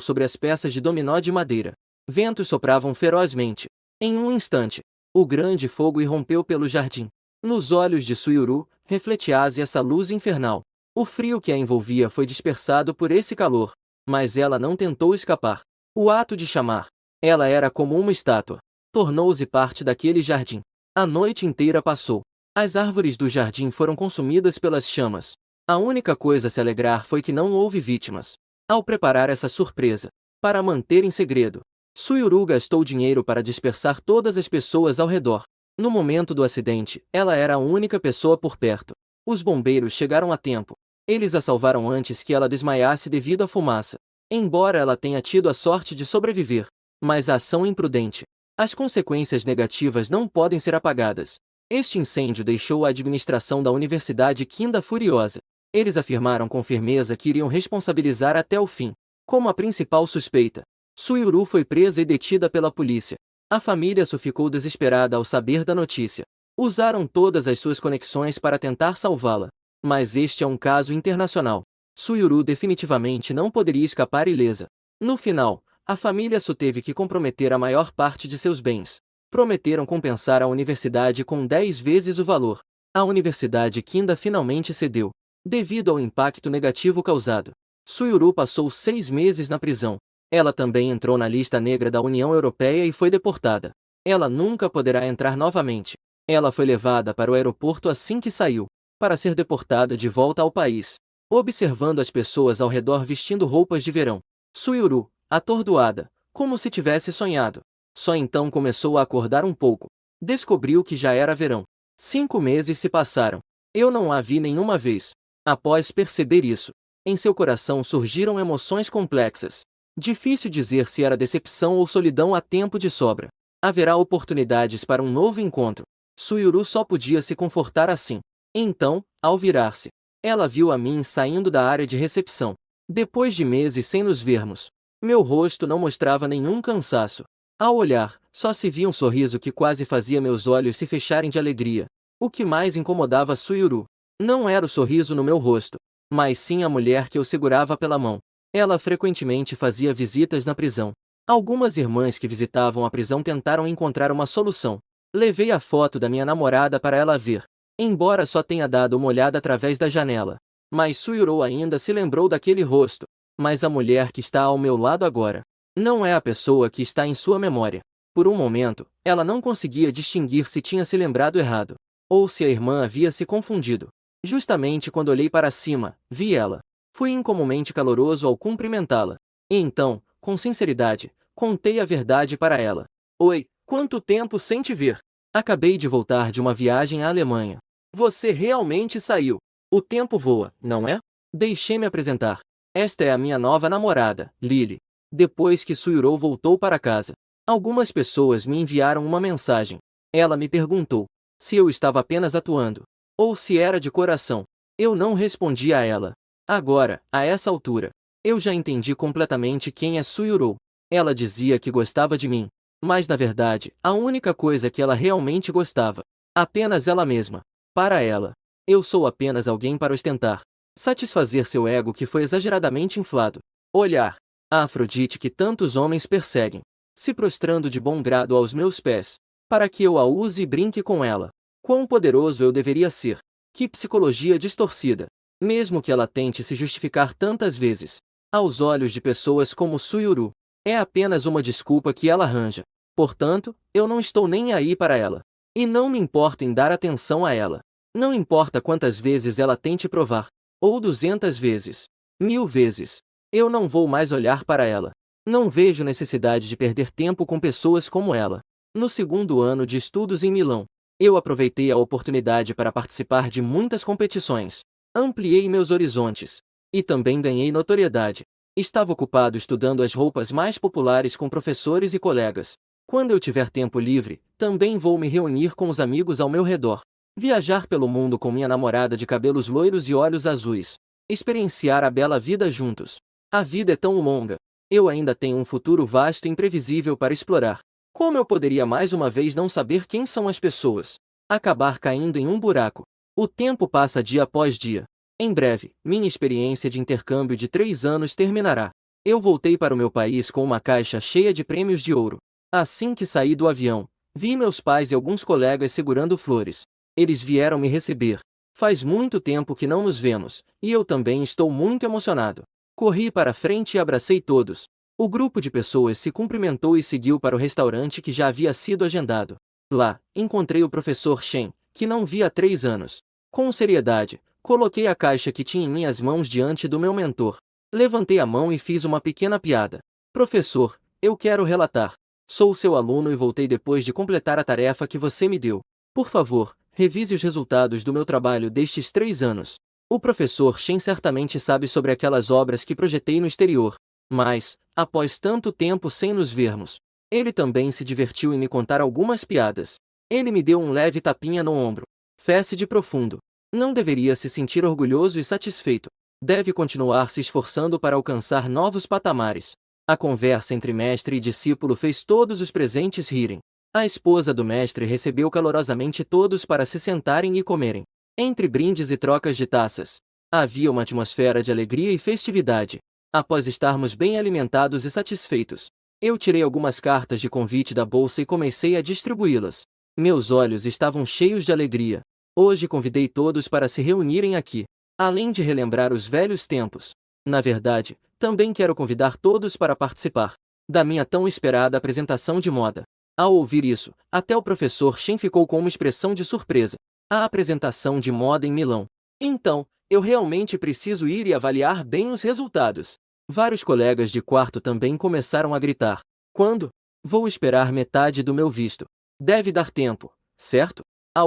sobre as peças de dominó de madeira. Ventos sopravam ferozmente. Em um instante, o grande fogo irrompeu pelo jardim. Nos olhos de Suyuru, refletia essa luz infernal. O frio que a envolvia foi dispersado por esse calor, mas ela não tentou escapar. O ato de chamar, ela era como uma estátua. Tornou-se parte daquele jardim. A noite inteira passou. As árvores do jardim foram consumidas pelas chamas. A única coisa a se alegrar foi que não houve vítimas. Ao preparar essa surpresa, para manter em segredo, Suyuru gastou dinheiro para dispersar todas as pessoas ao redor. No momento do acidente, ela era a única pessoa por perto. Os bombeiros chegaram a tempo. Eles a salvaram antes que ela desmaiasse devido à fumaça. Embora ela tenha tido a sorte de sobreviver, mas a ação imprudente. As consequências negativas não podem ser apagadas. Este incêndio deixou a administração da Universidade Kinda furiosa. Eles afirmaram com firmeza que iriam responsabilizar até o fim. Como a principal suspeita, Suyuru foi presa e detida pela polícia. A família só ficou desesperada ao saber da notícia. Usaram todas as suas conexões para tentar salvá-la. Mas este é um caso internacional. Suyuru definitivamente não poderia escapar ilesa. No final, a família só teve que comprometer a maior parte de seus bens. Prometeram compensar a universidade com 10 vezes o valor. A Universidade Kinda finalmente cedeu, devido ao impacto negativo causado. Suyuru passou 6 meses na prisão. Ela também entrou na lista negra da União Europeia e foi deportada. Ela nunca poderá entrar novamente. Ela foi levada para o aeroporto assim que saiu, para ser deportada de volta ao país. Observando as pessoas ao redor vestindo roupas de verão, Suyuru, atordoada, como se tivesse sonhado. Só então começou a acordar um pouco. Descobriu que já era verão. 5 meses se passaram. Eu não a vi nenhuma vez. Após perceber isso, em seu coração surgiram emoções complexas. Difícil dizer se era decepção ou solidão a tempo de sobra. Haverá oportunidades para um novo encontro. Suyuru só podia se confortar assim. Então, ao virar-se, ela viu a mim saindo da área de recepção. Depois de meses sem nos vermos, meu rosto não mostrava nenhum cansaço. Ao olhar, só se via um sorriso que quase fazia meus olhos se fecharem de alegria. O que mais incomodava Suyuru não era o sorriso no meu rosto, mas sim a mulher que eu segurava pela mão. Ela frequentemente fazia visitas na prisão. Algumas irmãs que visitavam a prisão tentaram encontrar uma solução. Levei a foto da minha namorada para ela ver, embora só tenha dado uma olhada através da janela. Mas Suyuru ainda se lembrou daquele rosto. Mas a mulher que está ao meu lado agora não é a pessoa que está em sua memória. Por um momento, ela não conseguia distinguir se tinha se lembrado errado, ou se a irmã havia se confundido. Justamente quando olhei para cima, vi ela. Fui incomumente caloroso ao cumprimentá-la. E então, com sinceridade, contei a verdade para ela. Oi, quanto tempo sem te ver? Acabei de voltar de uma viagem à Alemanha. Você realmente saiu. O tempo voa, não é? Deixei-me apresentar. Esta é a minha nova namorada, Lily. Depois que Suyuru voltou para casa, algumas pessoas me enviaram uma mensagem. Ela me perguntou se eu estava apenas atuando, ou se era de coração. Eu não respondi a ela. Agora, a essa altura, eu já entendi completamente quem é Suyuru. Ela dizia que gostava de mim, mas na verdade, a única coisa que ela realmente gostava, apenas ela mesma. Para ela, eu sou apenas alguém para ostentar, satisfazer seu ego que foi exageradamente inflado. Olhar a Afrodite que tantos homens perseguem, se prostrando de bom grado aos meus pés, para que eu a use e brinque com ela. Quão poderoso eu deveria ser! Que psicologia distorcida! Mesmo que ela tente se justificar tantas vezes, aos olhos de pessoas como Suyuru, é apenas uma desculpa que ela arranja. Portanto, eu não estou nem aí para ela. E não me importo em dar atenção a ela. Não importa quantas vezes ela tente provar. Ou 200 vezes. 1000 vezes. Eu não vou mais olhar para ela. Não vejo necessidade de perder tempo com pessoas como ela. No segundo ano de estudos em Milão, eu aproveitei a oportunidade para participar de muitas competições. Ampliei meus horizontes. E também ganhei notoriedade. Estava ocupado estudando as roupas mais populares com professores e colegas. Quando eu tiver tempo livre, também vou me reunir com os amigos ao meu redor. Viajar pelo mundo com minha namorada de cabelos loiros e olhos azuis. Experienciar a bela vida juntos. A vida é tão longa. Eu ainda tenho um futuro vasto e imprevisível para explorar. Como eu poderia mais uma vez não saber quem são as pessoas? Acabar caindo em um buraco. O tempo passa dia após dia. Em breve, minha experiência de intercâmbio de 3 anos terminará. Eu voltei para o meu país com uma caixa cheia de prêmios de ouro. Assim que saí do avião, vi meus pais e alguns colegas segurando flores. Eles vieram me receber. Faz muito tempo que não nos vemos, e eu também estou muito emocionado. Corri para frente e abracei todos. O grupo de pessoas se cumprimentou e seguiu para o restaurante que já havia sido agendado. Lá, encontrei o professor Shen, que não vi há 3 anos. Com seriedade, coloquei a caixa que tinha em minhas mãos diante do meu mentor. Levantei a mão e fiz uma pequena piada. Professor, eu quero relatar. Sou seu aluno e voltei depois de completar a tarefa que você me deu. Por favor, revise os resultados do meu trabalho destes 3 anos. O professor Shen certamente sabe sobre aquelas obras que projetei no exterior. Mas, após tanto tempo sem nos vermos, ele também se divertiu em me contar algumas piadas. Ele me deu um leve tapinha no ombro. Fece de profundo. Não deveria se sentir orgulhoso e satisfeito. Deve continuar se esforçando para alcançar novos patamares. A conversa entre mestre e discípulo fez todos os presentes rirem. A esposa do mestre recebeu calorosamente todos para se sentarem e comerem. Entre brindes e trocas de taças, havia uma atmosfera de alegria e festividade. Após estarmos bem alimentados e satisfeitos, eu tirei algumas cartas de convite da bolsa e comecei a distribuí-las. Meus olhos estavam cheios de alegria. Hoje convidei todos para se reunirem aqui, além de relembrar os velhos tempos. Na verdade, também quero convidar todos para participar da minha tão esperada apresentação de moda. Ao ouvir isso, até o professor Shen ficou com uma expressão de surpresa. A apresentação de moda em Milão. Então, eu realmente preciso ir e avaliar bem os resultados. Vários colegas de quarto também começaram a gritar. Quando? Vou esperar metade do meu visto. Deve dar tempo, certo?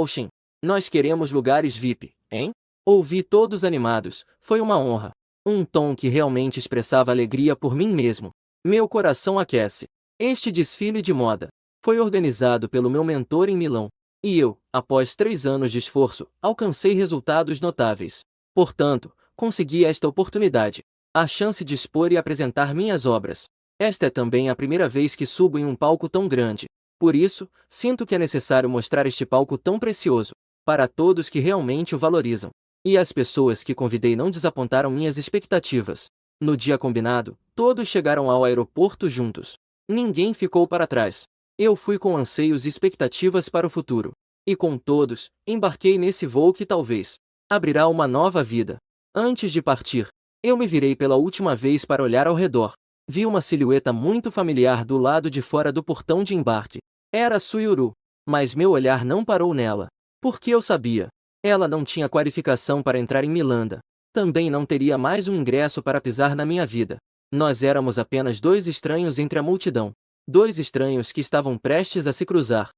Shen, nós queremos lugares VIP, hein? Ouvi todos animados, foi uma honra. Um tom que realmente expressava alegria por mim mesmo. Meu coração aquece. Este desfile de moda foi organizado pelo meu mentor em Milão. E eu, após 3 anos de esforço, alcancei resultados notáveis. Portanto, consegui esta oportunidade. A chance de expor e apresentar minhas obras. Esta é também a primeira vez que subo em um palco tão grande. Por isso, sinto que é necessário mostrar este palco tão precioso para todos que realmente o valorizam. E as pessoas que convidei não desapontaram minhas expectativas. No dia combinado, todos chegaram ao aeroporto juntos. Ninguém ficou para trás. Eu fui com anseios e expectativas para o futuro. E com todos, embarquei nesse voo que talvez abrirá uma nova vida. Antes de partir, eu me virei pela última vez para olhar ao redor. Vi uma silhueta muito familiar do lado de fora do portão de embarque. Era Suyuru. Mas meu olhar não parou nela. Porque eu sabia. Ela não tinha qualificação para entrar em Milanda. Também não teria mais um ingresso para pisar na minha vida. Nós éramos apenas 2 estranhos entre a multidão. 2 estranhos que estavam prestes a se cruzar.